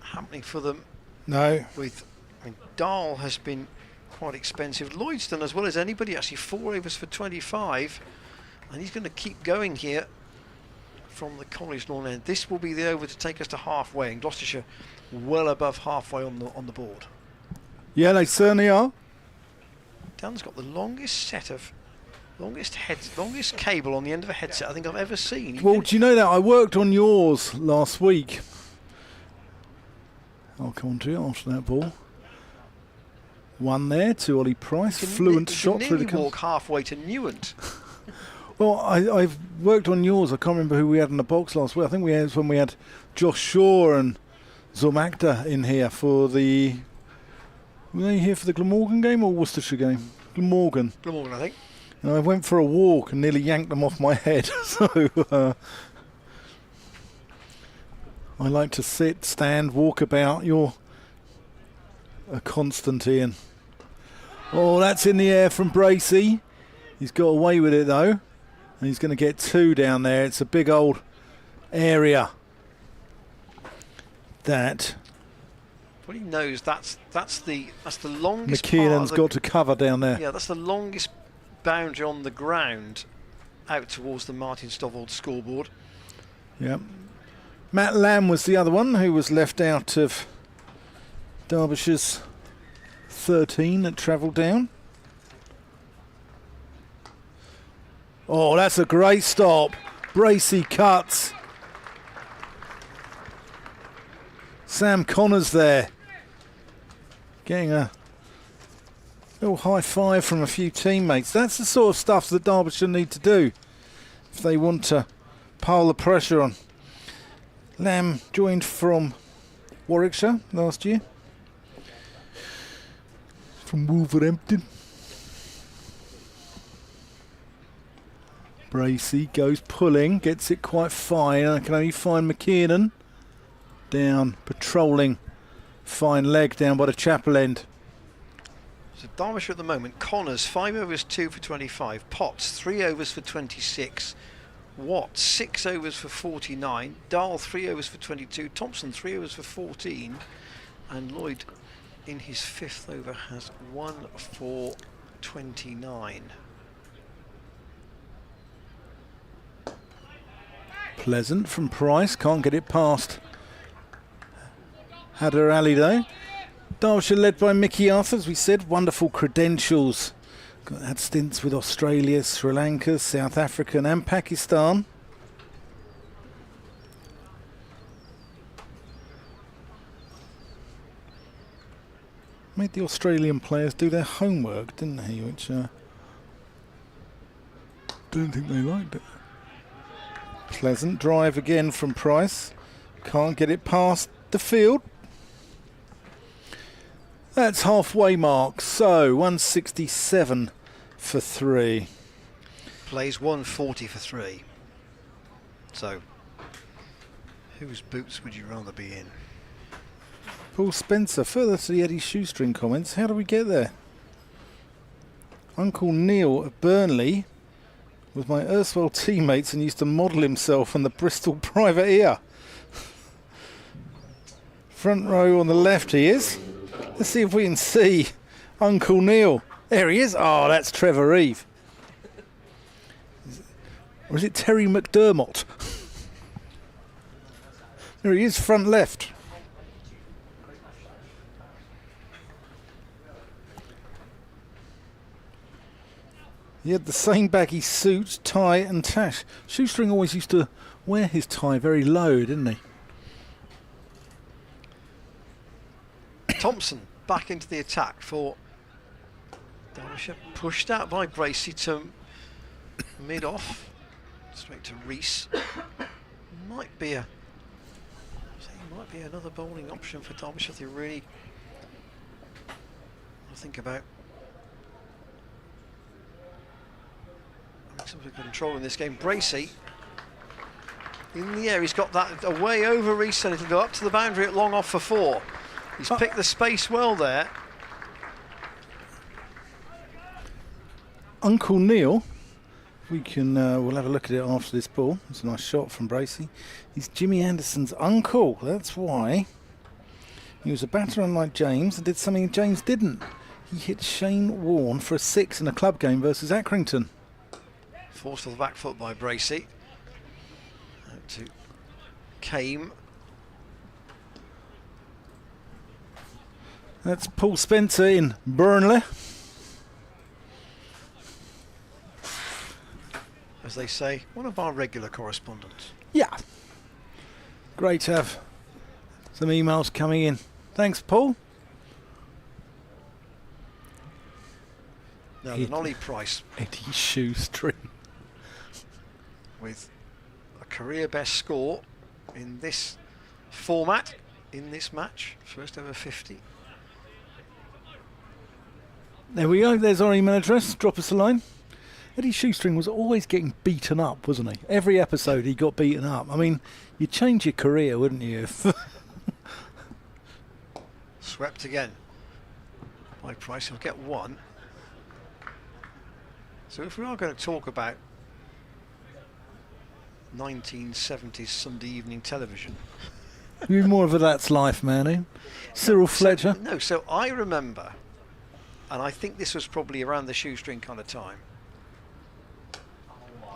happening for them. No. I mean, Dahl has been quite expensive. Lloyd's done as well as anybody, actually 4 overs for 25, and he's going to keep going here from the College Lawn end. This will be the over to take us to halfway, and Gloucestershire well above halfway on the board. Yeah, they certainly are. Dan's got the longest cable on the end of a headset I think I've ever seen. Well, do you know that I worked on yours last week? I'll come on to it after that ball. 1 there to Ollie Price. Fluent shot through the nearly walk halfway to Newent. Well, I've worked on yours. I can't remember who we had in the box last week. I think we had when we had Josh Shaw and Zomakda in here for the Were they here for the Glamorgan game or Worcestershire game? Glamorgan. Glamorgan, I think. And I went for a walk and nearly yanked them off my head. So I like to sit, stand, walk about. You're a constant, Ian. Oh, that's in the air from Bracey. He's got away with it though. And he's going to get 2 down there. It's a big old area. That Well, he knows that's the longest. McKiernan's got to cover down there. Yeah, that's the longest boundary on the ground out towards the Martin Stovall scoreboard. Yep. Matt Lamb was the other one who was left out of Derbyshire's 13 that travelled down. Oh, that's a great stop. Bracey cuts. Sam Connors there. Getting a little high five from a few teammates. That's the sort of stuff that Derbyshire need to do if they want to pile the pressure on. Lamb joined from Warwickshire last year. From Wolverhampton. Bracey goes pulling, gets it quite fine. I can only find McKiernan down, patrolling. Fine leg down by the chapel end. So Derbyshire at the moment, Connors 5 overs 2 for 25, Potts 3 overs for 26, Watt 6 overs for 49, Dahl 3 overs for 22, Thompson 3 overs for 14, and Lloyd in his 5th over has 1 for 29. Pleasant from Price, can't get it past Hadder Ali though. Derbyshire led by Mickey Arthur, as we said, wonderful credentials. Had stints with Australia, Sri Lanka, South Africa and Pakistan. Made the Australian players do their homework, didn't he? Which don't think they liked it. Pleasant drive again from Price. Can't get it past the field. That's halfway mark, so 167 for 3. Plays 140 for 3. So, whose boots would you rather be in? Paul Spencer, further to the Eddie Shoestring comments, how do we get there? Uncle Neil of Burnley was my erstwhile teammates and used to model himself on the Bristol Privateer. Front row on the left he is. Let's see if we can see Uncle Neil. There he is. Oh, that's Trevor Reeve. Or is it Terry McDermott? There he is, front left. He had the same baggy suit, tie and tash. Shoestring always used to wear his tie very low, didn't he? Thompson back into the attack for Derbyshire, pushed out by Bracey to mid-off, straight to Reese. Might be another bowling option for Derbyshire if they really think about having some control in this game. Bracey in the air, he's got that away over Reese and it'll go up to the boundary at long off for 4. He's picked the space well there. Uncle Neil, we can we'll have a look at it after this ball. It's a nice shot from Bracey. He's Jimmy Anderson's uncle. That's why he was a batter unlike James and did something James didn't. He hit Shane Warne for a 6 in a club game versus Accrington. Forced to the back foot by Bracey. Out to Kame. That's Paul Spencer in Burnley. As they say, one of our regular correspondents. Yeah. Great to have some emails coming in. Thanks, Paul. Now, the Nolly Price Eddie Shoestring. with a career best score in this format, in this match. First over 50. There we go. There's our email address. Drop us a line. Eddie Shoestring was always getting beaten up, wasn't he? Every episode he got beaten up. I mean, you'd change your career, wouldn't you? Swept again by Price. He'll get one. So if we are going to talk about 1970s Sunday evening television, You're more of a That's Life man, eh? Cyril Fletcher. So I remember, and I think this was probably around the Shoestring kind of time.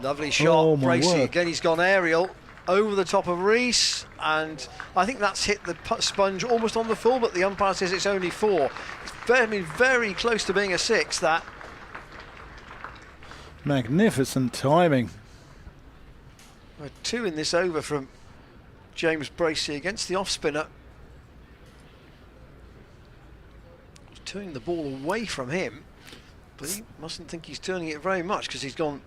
Lovely shot, Oh, my Bracey. word. Again, he's gone aerial over the top of Rees, and I think that's hit the sponge almost on the full, but the umpire says it's only 4. It's very close to being a 6, that. Magnificent timing. 2 in this over from James Bracey against the off-spinner. Turning the ball away from him, but he mustn't think he's turning it very much because he's gone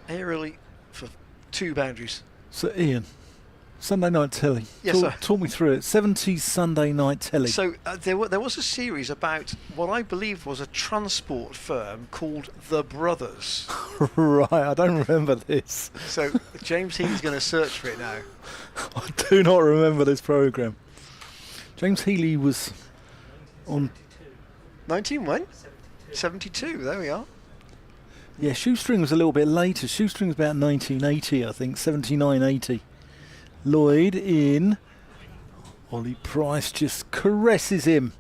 aerially for 2 boundaries. So, Ian, Sunday night telly. Yes, sir. Talk me through it. 70s Sunday night telly. So there was a series about what I believe was a transport firm called The Brothers. Right, I don't remember this. So James Healy's going to search for it now. I do not remember this programme. James Healy was on... 1972, there we are. Yeah, Shoestring was a little bit later. Shoestring was about 1980, I think, 79-80. Lloyd in. Ollie Price just caresses him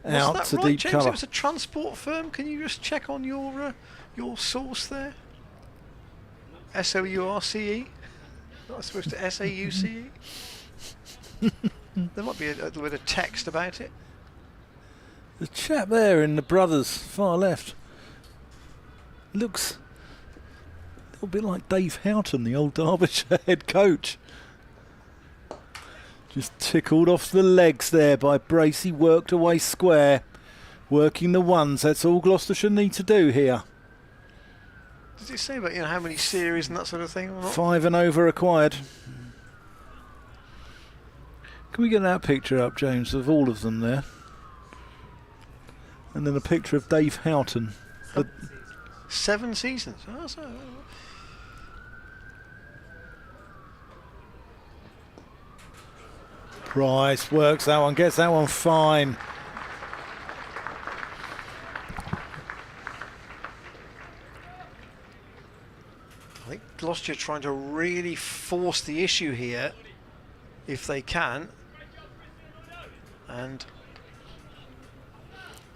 out Was to that right, deep James? cover. It was a transport firm. Can you just check on your source there? S-O-U-R-C-E? Not supposed to S-A-U-C-E? There might be a little bit of text about it. The chap there in the Brothers, far left, looks a little bit like Dave Houghton, the old Derbyshire head coach. Just tickled off the legs there by Bracey, worked away square, working the ones. That's all Gloucestershire need to do here. Did it say about how many series and that sort of thing? Or not? 5 and over required. Can we get that picture up, James, of all of them there? And then a picture of Dave Houghton. 7 seasons. Oh, Price works that one, gets that one fine. I think Gloucestershire trying to really force the issue here, if they can. And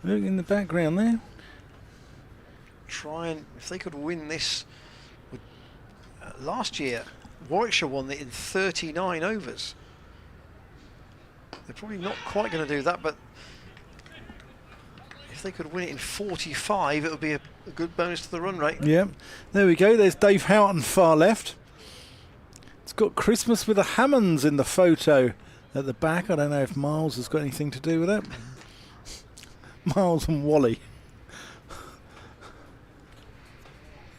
Look in the background there. try and, if they could win this. Last year, Warwickshire won it in 39 overs. They're probably not quite going to do that, but if they could win it in 45, it would be a good bonus to the run rate. Yep, there we go. There's Dave Houghton far left. It's got Christmas with the Hammonds in the photo at the back. I don't know if Miles has got anything to do with it. Miles and Wally.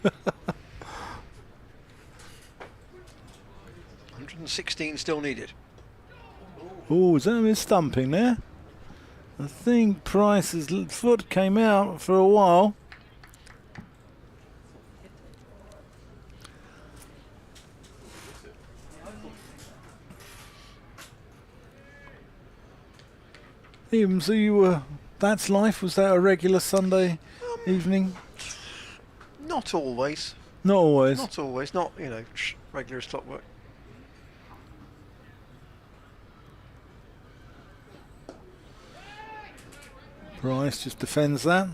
116 still needed. Oh, is that him stumping there? I think Price's foot came out for a while. Ian, so you were... That's Life? Was that a regular Sunday evening? Not always. Not always. Not always. Not, regular as clockwork. Price just defends that.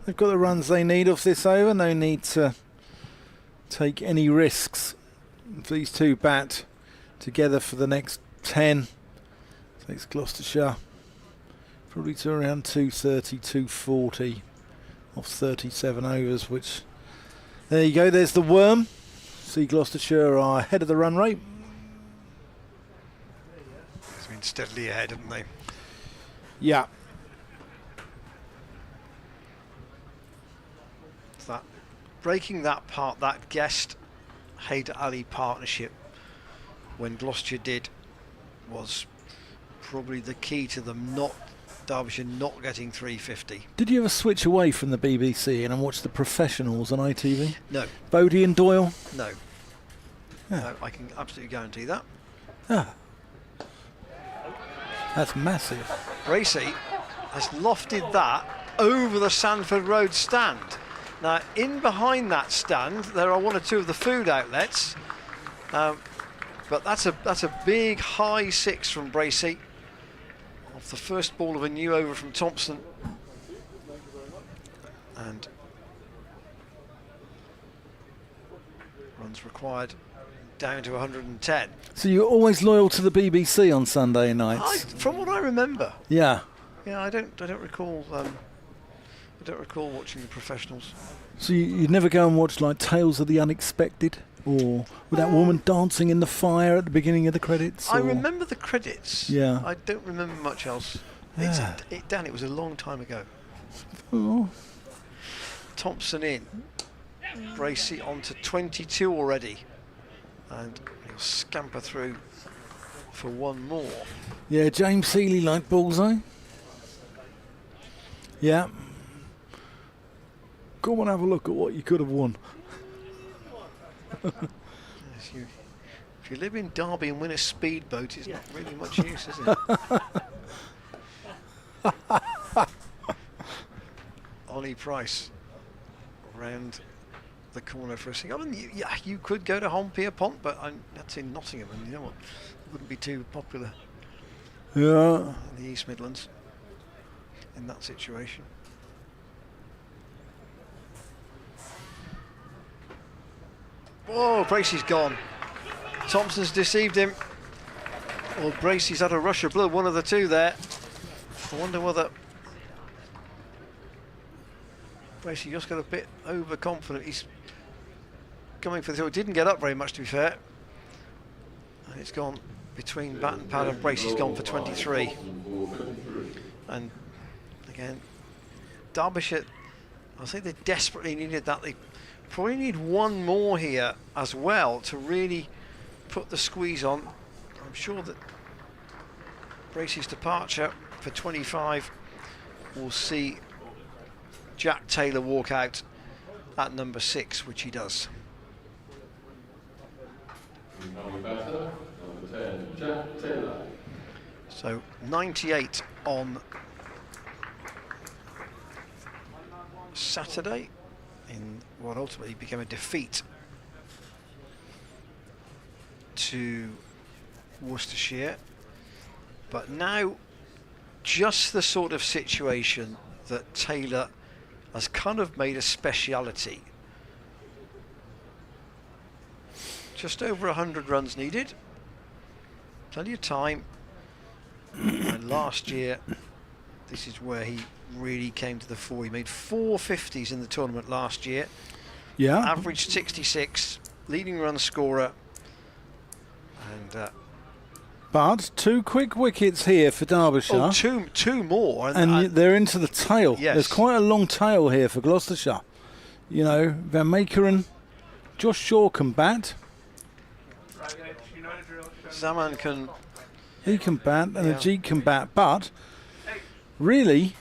They've got the runs they need off this over. No need to take any risks. If these two bat together for the next 10, takes Gloucestershire probably to around 230, 240 off 37 overs, which, there you go, there's the worm. See, Gloucestershire are ahead of the run rate. It's been steadily ahead, haven't they? Yeah. That breaking that part, that Guest Hayder Ali partnership when Gloucestershire did, was probably the key to them not Derbyshire not getting 350. Did you ever switch away from the BBC and watch the professionals on ITV? No, Bodie and Doyle? no. Yeah. No, I can absolutely guarantee that. Ah. That's massive. Bracey has lofted that over the Sanford Road stand. Now, in behind that stand, there are one or two of the food outlets, but that's a big high 6 from Bracey. Off the first ball of a new over from Thompson, and runs required down to 110. So you're always loyal to the BBC on Sunday nights? From what I remember. Yeah. Yeah, I don't recall. I don't recall watching the professionals. So you'd never go and watch like Tales of the Unexpected, or with that woman dancing in the fire at the beginning of the credits? I or? remember the credits. Yeah. I don't remember much else. Yeah. Dan, it was a long time ago. Oh. Thompson in. Bracey on to 22 already. And he'll scamper through for one more. Yeah, James Seeley like bullseye. Yeah. Go and have a look at what you could have won. Yes, if you live in Derby and win a speedboat, it's not really much use, is it? Ollie Price round the corner for a single. I mean, you could go to Holm-Pierpont, but that's in Nottingham, and you know what? It wouldn't be too popular Yeah. in the East Midlands in that situation. Oh, Bracey's gone. Thompson's deceived him. Well, Bracey's had a rush of blood, one of the two there. I wonder whether Bracey just got a bit overconfident. He's coming for the hill. Didn't get up very much, to be fair. And it's gone between bat and pad, and Bracey's gone for 23. And again, Derbyshire, I think they desperately needed that. They probably need one more here as well to really put the squeeze on. I'm sure that Bracey's departure for 25 will see Jack Taylor walk out at number 6, which he does. So 98 on Saturday in what ultimately became a defeat to Worcestershire, but now just the sort of situation that Taylor has kind of made a speciality. Just over 100 runs needed, plenty of time, and last year this is where he really came to the fore. He made 4 50s in the tournament last year. Yeah. Averaged 66, leading run scorer. And but 2 quick wickets here for Derbyshire. two more. And they're into the tail. Yes. There's quite a long tail here for Gloucestershire. You know, Van Makeren, Josh Shaw can bat. Zaman can. He can bat, and Ajit can bat. But really,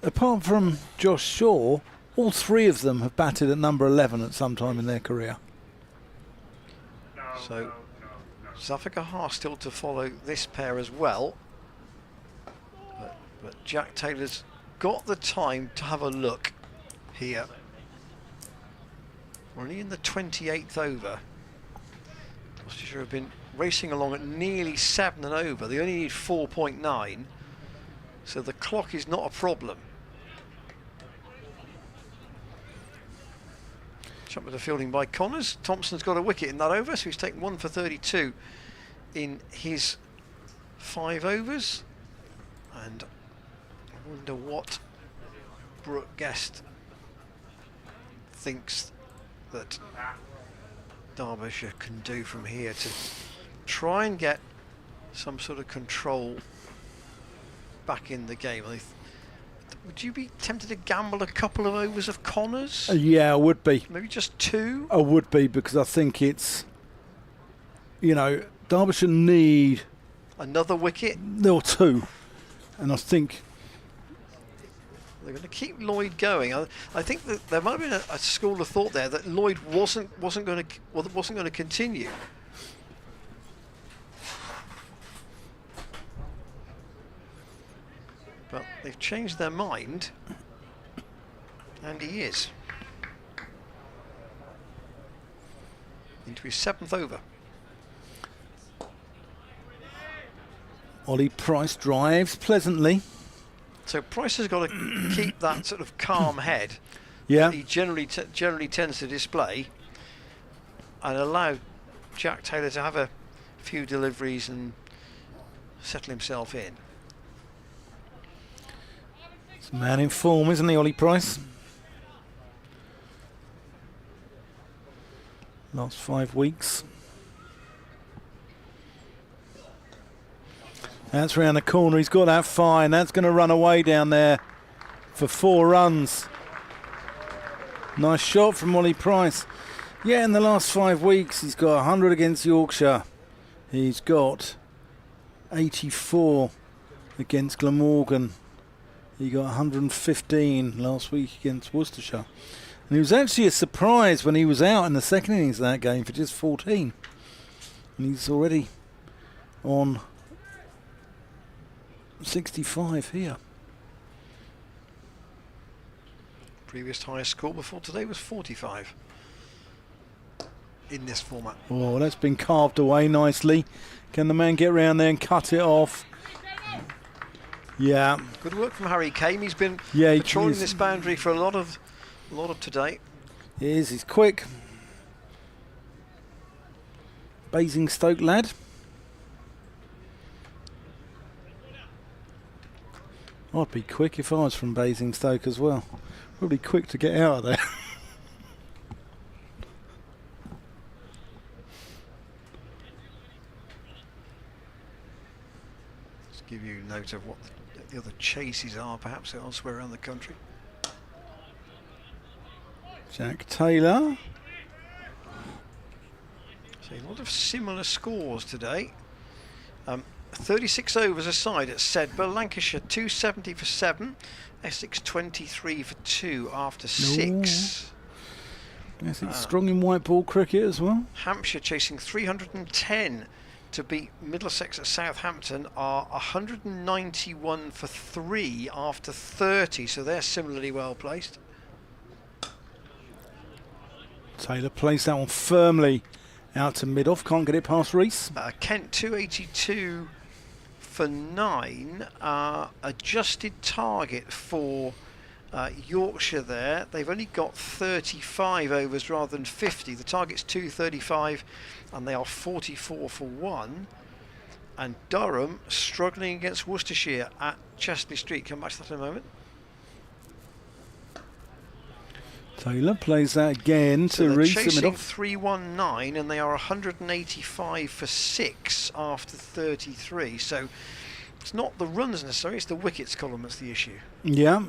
apart from Josh Shaw, all 3 of them have batted at number 11 at some time in their career. So Zafika Haas still to follow this pair as well. But Jack Taylor's got the time to have a look here. We're only in the 28th over. Gloucestershire have been racing along at nearly 7 and over. They only need 4.9, so the clock is not a problem. Shot with the fielding by Connors. Thompson's got a wicket in that over, so he's taken 1 for 32 in his 5 overs. And I wonder what Brooke Guest thinks that Derbyshire can do from here to try and get some sort of control back in the game. Would you be tempted to gamble a couple of overs of Connors? Yeah, I would be. Maybe just 2? I would be, because I think it's, you know, Derbyshire need another wicket. or 2. And I think they're going to keep Lloyd going. I think that there might have been a school of thought there that Lloyd wasn't going to continue. But they've changed their mind, and he is into his 7th over. Ollie Price drives pleasantly. So Price has got to keep that sort of calm head Yeah. that he generally tends to display, and allow Jack Taylor to have a few deliveries and settle himself in. He's a man in form, isn't he, Ollie Price? Last 5 weeks. That's round the corner. He's got that fine. That's going to run away down there for 4 runs. Nice shot from Ollie Price. Yeah, in the last 5 weeks, he's got 100 against Yorkshire. He's got 84 against Glamorgan. He got 115 last week against Worcestershire. And he was actually a surprise when he was out in the second innings of that game for just 14. And he's already on 65 here. Previous highest score before today was 45 in this format. Oh, that's been carved away nicely. Can the man get around there and cut it off? Yeah. Good work from Harry Kame. He's been Yeah, patrolling this boundary for a lot of today. He is. He's quick. Basingstoke lad. I'd be quick if I was from Basingstoke as well. Probably quick to get out of there. Just give you note of what the other chases are, perhaps elsewhere around the country. Jack Taylor. So a lot of similar scores today. 36 overs aside at Sedbergh. Lancashire 270 for 7. Essex 23 for 2 after 6. Yes, he's strong in white ball cricket as well. Hampshire chasing 310 to beat Middlesex at Southampton are 191 for 3 after 30, so they're similarly well placed. Taylor plays that one firmly out to mid-off. Can't get it past Rees. Kent 282 for 9. Adjusted target for Yorkshire there. They've only got 35 overs rather than 50. The target's 235 and they are 44 for 1. And Durham struggling against Worcestershire at Chesley Street. Come back to that in a moment. Taylor plays that again So to they're Rees. chasing 319 and they are 185 for 6 after 33. So it's not the runs necessarily, it's the wickets column that's the issue. Yeah.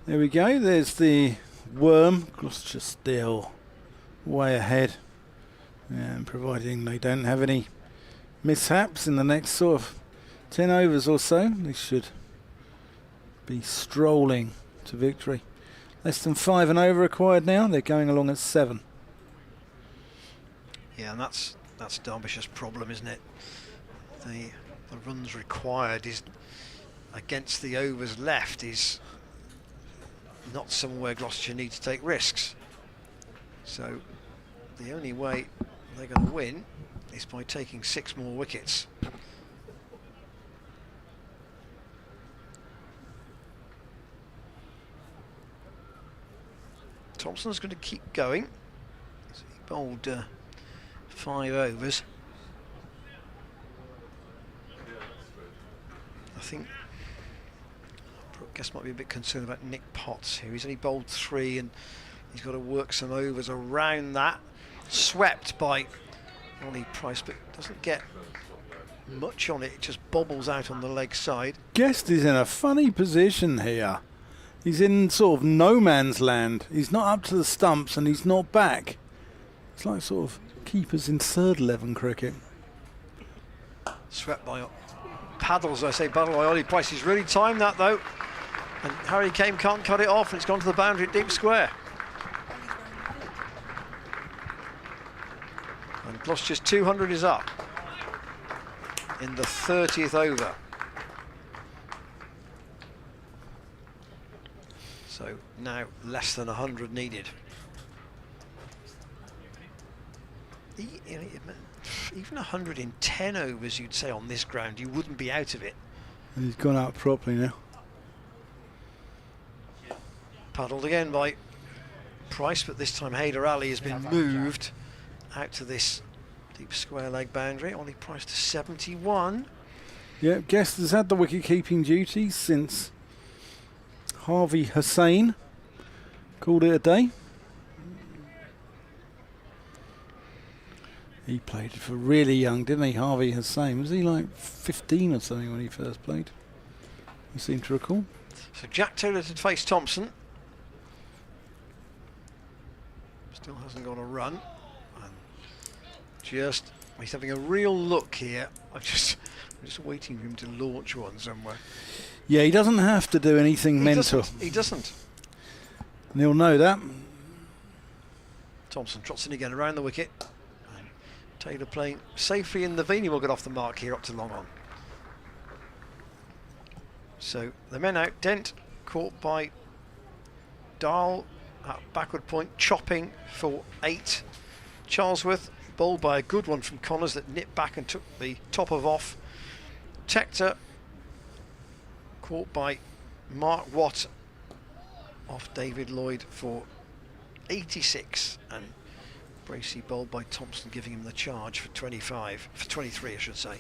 There we go. There's the worm. Gloucestershire still way ahead. And providing they don't have any mishaps in the next sort of 10 overs or so, they should be strolling to victory. Less than 5 and over required now. They're going along at 7. Yeah, and that's Derbyshire's problem, isn't it? The runs required is against the overs left is not somewhere Gloucestershire need to take risks. So the only way they're going to win is by taking 6 more wickets. Thompson's going to keep going. So he bowled 5 overs. I think I guess might be a bit concerned about Nick Potts here. He's only bowled 3 and he's got to work some overs around that. Swept by Ollie Price, but doesn't get much on it. It just bobbles out on the leg side. Guest is in a funny position here. He's in sort of no man's land. He's not up to the stumps and he's not back. It's like sort of keepers in third 11 cricket. Swept by paddles, I say, battle by Ollie Price. He's really timed that though, and Harry Kane can't cut it off, and it's gone to the boundary at deep square. And Gloucestershire's 200 is up in the 30th over. So now less than 100 needed. Even 110 overs, you'd say, on this ground, you wouldn't be out of it. And he's gone out properly now. Paddled again by Price, but this time Hayder Ali has been moved out to this deep square leg boundary. Ollie Price to 71. Yeah, Guest has had the wicket-keeping duties since Harvey Hussain called it a day. He played for really young, didn't he, Harvey Hussain? Was he like 15 or something when he first played? I seem to recall. So Jack Taylor to face Thompson. Still hasn't got a run. And he's having a real look here. I'm just waiting for him to launch one somewhere. Yeah, he doesn't have to do anything mental. He doesn't. And he'll know that. Thompson trots in again around the wicket. And Taylor playing safely in the V. He will get off the mark here up to long on. So the men out. Dent caught by Dahl at backward point, chopping for 8. Charlesworth bowled by a good one from Connors that nipped back and took the top of off. Tector caught by Mark Watt off David Lloyd for 86, and Bracey bowled by Thompson, giving him the charge for 23 I should say.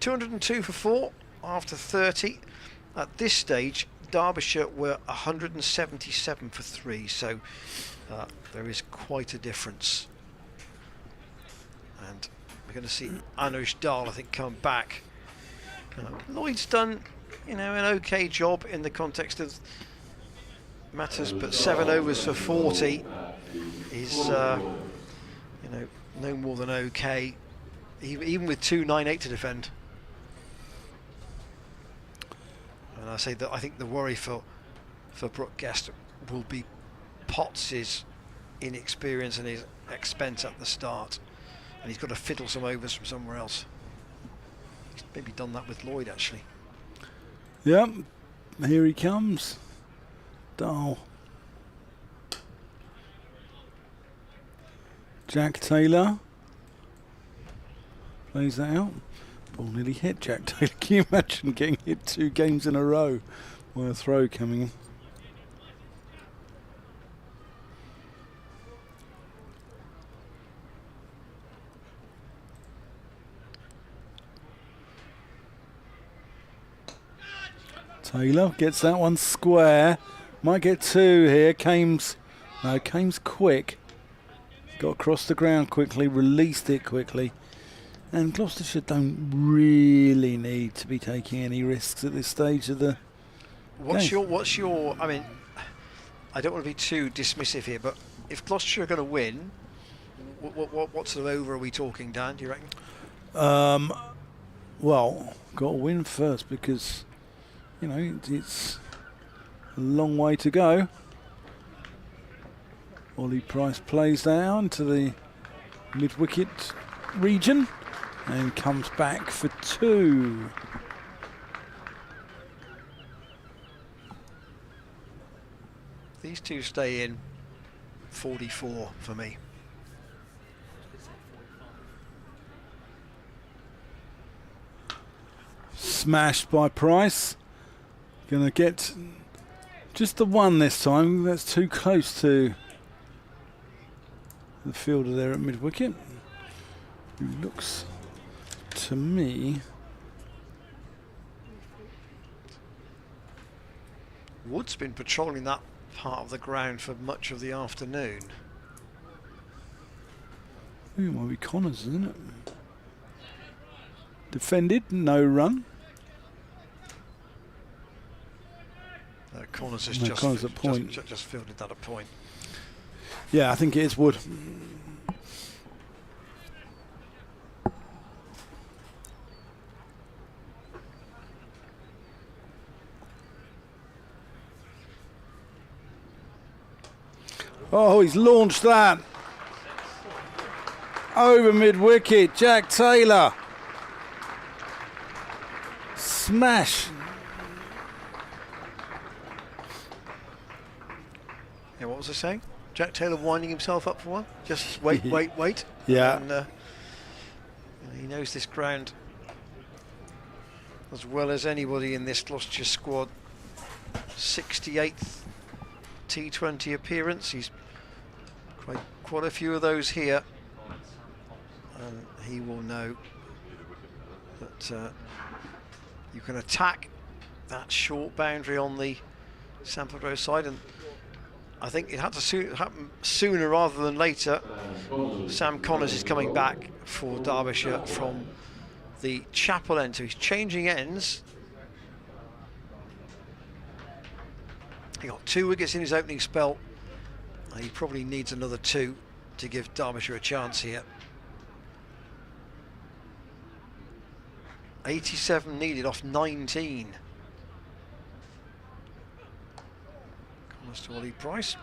202 for 4 after 30. At this stage Derbyshire were 177 for 3, so there is quite a difference. And we're going to see Anush Dahl, I think, come back. Lloyd's done, an okay job in the context of matters, but 7 overs for 40 is, no more than okay, even with 298 to defend. And I say that I think the worry for Brooke Guest will be Potts' inexperience and his expense at the start, and he's got to fiddle some overs from somewhere else. He's maybe done that with Lloyd actually. Yep, here he comes. Dahl. Jack Taylor plays that out. Ball nearly hit Jack Taylor. Can you imagine getting hit 2 games in a row with a throw coming in? Taylor gets that one square. Might get 2 here. Kames quick. Got across the ground quickly, released it quickly. And Gloucestershire don't really need to be taking any risks at this stage of the game. What's your? I mean, I don't want to be too dismissive here, but if Gloucestershire are going to win, what sort of over are we talking, Dan? Do you reckon? Well, got to win first because it's a long way to go. Ollie Price plays down to the mid-wicket region and comes back for 2. These two stay in. 44 for me. Smashed by Price. Gonna get just the 1 this time. That's too close to the fielder there at mid-wicket, who looks to me Wood's been patrolling that part of the ground for much of the afternoon. it might be Connors, isn't it? Defended, no run. Connors has Connors at point. just fielded that at point. Yeah, I think it is Wood. Oh, he's launched that. Over mid-wicket, Jack Taylor. Smash. Yeah, what was I saying? Jack Taylor winding himself up for one? Just wait, wait, wait. Yeah. And he knows this ground as well as anybody in this Gloucestershire squad. 68th T20 appearance. He's quite a few of those here. And he will know that you can attack that short boundary on the Stamford Road side, and I think it had to happen sooner rather than later. Sam Connors is coming back for Derbyshire from the Chapel end, so he's changing ends. He got 2 wickets in his opening spell, and he probably needs another 2 to give Derbyshire a chance here. 87 needed off 19. Connors to Ollie Price.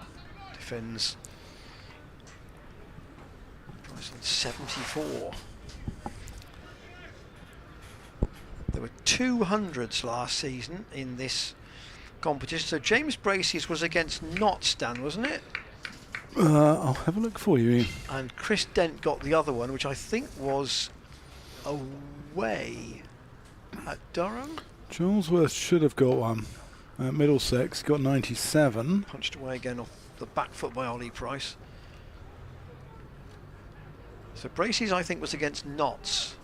Defends Price on 74. There were 200s last season in this competition. So James Bracey's was against Notts, Dan, wasn't it? I'll have a look for you, Ian. And Chris Dent got the other one, which I think was away at Durham. Charlesworth should have got one. Middlesex got 97. Punched away again off the back foot by Ollie Price. So Bracey's, I think, was against Notts.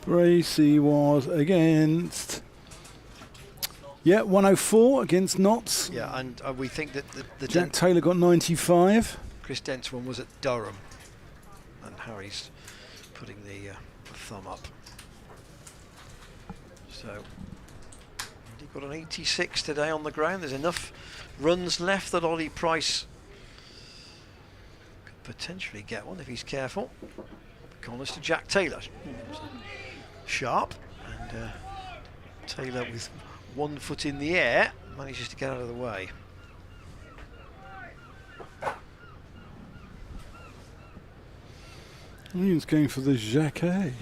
Bracey was against... Yeah, 104 against Notts. Yeah, and we think that the Jack Taylor got 95. Chris Dent's one was at Durham. And Harry's putting the thumb up. So he got an 86 today on the ground. There's enough runs left that Ollie Price could potentially get one if he's careful. Connors to Jack Taylor. Sharp, and Taylor with 1 foot in the air manages to get out of the way. Ian's going for the Jacquet.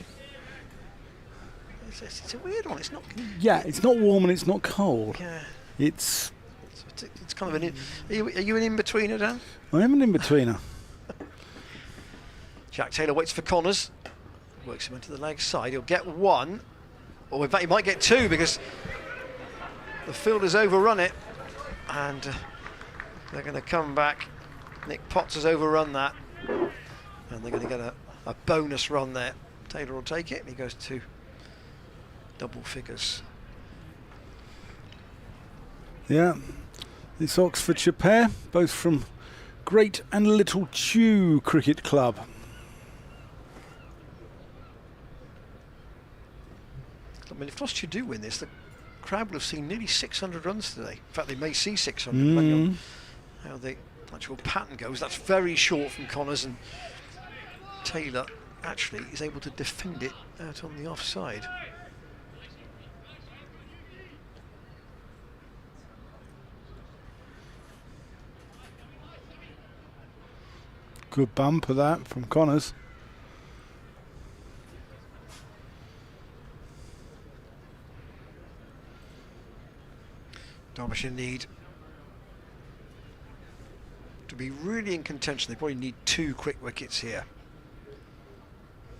It's a weird one. It's not. Yeah, it's not warm and it's not cold. Yeah. It's It's kind of an. Are you an in-betweener, Dan? I am an in-betweener. Jack Taylor waits for Connors. Works him into the leg side. He'll get 1. Or in fact, he might get 2 because the fielder's overrun it. And they're going to come back. Nick Potts has overrun that. And they're going to get a bonus run there. Taylor will take it. He goes to double figures. Yeah, this Oxfordshire pair, both from Great and Little Chew Cricket Club. I mean, if Gloucestershire do win this, the crowd will have seen nearly 600 runs today. In fact, they may see 600, depending on how the actual pattern goes. That's very short from Connors, and Taylor actually is able to defend it out on the offside. Good bump of that from Connors. Derbyshire need to be really in contention. They probably need 2 quick wickets here.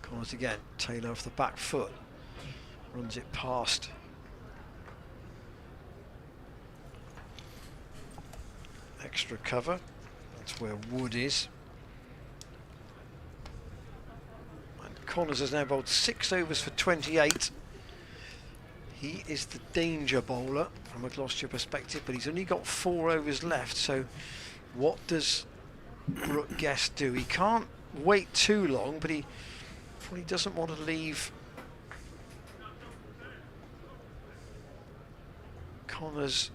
Connors again. Taylor off the back foot. Runs it past. Extra cover. That's where Wood is. And Connors has now bowled 6 overs for 28. He is the danger bowler from a Gloucestershire perspective, but he's only got 4 overs left, so what does Brooke Guest do? He can't wait too long, but he probably doesn't want to leave Connors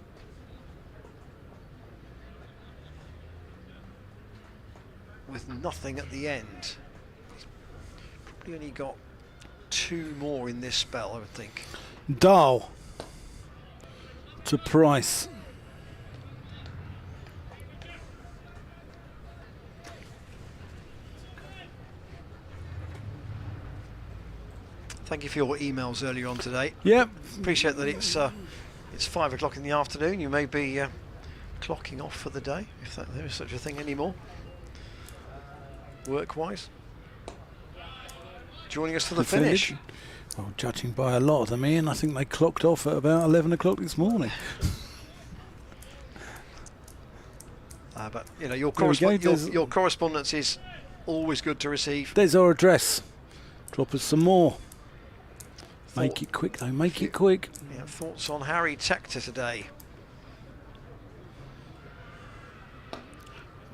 with nothing at the end. He's probably only got 2 more in this spell, I would think. Dahl to Price. Thank you for your emails earlier on today. Yep. Appreciate that it's 5 o'clock in the afternoon. You may be clocking off for the day, if there is such a thing anymore, work-wise. Joining us for the finish. Well, judging by a lot of them, Ian, I think they clocked off at about 11 o'clock this morning. But you know, your go, correspondence is always good to receive. There's our address. Drop us some more. Make it quick though, make it quick. Yeah, thoughts on Harry Tector today?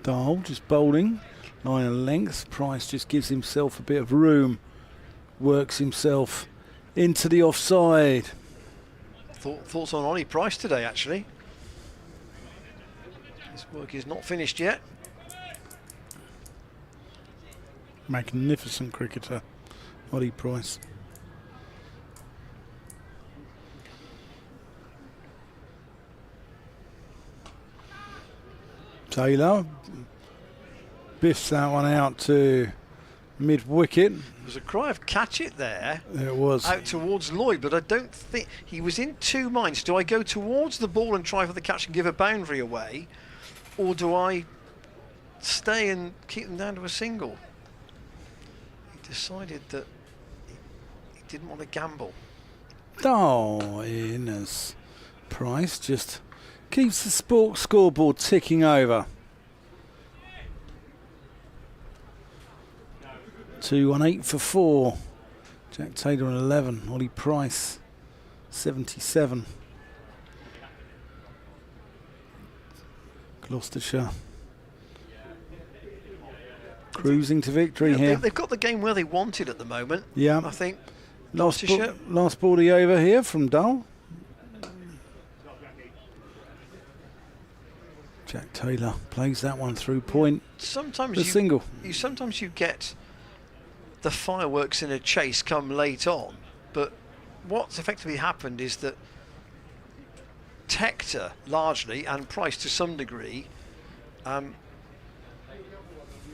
Dahl just bowling, 9 lengths. Price just gives himself a bit of room. Works himself into the offside. Thoughts on Ollie Price today, actually? His work is not finished yet. Magnificent cricketer, Ollie Price. Taylor biffs that one out to mid-wicket. There was a cry of catch it there. It was. Out towards Lloyd, but I don't think he was in two minds. Do I go towards the ball and try for the catch and give a boundary away, or do I stay and keep them down to a single? He decided that he didn't want to gamble. Oh, Innes. Price just keeps the scoreboard ticking over. 2 on 8 for 4. Jack Taylor on 11. Ollie Price 77. Gloucestershire cruising to victory here. They've got the game where they want it at the moment. Yeah, I think. last ballie over here from Dull. Jack Taylor plays that one through point. Sometimes single. Sometimes you get the fireworks in a chase come late on, but what's effectively happened is that Tector largely, and Price to some degree,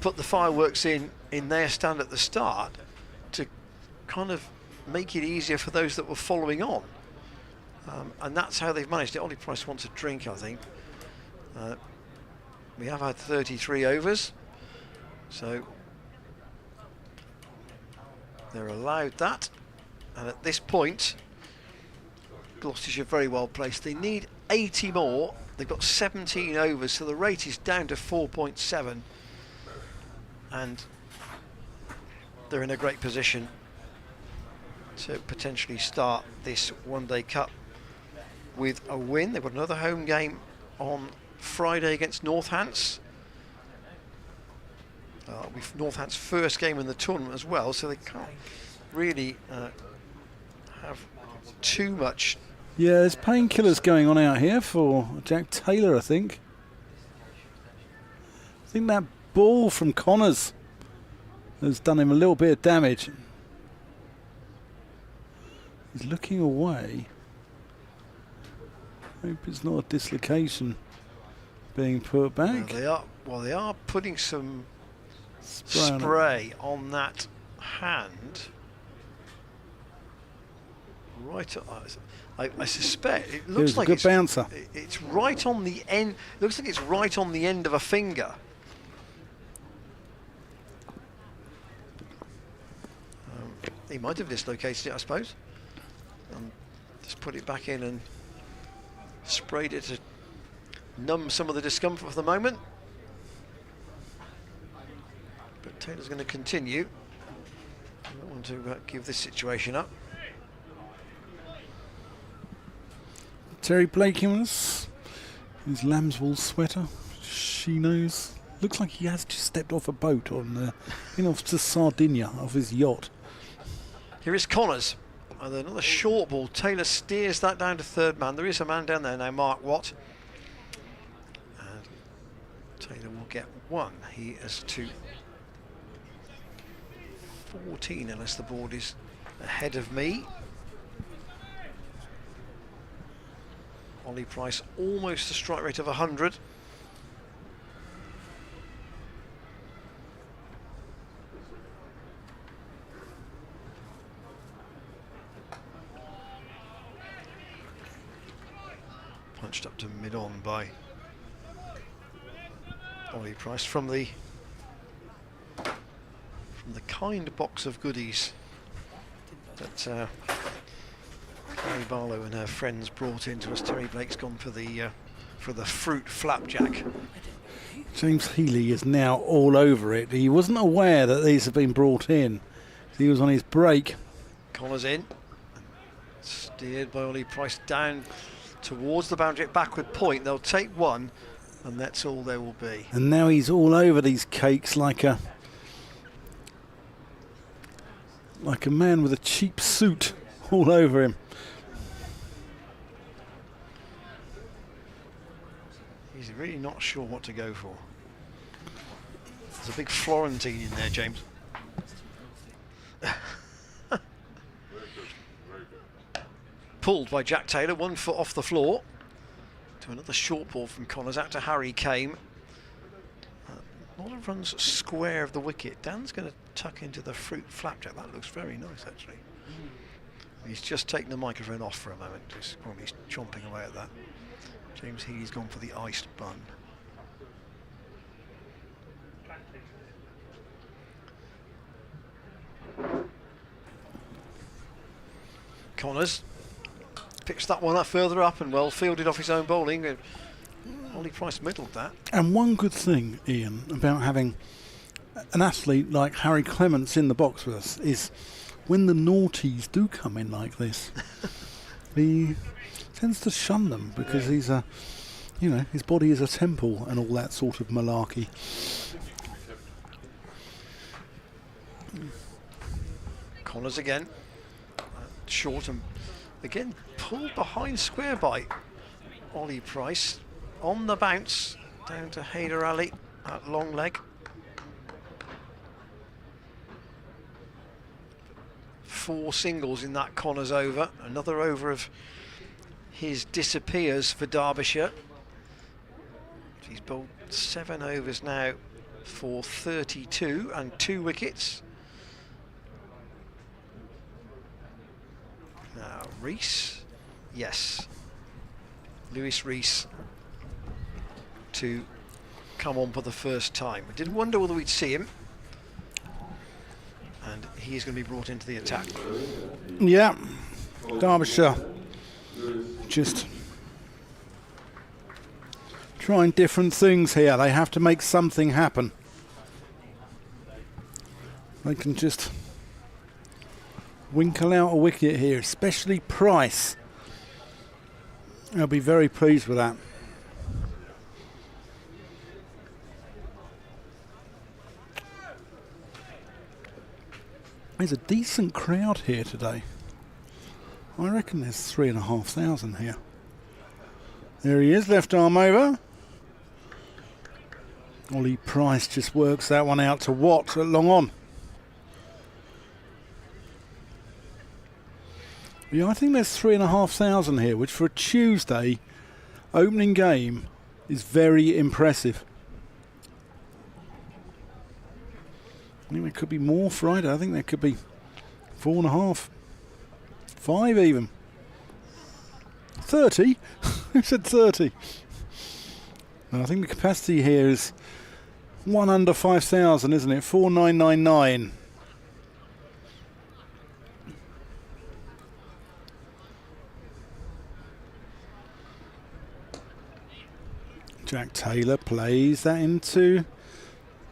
put the fireworks in their stand at the start to kind of make it easier for those that were following on, and that's how they've managed it. Ollie Price wants a drink, I think. We have had 33 overs, so they're allowed that, and at this point Gloucestershire very well placed. They need 80 more. They've got 17 overs, so the rate is down to 4.7, and they're in a great position to potentially start this one-day cup with a win. They've got another home game on Friday against Northants. With Northants' first game in the tournament as well, so they can't really have too much. Yeah, there's painkillers going on out here for Jack Taylor, I think. I think that ball from Connors has done him a little bit of damage. He's looking away. Hope it's not a dislocation being put back. They are putting some spray on that hand. Right, I suspect it looks like it's a good bouncer. It's right on the end. Looks like it's right on the end of a finger. He might have dislocated it, I suppose. Just put it back in and sprayed it to numb some of the discomfort for the moment. But Taylor's going to continue. I don't want to give this situation up. Terry Blakemans, his lamb's wool sweater, chinos. Looks like he has just stepped off a boat on, off to Sardinia, off his yacht. Here is Connors. Another short ball. Taylor steers that down to third man. There is a man down there now, Mark Watt. And Taylor will get one. He is to 14 unless the board is ahead of me. Ollie Price almost a strike rate of 100. nudged up to mid-on by Ollie Price from the kind box of goodies that Carrie Barlow and her friends brought in to us. Terry Blake's gone for the fruit flapjack. James Healy is now all over it. He wasn't aware that these have been brought in. He was on his break. Connors in, steered by Ollie Price down towards the boundary at backward point. They'll take one, and that's all there will be. And now he's all over these cakes like a man with a cheap suit all over him. He's really not sure what to go for. There's a big Florentine in there, James. Pulled by Jack Taylor, 1 foot off the floor. To another short ball from Connors, out to Harry Kame. A lot of runs square of the wicket. Dan's going to tuck into the fruit flapjack. That looks very nice, actually. He's just taken the microphone off for a moment. He's chomping away at that. James Healy's gone for the iced bun. Connors picks that one up further up and well fielded off his own bowling. Ollie Price middled that. And one good thing, Ian, about having an athlete like Harry Clements in the box with us is when the naughties do come in like this, he tends to shun them because he's his body is a temple and all that sort of malarkey. Connors again, short and again pulled behind square by Ollie Price. On the bounce, down to Haider Ali, that long leg. 4 singles in that Connors over. Another over of his disappears for Derbyshire. He's bowled 7 overs now for 32 and 2 wickets. Now Rees, yes, Lewis Rees to come on for the first time. We did wonder whether we'd see him, and he's going to be brought into the attack. Yeah, Derbyshire just trying different things here. They have to make something happen. They can just winkle out a wicket here, especially Price. I'll be very pleased with that. There's a decent crowd here today. I reckon there's 3,500 here. There he is, left arm over. Ollie Price just works that one out to Watt at long on. Yeah, I think there's 3,500 here, which for a Tuesday opening game is very impressive. I think there could be more Friday. I think there could be 4.5, 5 even. 30? Who said 30? And I think the capacity here is 1 under 5,000, isn't it? 4,999. Jack Taylor plays that into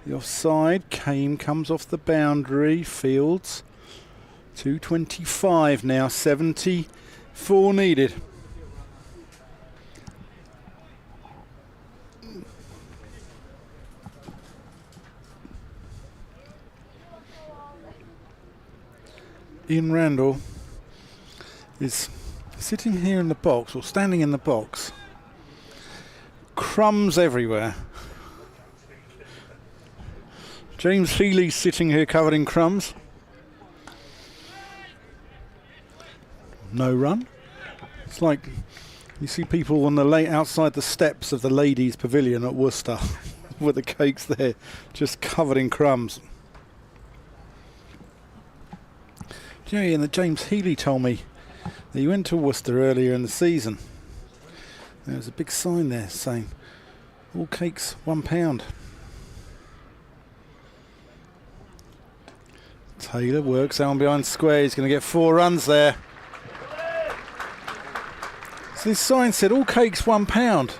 the offside. Kame comes off the boundary. Fields 225 now. 74 needed. Ian Randall is sitting here in the box, or standing in the box. Crumbs everywhere. James Healy's sitting here covered in crumbs. No run. It's like you see people on the outside the steps of the ladies' pavilion at Worcester with the cakes there, just covered in crumbs. Jerry and James Healy told me that he went to Worcester earlier in the season, There's a big sign there saying all cakes £1. Taylor works on behind square. He's going to get 4 runs there. So this sign said all cakes £1. And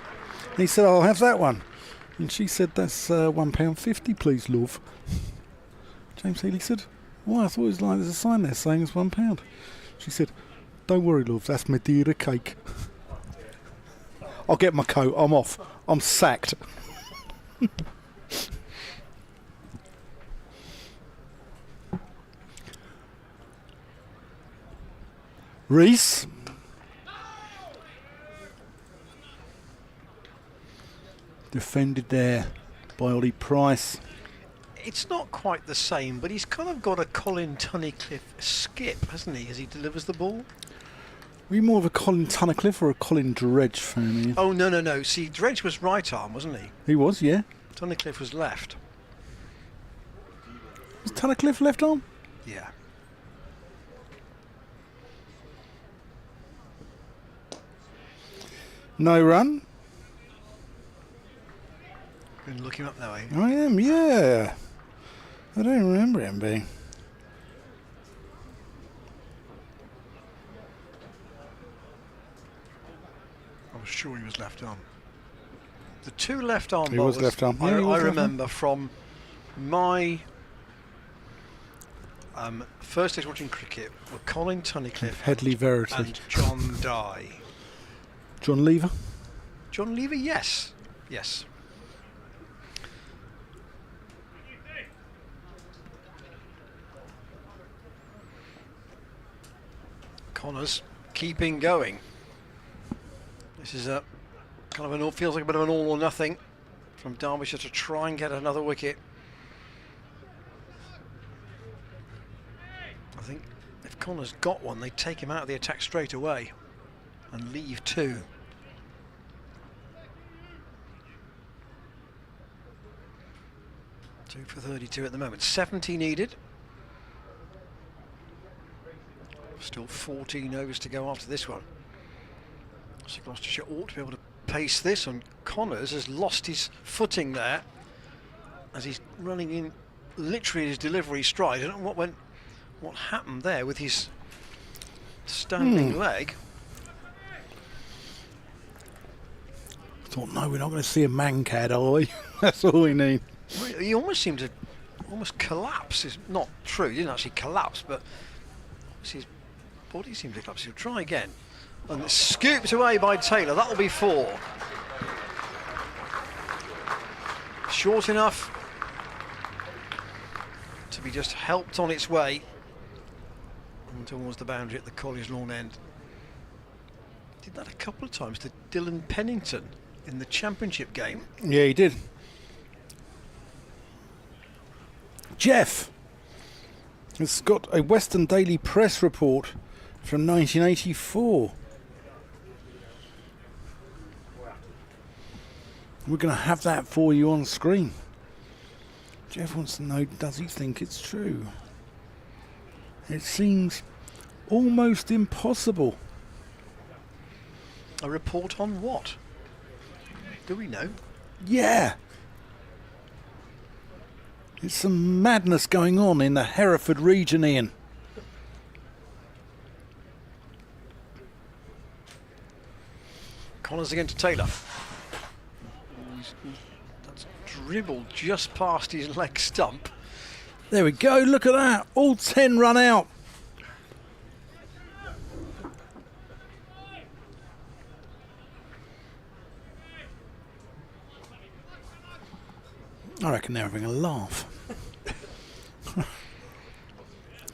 he said, I'll have that one. And she said, that's £1.50, please, love. James Healy said, why? I thought it was like there's a sign there saying it's £1. She said, don't worry, love, that's Madeira cake. I'll get my coat. I'm off. I'm sacked. Reese. Defended there by Ollie Price. It's not quite the same, but he's kind of got a Colin Tunnicliffe skip, hasn't he, as he delivers the ball? Were you more of a Colin Tunnicliffe or a Colin Dredge fan? Ian? Oh, no. See, Dredge was right arm, wasn't he? He was, yeah. Tunnicliffe was left. Was Tunnicliffe left arm? Yeah. No run. Been looking up now, eh? I am, yeah. I don't remember him being. I was sure he was left arm. The 2 left arm He bowlers was left arm. I, Yeah, he was I left arm. remember from my first days watching cricket were Colin Tunnicliffe Headley Verity. and John Dye. John Lever. John Lever, yes. Yes. Connors keeping going. This is a kind of feels like a bit of an all or nothing from Derbyshire to try and get another wicket. I think if Connors got one, they'd take him out of the attack straight away and leave 2. Two for 32 at the moment. 70 needed. Still 14 overs to go after this one. So Gloucestershire ought to be able to pace this, and Connors has lost his footing there as he's running in literally his delivery stride. I don't know what happened there with his standing leg. Thought, no, we're not going to see a mancad, are we? That's all we need. Well, he almost seemed to collapse. It's not true, he didn't actually collapse, but his body seemed to collapse. He'll try again. And it's scooped away by Taylor. That'll be 4. Short enough to be just helped on its way towards the boundary at the College Lawn end. Did that a couple of times to Dylan Pennington in the championship game. Yeah, he did. Jeff has got a Western Daily Press report from 1984. We're going to have that for you on screen. Jeff wants to know, does he think it's true? It seems almost impossible. A report on what? Do we know? Yeah. There's some madness going on in the Hereford region, Ian. Connors again to Taylor. That's dribbled just past his leg stump. There we go, look at that. All 10 run out. I reckon they're having a laugh.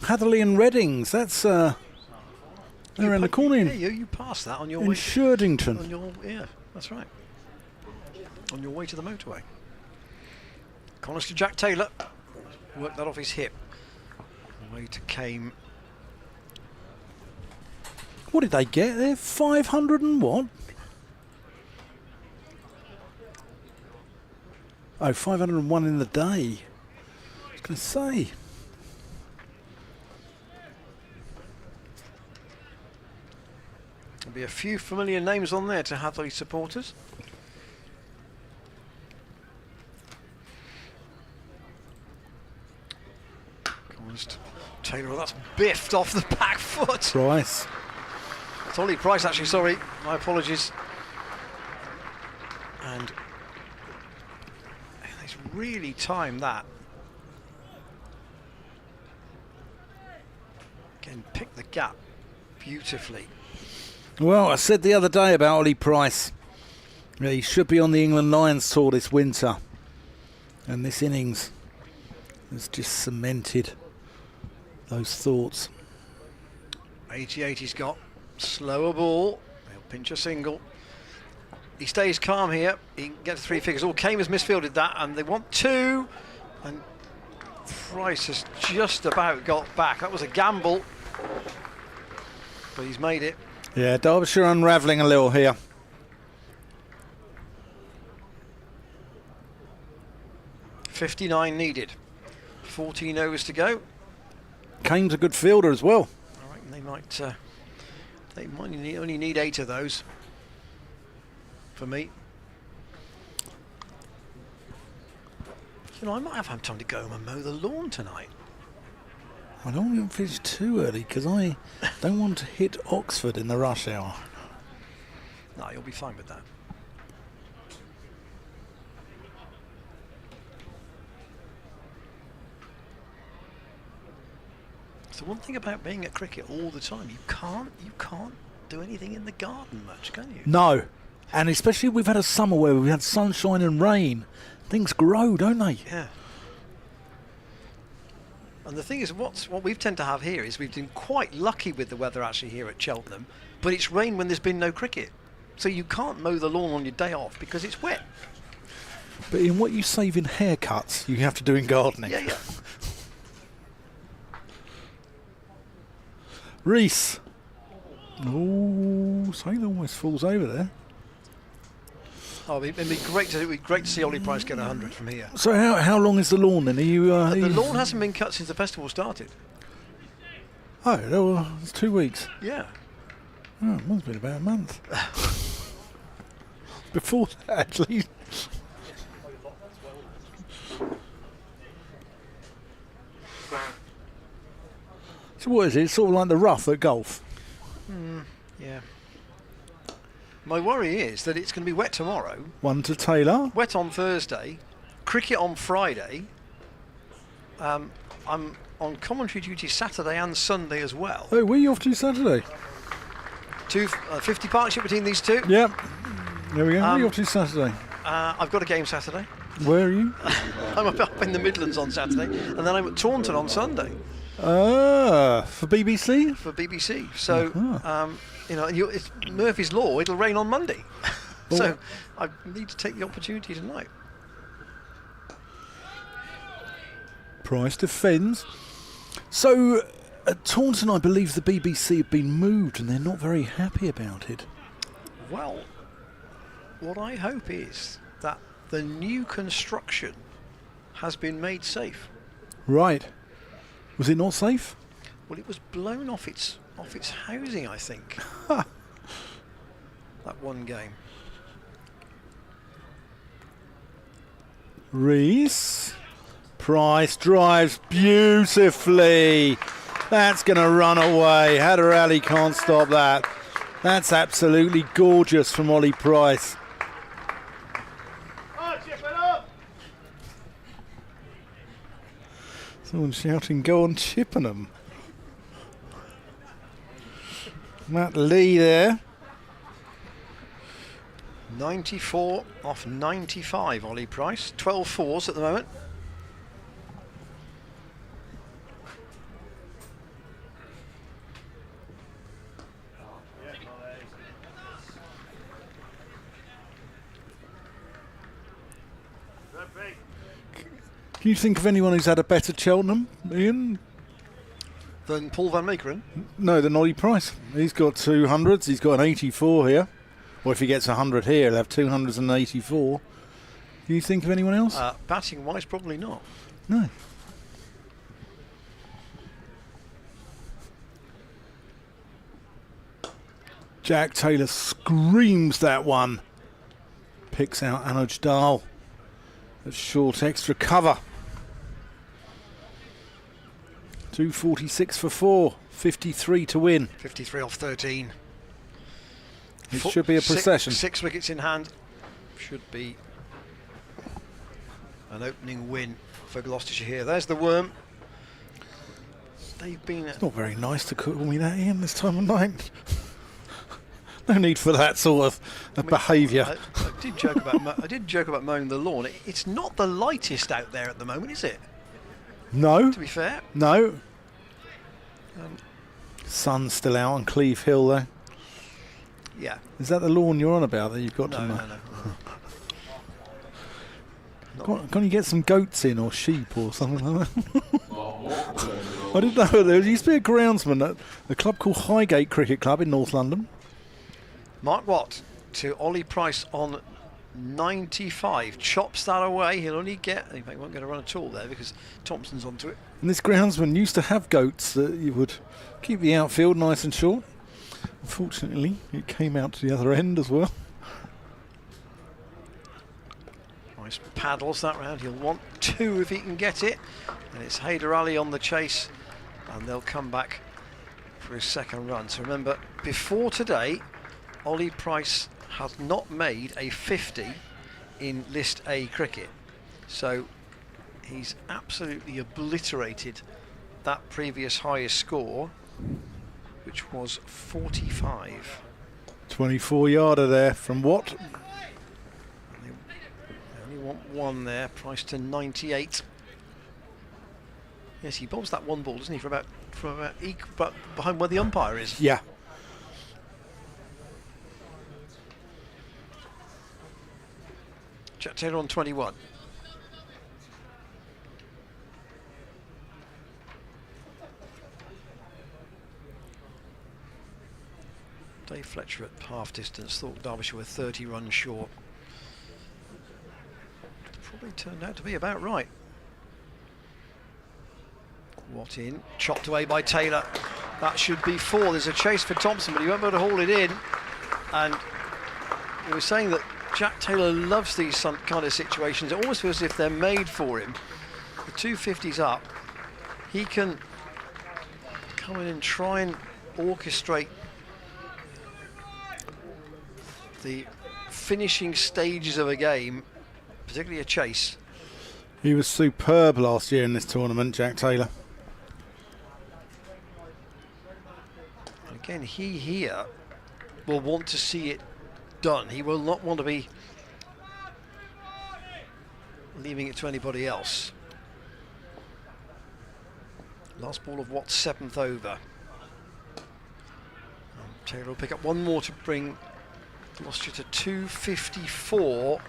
Hatherley and Reddings, that's they're in the corner Yeah, you passed that on your in way. Sherdington. Yeah, that's right. On your way to the motorway. Connors to Jack Taylor. Worked that off his hip. Away to Kame. What did they get there? 500 and what? Oh, 501 in the day. I was going to say. There'll be a few familiar names on there to Hadley supporters. Taylor, that's biffed off the back foot. Price. It's Ollie Price, actually, sorry. My apologies. And he's really timed that. Again, pick the gap beautifully. Well, I said the other day about Ollie Price. Yeah, he should be on the England Lions tour this winter. And this innings has just cemented those thoughts. 88 he's got. Slower ball. He'll pinch a single. He stays calm here. He can get to 3 figures. All Kame has misfielded that, and they want 2. And Price has just about got back. That was a gamble, but he's made it. Yeah, Derbyshire unravelling a little here. .59 needed. 14 overs to go. Kane's a good fielder as well. All right, and they might only need 8 of those for me. You know, I might have had time to go home and mow the lawn tonight. I don't want to finish too early because I don't want to hit Oxford in the rush hour. No, you'll be fine with that. The one thing about being at cricket all the time, you can't do anything in the garden much, can you? No, and especially we've had a summer where we've had sunshine and rain. Things grow, don't they? Yeah. And the thing is, what we tend to have here is we've been quite lucky with the weather actually here at Cheltenham, but it's rained when there's been no cricket. So you can't mow the lawn on your day off because it's wet. But in what you save in haircuts, you have to do in gardening. Yeah. Reese. Oh, Sailor almost falls over there. Oh, it'd be great to see Ollie Price get 100 from here. So how long is the lawn then? Are you? The lawn hasn't been cut since the festival started. Oh, well, it's 2 weeks. Yeah. Oh, it must have been about a month. Before that, actually. So what is it? It's sort of like the rough at golf. Yeah. My worry is that it's going to be wet tomorrow, One to Taylor. wet on Thursday, cricket on Friday. I'm on commentary duty Saturday and Sunday as well. Oh, where are you off to Saturday? 50 partnership between these two. Yep. There we go. Where are you off to Saturday? I've got a game Saturday. Where are you? I'm up in the Midlands on Saturday, and then I'm at Taunton on Sunday For BBC? for BBC. So, it's Murphy's Law, it'll rain on Monday. So I need to take the opportunity tonight. Price defends. So at Taunton, I believe the BBC have been moved and they're not very happy about it. Well, what I hope is that the new construction has been made safe. Right. Was it not safe? Well, it was blown off its housing, I think. That one game. Reese. Price drives beautifully. That's going to run away. Hader Ali can't stop that. That's absolutely gorgeous from Ollie Price. Someone shouting, go on Chippenham. Matt Lee there. 94 off 95, Ollie Price. 12 fours at the moment. Can you think of anyone who's had a better Cheltenham, Ian? Than Paul van Meekeren. No, than Ollie Price. He's got 200s. He's got an 84 here. Or if he gets 100 here, he'll have 200s and 84. Can you think of anyone else? Batting wise, probably not. No. Jack Taylor screams that one. Picks out MATCHDAY. A short extra cover. 246 for 4. 53 to win. 53 off 13. It should be a procession. Six wickets in hand. Should be an opening win for Gloucestershire here. There's the worm. They've been... It's not very nice to call me that, Ian, this time of night. No need for that sort of behaviour. I did joke about mowing the lawn. It's not the lightest out there at the moment, is it? No. To be fair. No. Sun's still out on Cleve Hill, though. Yeah. Is that the lawn you're on about that you've got to mow? No. Can't you get some goats in or sheep or something like that? I didn't know. There used to be a groundsman at a club called Highgate Cricket Club in North London. Mark Watt to Ollie Price on 95. Chops that away. He'll only get... In fact, he won't get a run at all there because Thompson's onto it. And this groundsman used to have goats that you would keep the outfield nice and short. Unfortunately, it came out to the other end as well. Price paddles that round. He'll want 2 if he can get it. And it's Haider Ali on the chase. And they'll come back for his second run. So remember, before today, Ollie Price has not made a 50 in List A cricket. So he's absolutely obliterated that previous highest score, which was 45. 24-yarder there from Watt. They only want 1 there, Price to 98. Yes, he bowls that 1 ball, doesn't he, from about equal, behind where the umpire is. Yeah. Jack Taylor on 21. Dave Fletcher at half distance thought Derbyshire were 30 runs short. Probably turned out to be about right. Watt in, chopped away by Taylor. That should be 4. There's a chase for Thompson, but he won't be able to hold it in. And he was saying that Jack Taylor loves these kind of situations. It almost feels as if they're made for him. The 250's up. He can come in and try and orchestrate the finishing stages of a game, particularly a chase. He was superb last year in this tournament, Jack Taylor. And again, he here will want to see it done. He will not want to be leaving it to anybody else. Last ball of Watt's 7th over. Taylor will pick up 1 more to bring Gloucestershire to 254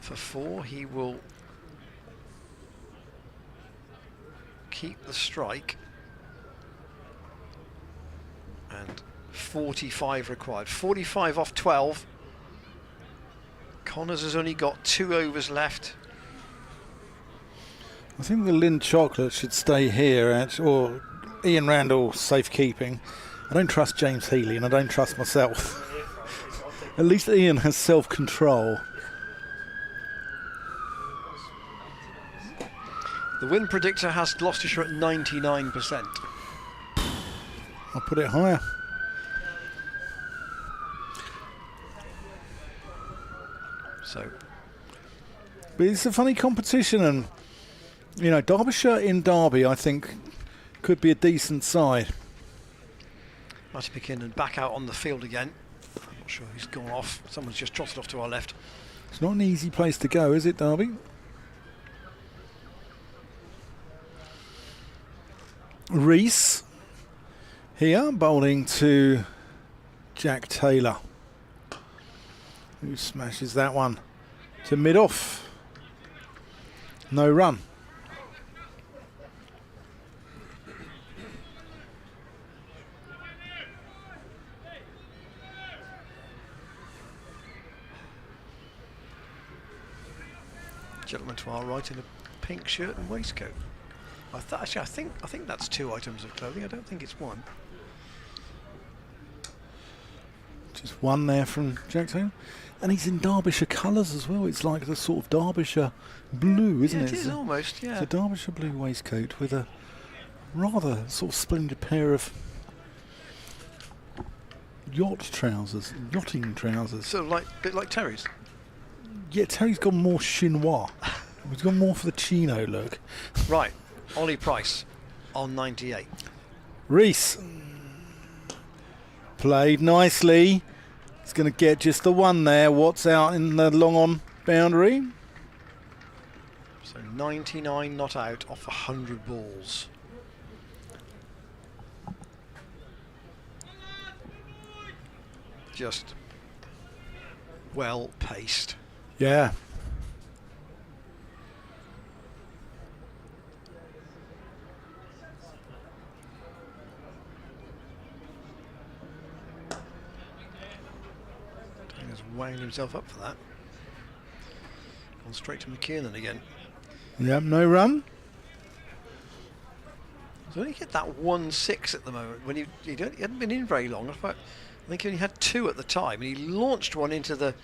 for 4. He will keep the strike, and 45 required. 45 off 12. Connors has only got 2 overs left. I think the Lynn Chocolate should stay here, or Ian Randall safekeeping. I don't trust James Healy, and I don't trust myself. At least Ian has self-control. The win predictor has Gloucestershire at 99%. I'll put it higher. So, but it's a funny competition, and you know, Derbyshire in Derby, I think, could be a decent side. Matty McKinnon back out on the field again. I'm not sure who's gone off. Someone's just trotted off to our left. It's not an easy place to go, is it, Derby? Reese here, bowling to Jack Taylor, who smashes that one to mid-off. No run. Gentleman to our right in a pink shirt and waistcoat. I think that's 2 items of clothing. I don't think it's 1. Just one there from Jack Taylor. And he's in Derbyshire colours as well. It's like the sort of Derbyshire blue, isn't Yeah, it? it is almost, yeah. It's a Derbyshire blue waistcoat with a rather sort of splendid pair of yachting trousers. Sort of like a bit like Terry's. Yeah, Terry's gone more chinois. He's gone more for the chino look. Right, Ollie Price on 98. Reese played nicely. He's going to get just the one there. Watts out in the long on boundary. So 99 not out off 100 balls. Just well paced. Yeah. He's wound himself up for that. Gone straight to McKiernan again. Yep, no run. So when you get that 1-6 at the moment, when he hadn't been in very long. I think he only had 2 at the time, and he launched one into the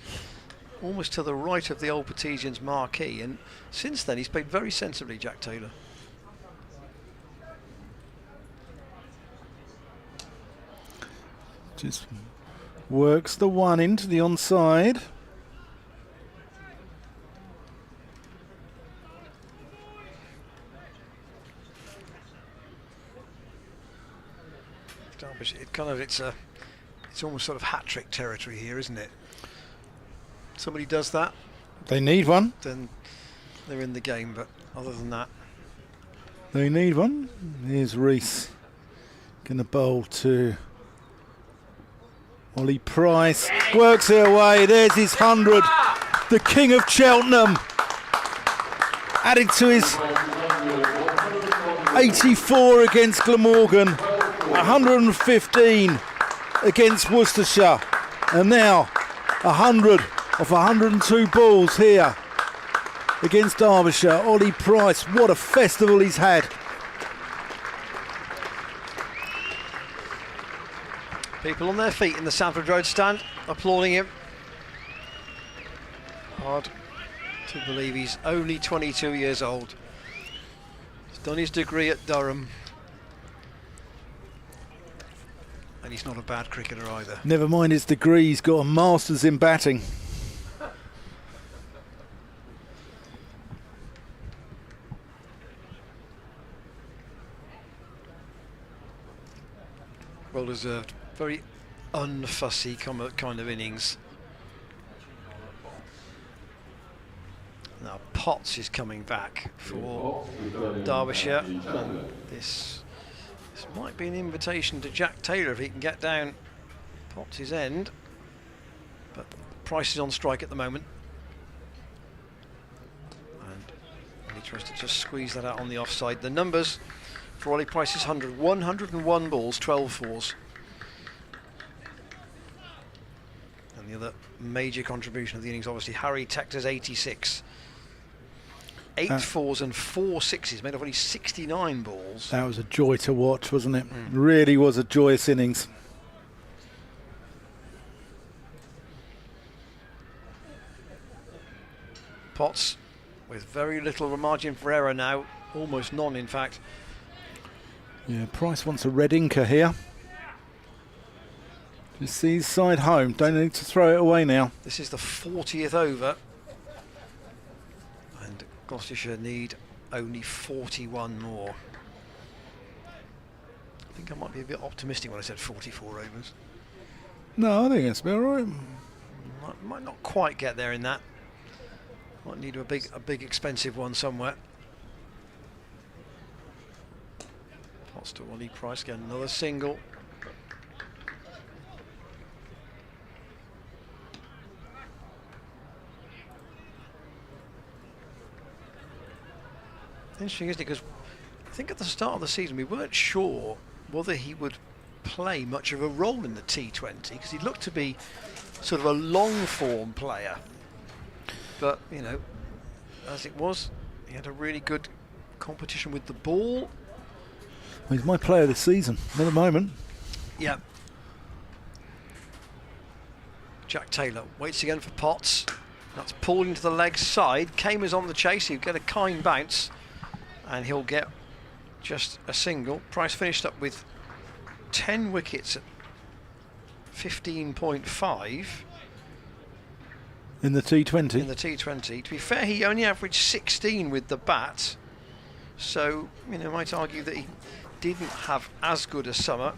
almost to the right of the Old Patesians marquee, and since then he's played very sensibly, Jack Taylor. Just works the one into the onside. Derbyshire, it's almost sort of hat-trick territory here, isn't it? Somebody does that, They need one. then they're in the game, but other than that, They need one. Here's Reese. Going to bowl to Ollie Price. Works it away. There's his 100. The King of Cheltenham. Adding to his 84 against Glamorgan. 115 against Worcestershire. And now 100 off 102 balls here against Derbyshire. Ollie Price, what a festival he's had. people on their feet in the Sanford Road stand applauding him. Hard to believe he's only 22 years old. He's done his degree at Durham. And he's not a bad cricketer either. Never mind his degree, he's got a master's in batting. Well deserved. Very unfussy kind of innings. Now Potts is coming back for Derbyshire. And this might be an invitation to Jack Taylor if he can get down Potts' end. But Price is on strike at the moment. And he tries to just squeeze that out on the offside. The numbers for Ollie Price's 100, 101 balls, 12 fours. And the other major contribution of the innings, obviously, Harry Tector's 86. 8 fours and 4 sixes, made of only 69 balls. That was a joy to watch, wasn't it? Really was a joyous innings. Potts with very little margin for error now, almost none in fact. Yeah, Price wants a red inker here. Just see his side home, don't need to throw it away now. This is the 40th over. And Gloucestershire need only 41 more. I think I might be a bit optimistic when I said 44 overs. No, I think that's about right. Might not quite get there in that. Might need a big expensive one somewhere. Potts to Ollie Price, get another single. Interesting, isn't it? Because I think at the start of the season we weren't sure whether he would play much of a role in the T20 because he looked to be sort of a long form player. But, you know, as it was, he had a really good competition with the ball. He's my player this season at the moment. Yeah. Jack Taylor waits again for Potts. That's pulled into the leg side. Kamer's on the chase. He'll get a kind bounce, and he'll get just a single. Price finished up with 10 wickets at 15.5 in the T20. In the T20. To be fair, he only averaged 16 with the bat, so you know, might argue that he didn't have as good a summer.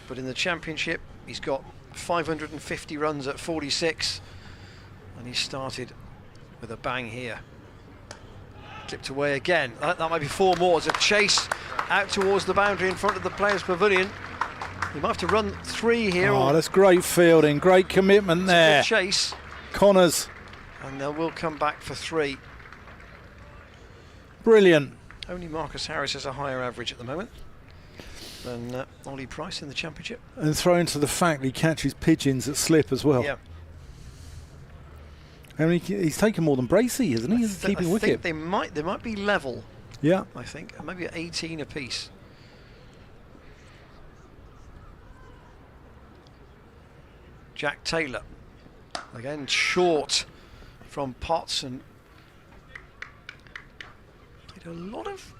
But in the Championship, he's got 550 runs at 46, and he started with a bang here. Clipped away again. That might be 4 more. As a chase out towards the boundary in front of the Players' Pavilion. He might have to run 3 here. Oh, that's great fielding, great commitment there. It's a good chase. Connors. And they will come back for 3. Brilliant. Only Marcus Harris has a higher average at the moment than Ollie Price in the Championship. And throw into the fact he catches pigeons at slip as well. Yeah. I mean, he's taken more than Bracey, isn't he? He's keeping wicket. I think they might be level. Yeah. I think maybe at 18 apiece. Jack Taylor again short from Potts, and did a lot of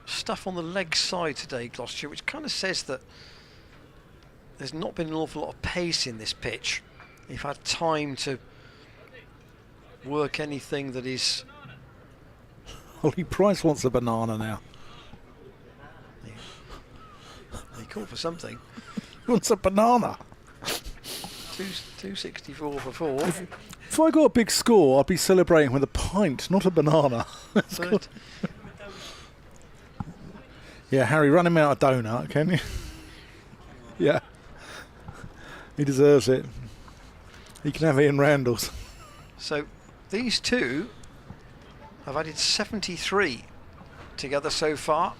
stuff on the leg side today, Gloucestershire, which kind of says that there's not been an awful lot of pace in this pitch. You've had time to work anything that is. Ollie Price wants a banana now. He called for something. Wants a banana. 264 for 4. If I got a big score, I'd be celebrating with a pint, not a banana. But yeah, Harry, run him out a donut, can you? Yeah. He deserves it. He can have it in Randall's. So these two have added 73 together so far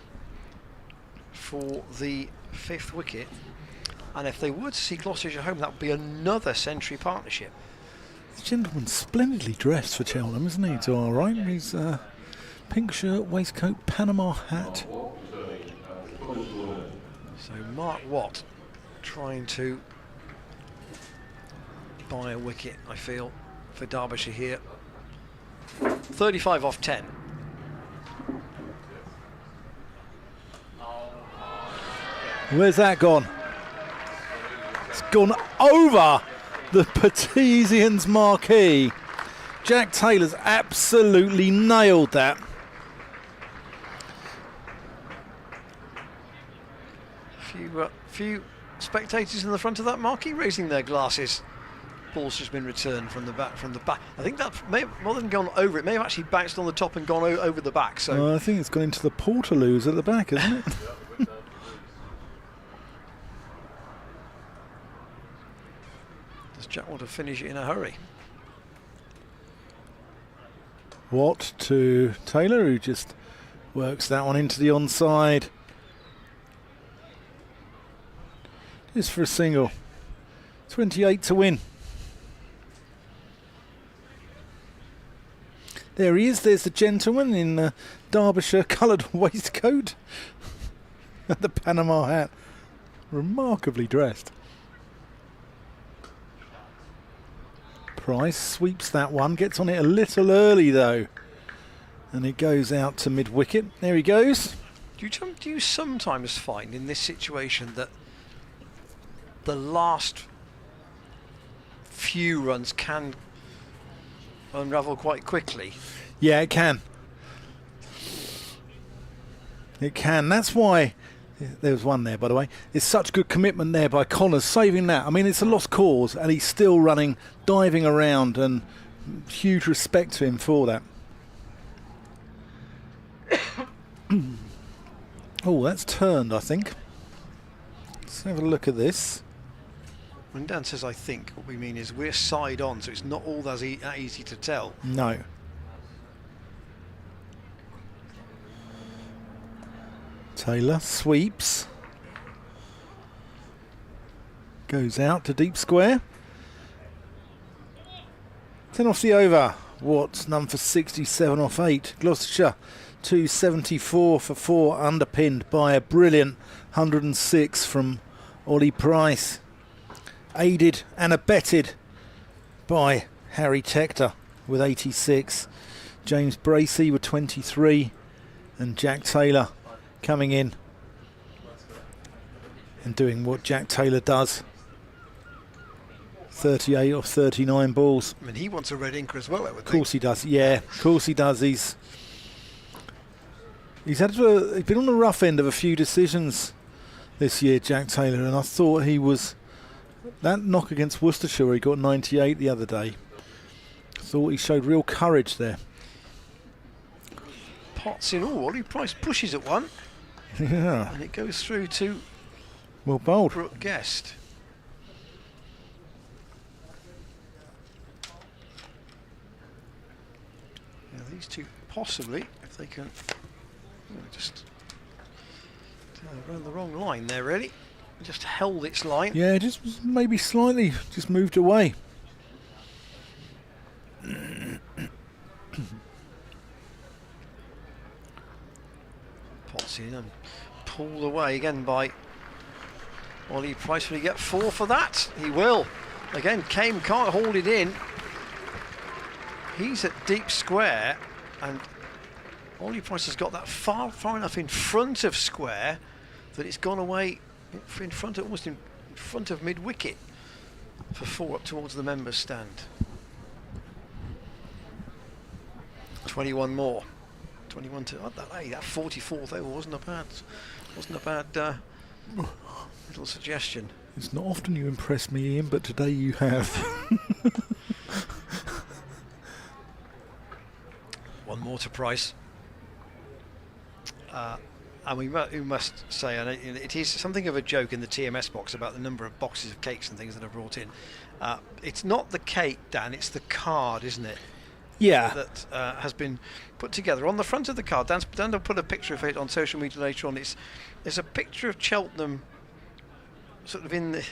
for the 5th wicket. And if they were to see Gloucestershire home, that would be another century partnership. The gentleman's splendidly dressed for Cheltenham, isn't he, to our right? He's pink shirt, waistcoat, Panama hat. So Mark Watt trying to buy a wicket, I feel, for Derbyshire here. 35 off 10. Where's that gone? It's gone over the Patesians marquee. Jack Taylor's absolutely nailed that. Few spectators in the front of that marquee raising their glasses. Ball's just been returned from the back. I think that may have, more than gone over, it may have actually bounced on the top and gone over the back. So I think it's gone into the portaloos at the back, isn't it? does Jack want to finish it in a hurry? Watt to Taylor, who just works that one into the onside. Just for a single. 28 to win. There he is. There's the gentleman in the Derbyshire coloured waistcoat and the Panama hat. Remarkably dressed. Price sweeps that one. Gets on it a little early though. And it goes out to mid-wicket. There he goes. Do you sometimes find in this situation that the last few runs can unravel quite quickly? Yeah, it can. It can. That's why there was one there, by the way. It's such good commitment there by Connors, saving that. I mean, it's a lost cause, and he's still running, diving around, and huge respect to him for that. Oh, that's turned, I think. Let's have a look at this. When Dan says I think, what we mean is we're side on, so it's not all that easy to tell. No. Taylor sweeps. Goes out to deep square. 10 off the over. Watts none for 67 off 8. Gloucestershire 274 for 4, underpinned by a brilliant 106 from Ollie Price. Aided and abetted by Harry Tector with 86. James Bracey with 23. And Jack Taylor coming in and doing what Jack Taylor does. 38 off 39 balls. I mean, he wants a red inker as well, I would think. Of course he does. Yeah, of course he does. He's been on the rough end of a few decisions this year, Jack Taylor, and I thought he was that knock against Worcestershire where he got 98 the other day. I thought he showed real courage there. Pots in all. Ollie Price pushes at one. Yeah. And it goes through to Well bowled. Brooke Guest. Now these two possibly, if they can just ran the wrong line there really. Just held its line. Yeah, just was maybe slightly just moved away. Pots in and pulled away again by Ollie Price. Will he get 4 for that? He will. Again, Kame can't hold it in. He's at deep square, and Ollie Price has got that far enough in front of square that it's gone away in front of, almost in front of mid wicket for 4 up towards the members' stand. 21 more. 21 to that 44th over wasn't a bad little suggestion. It's not often you impress me, Ian, but today you have. One more to Price. And we must say, and it is something of a joke in the TMS box about the number of boxes of cakes and things that are brought in. It's not the cake, Dan, it's the card, isn't it? Yeah. That has been put together. On the front of the card, Dan will put a picture of it on social media later on. There's a picture of Cheltenham sort of in the...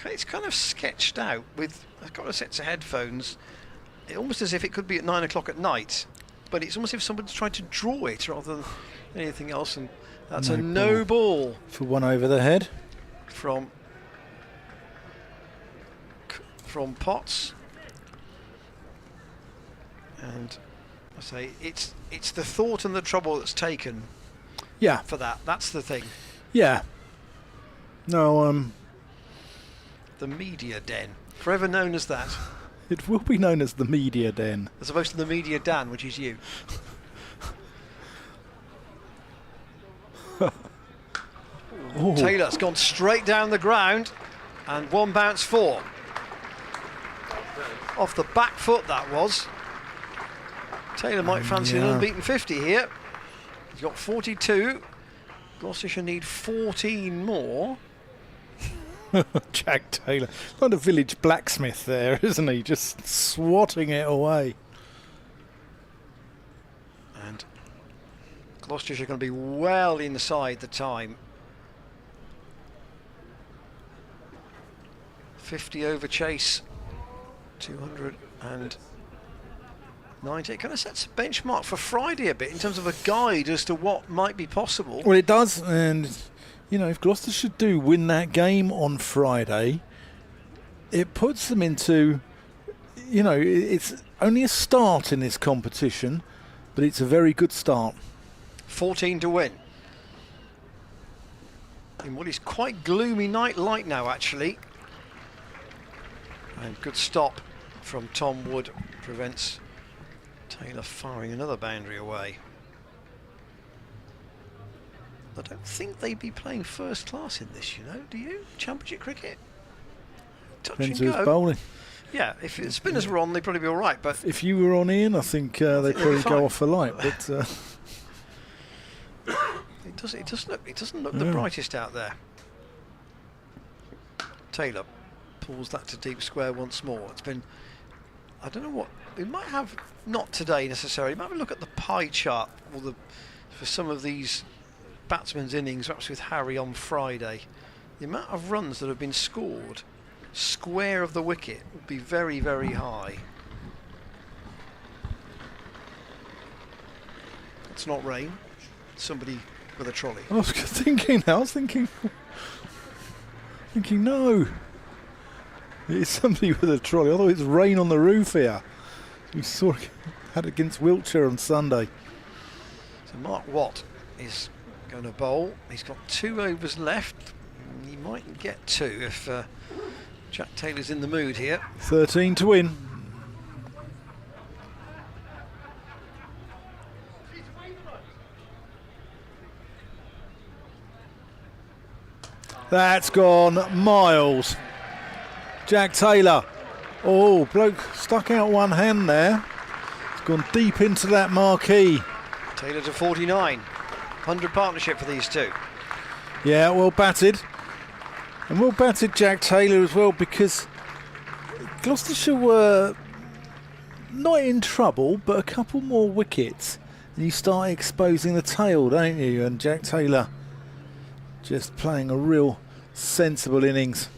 It's kind of sketched out with a couple of sets of headphones, almost as if it could be at 9 o'clock at night, but it's almost as if somebody's trying to draw it rather than anything else, and that's a no ball. For one over the head. From Potts. And I say it's the thought and the trouble that's taken. Yeah. For that. That's the thing. Yeah. No, the media den. Forever known as that. It will be known as the media den. As opposed to the media Dan, which is you. Taylor's gone straight down the ground, and 1 bounce 4. Off the back foot that was. Taylor might fancy an unbeaten 50 here. He's got 42. Gloucestershire need 14 more. Jack Taylor, kind of village blacksmith there, isn't he? Just swatting it away. And Gloucestershire going to be well inside the time. 50 over chase, 290. It kind of sets a benchmark for Friday a bit in terms of a guide as to what might be possible. Well, it does, and you know, if Gloucestershire do win that game on Friday, it puts them into, you know, it's only a start in this competition, but it's a very good start. 14 to win. In what is quite gloomy night light now, actually. And good stop from Tom Wood prevents Taylor firing another boundary away. I don't think they'd be playing first class in this, you know, do you? Championship cricket? Touch Depends and who's go. bowling. Yeah, if the spinners were on, they'd probably be all right. But If you were on Ian, I think they'd probably go off for light. But it doesn't look the brightest out there. Taylor pulls that to deep square once more. It's been, I don't know what we might have, not today necessarily. Might have a look at the pie chart for some of these batsmen's innings, perhaps with Harry on Friday. The amount of runs that have been scored square of the wicket would be very, very high. It's not rain. Somebody with a trolley. I was thinking, no. It's somebody with a trolley. Although it's rain on the roof here. We saw it had against Wiltshire on Sunday. So Mark Watt is going to bowl. He's got 2 overs left. He might get 2 if Jack Taylor's in the mood here. 13 to win. That's gone miles. Jack Taylor. Oh, bloke stuck out one hand there. It's gone deep into that marquee. Taylor to 49. 100 partnership for these two. Yeah, well batted. And well batted Jack Taylor as well, because Gloucestershire were not in trouble, but a couple more wickets and you start exposing the tail, don't you? And Jack Taylor just playing a real sensible innings.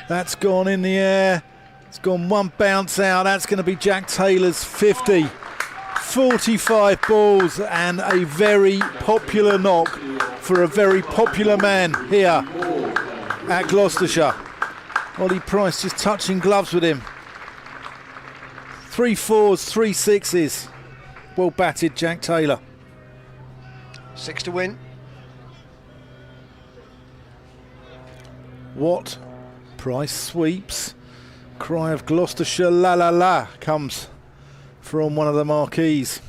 That's gone in the air. It's gone one bounce out. That's going to be Jack Taylor's 50. 45 balls and a very popular knock for a very popular man here at Gloucestershire. Ollie Price just touching gloves with him. 3 4s, 3 6s. Well batted, Jack Taylor. 6 to win. Watt, Price sweeps. Cry of Gloucestershire, la la la, comes from one of the marquees.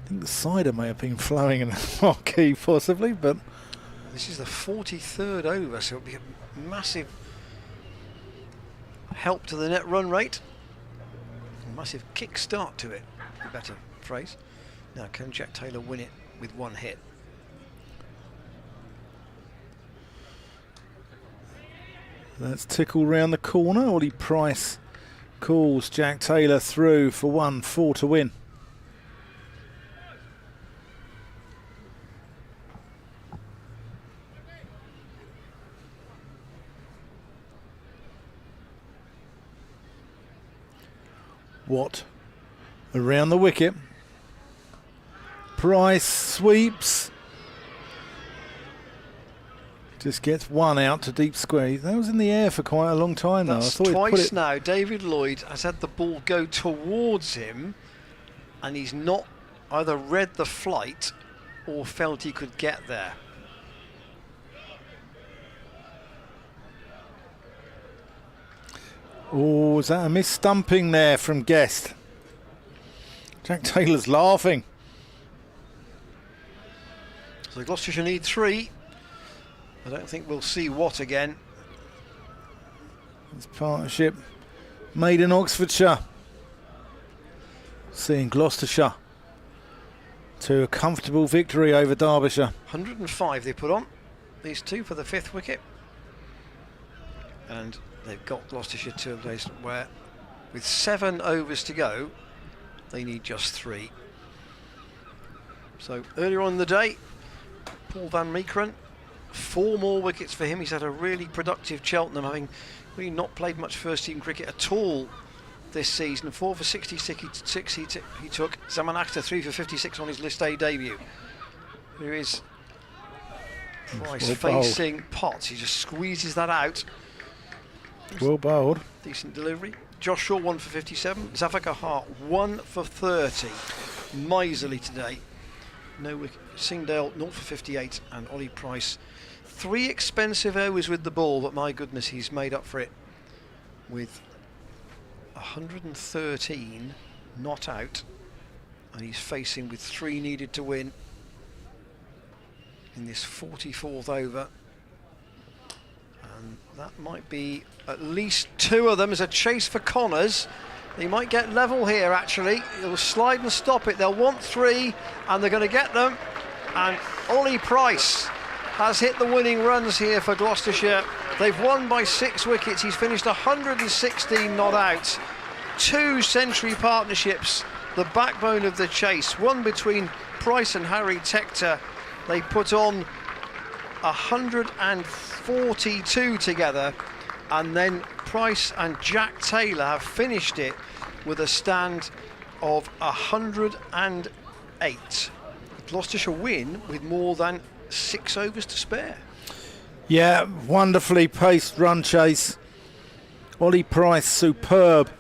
I think the cider may have been flowing in the marquee possibly, but This is the 43rd over, so it'll be a massive help to the net run rate. A massive kick start to it, a better phrase. Now, can Jack Taylor win it with 1 hit? let's tickle round the corner. Ollie Price calls Jack Taylor through for 1 4 to win. Watt around the wicket. Price sweeps. Just gets 1 out to deep square. That was in the air for quite a long time now. I That's thought he'd put twice it. now. David Lloyd has had the ball go towards him, and he's not either read the flight or felt he could get there. Oh, was that a miss stumping there from Guest? Jack Taylor's laughing. So Gloucestershire need 3. I don't think we'll see Watt again. This partnership made in Oxfordshire. Seeing Gloucestershire to a comfortable victory over Derbyshire. 105 they put on, these two, for the 5th wicket. And they've got Gloucestershire to a place where, with 7 overs to go, they need just 3. So earlier on in the day, Paul van Meekeren, 4 more wickets for him. He's had a really productive Cheltenham, having really not played much first team cricket at all this season. 4 for 66 he took. Zaman Akhtar 3 for 56 on his List A debut. Here is Price facing Potts. He just squeezes that out. Well bowled. Decent delivery. Josh Shaw 1 for 57. Zafar Hart 1 for 30. Miserly today. No wicket. Singdale 0 for 58, and Ollie Price 3 expensive overs with the ball, but my goodness, he's made up for it with 113 not out, and he's facing with 3 needed to win in this 44th over. And that might be at least 2 of them as a chase for Connors. They might get level here, actually. It'll slide and stop it. They'll want 3, and they're going to get them. And Ollie Price has hit the winning runs here for Gloucestershire. They've won by 6 wickets. He's finished 116 not out. 2 century partnerships, the backbone of the chase. One between Price and Harry Tector. They put on 142 together, and then Price and Jack Taylor have finished it with a stand of 108. Gloucestershire win with more than 6 overs to spare. Yeah, wonderfully paced run chase. Ollie Price, superb.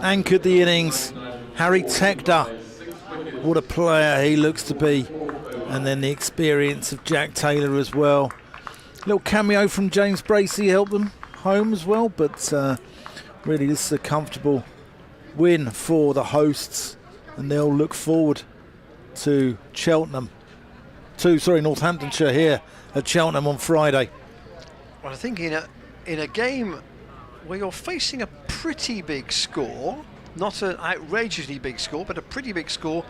Anchored the innings. Harry Tector, what a player he looks to be. And then the experience of Jack Taylor as well. Little cameo from James Bracey helped them home as well, but really this is a comfortable win for the hosts, and they'll look forward to Northamptonshire here at Cheltenham on Friday. Well, I think in a game where you're facing a pretty big score, not an outrageously big score, but a pretty big score,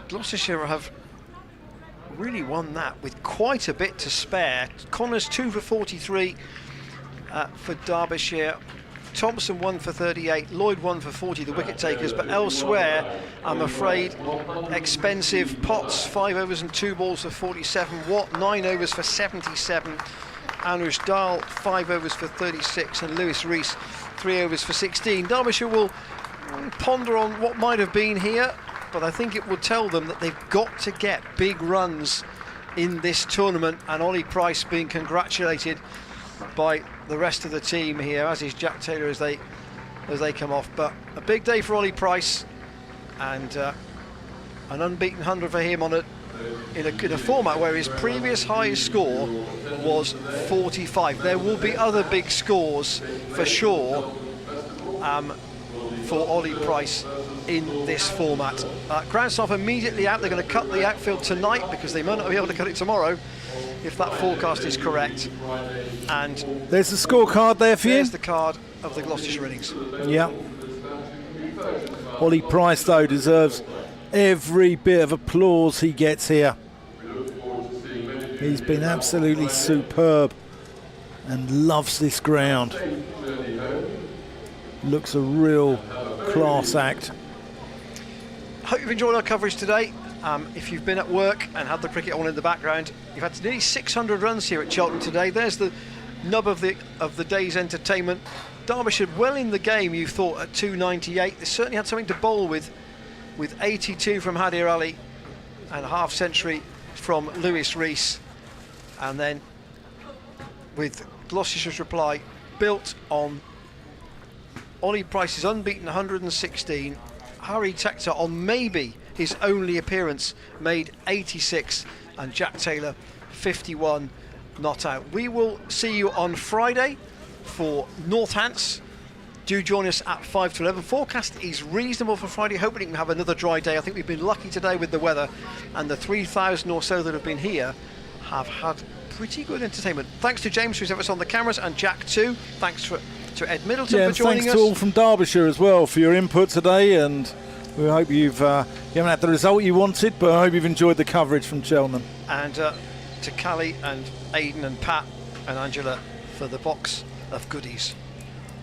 Gloucestershire have really won that with quite a bit to spare. Connors 2 for 43 for Derbyshire. Thompson 1 for 38, Lloyd 1 for 40, the wicket takers, but elsewhere, I'm afraid, expensive. Potts 5 overs and 2 balls for 47, Watt 9 overs for 77, Anush Dahl 5 overs for 36, and Lewis Rees 3 overs for 16. Derbyshire will ponder on what might have been here, but I think it will tell them that they've got to get big runs in this tournament, and Ollie Price being congratulated by the rest of the team here, as is Jack Taylor as they come off. But a big day for Ollie Price, and an unbeaten 100 for him in a format where his previous highest score was 45. There will be other big scores for sure for Ollie Price in this format. Ground staff immediately out. They're going to cut the outfield tonight because they might not be able to cut it tomorrow if that forecast is correct. And there's the scorecard there for you. There's the card of the Gloucestershire innings. Yeah. Ollie Price, though, deserves every bit of applause he gets here. He's been absolutely superb and loves this ground. Looks a real class act. Hope you've enjoyed our coverage today. If you've been at work and had the cricket on in the background, you've had nearly 600 runs here at Cheltenham today. There's the nub of the day's entertainment. Derbyshire well in the game, you thought, at 298. They certainly had something to bowl with 82 from Hadir Ali and a half century from Lewis Rees, and then with Gloucestershire's reply built on Ollie Price's unbeaten 116. Harry Tector, on maybe his only appearance, made 86, and Jack Taylor 51 not out. We will see you on Friday for Northants. Do join us at 5 to 11. Forecast is reasonable for Friday. Hoping we can have another dry day. I think we've been lucky today with the weather, and the 3,000 or so that have been here have had pretty good entertainment. Thanks to James, who's ever on the cameras, and Jack too. Thanks to Ed Middleton for joining us. Thanks to all from Derbyshire as well for your input today, and we hope you haven't had the result you wanted, but I hope you've enjoyed the coverage from Cheltenham. And to Callie and Aidan and Pat and Angela for the box of goodies.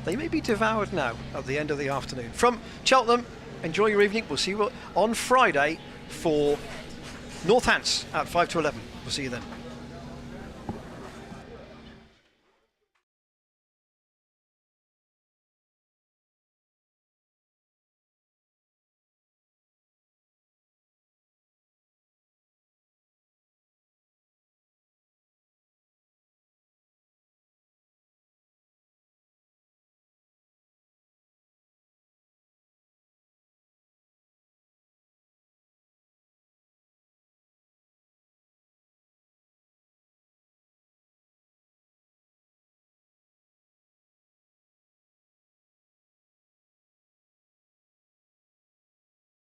They may be devoured now at the end of the afternoon. From Cheltenham, enjoy your evening. We'll see you on Friday for Northants at 5 to 11. We'll see you then.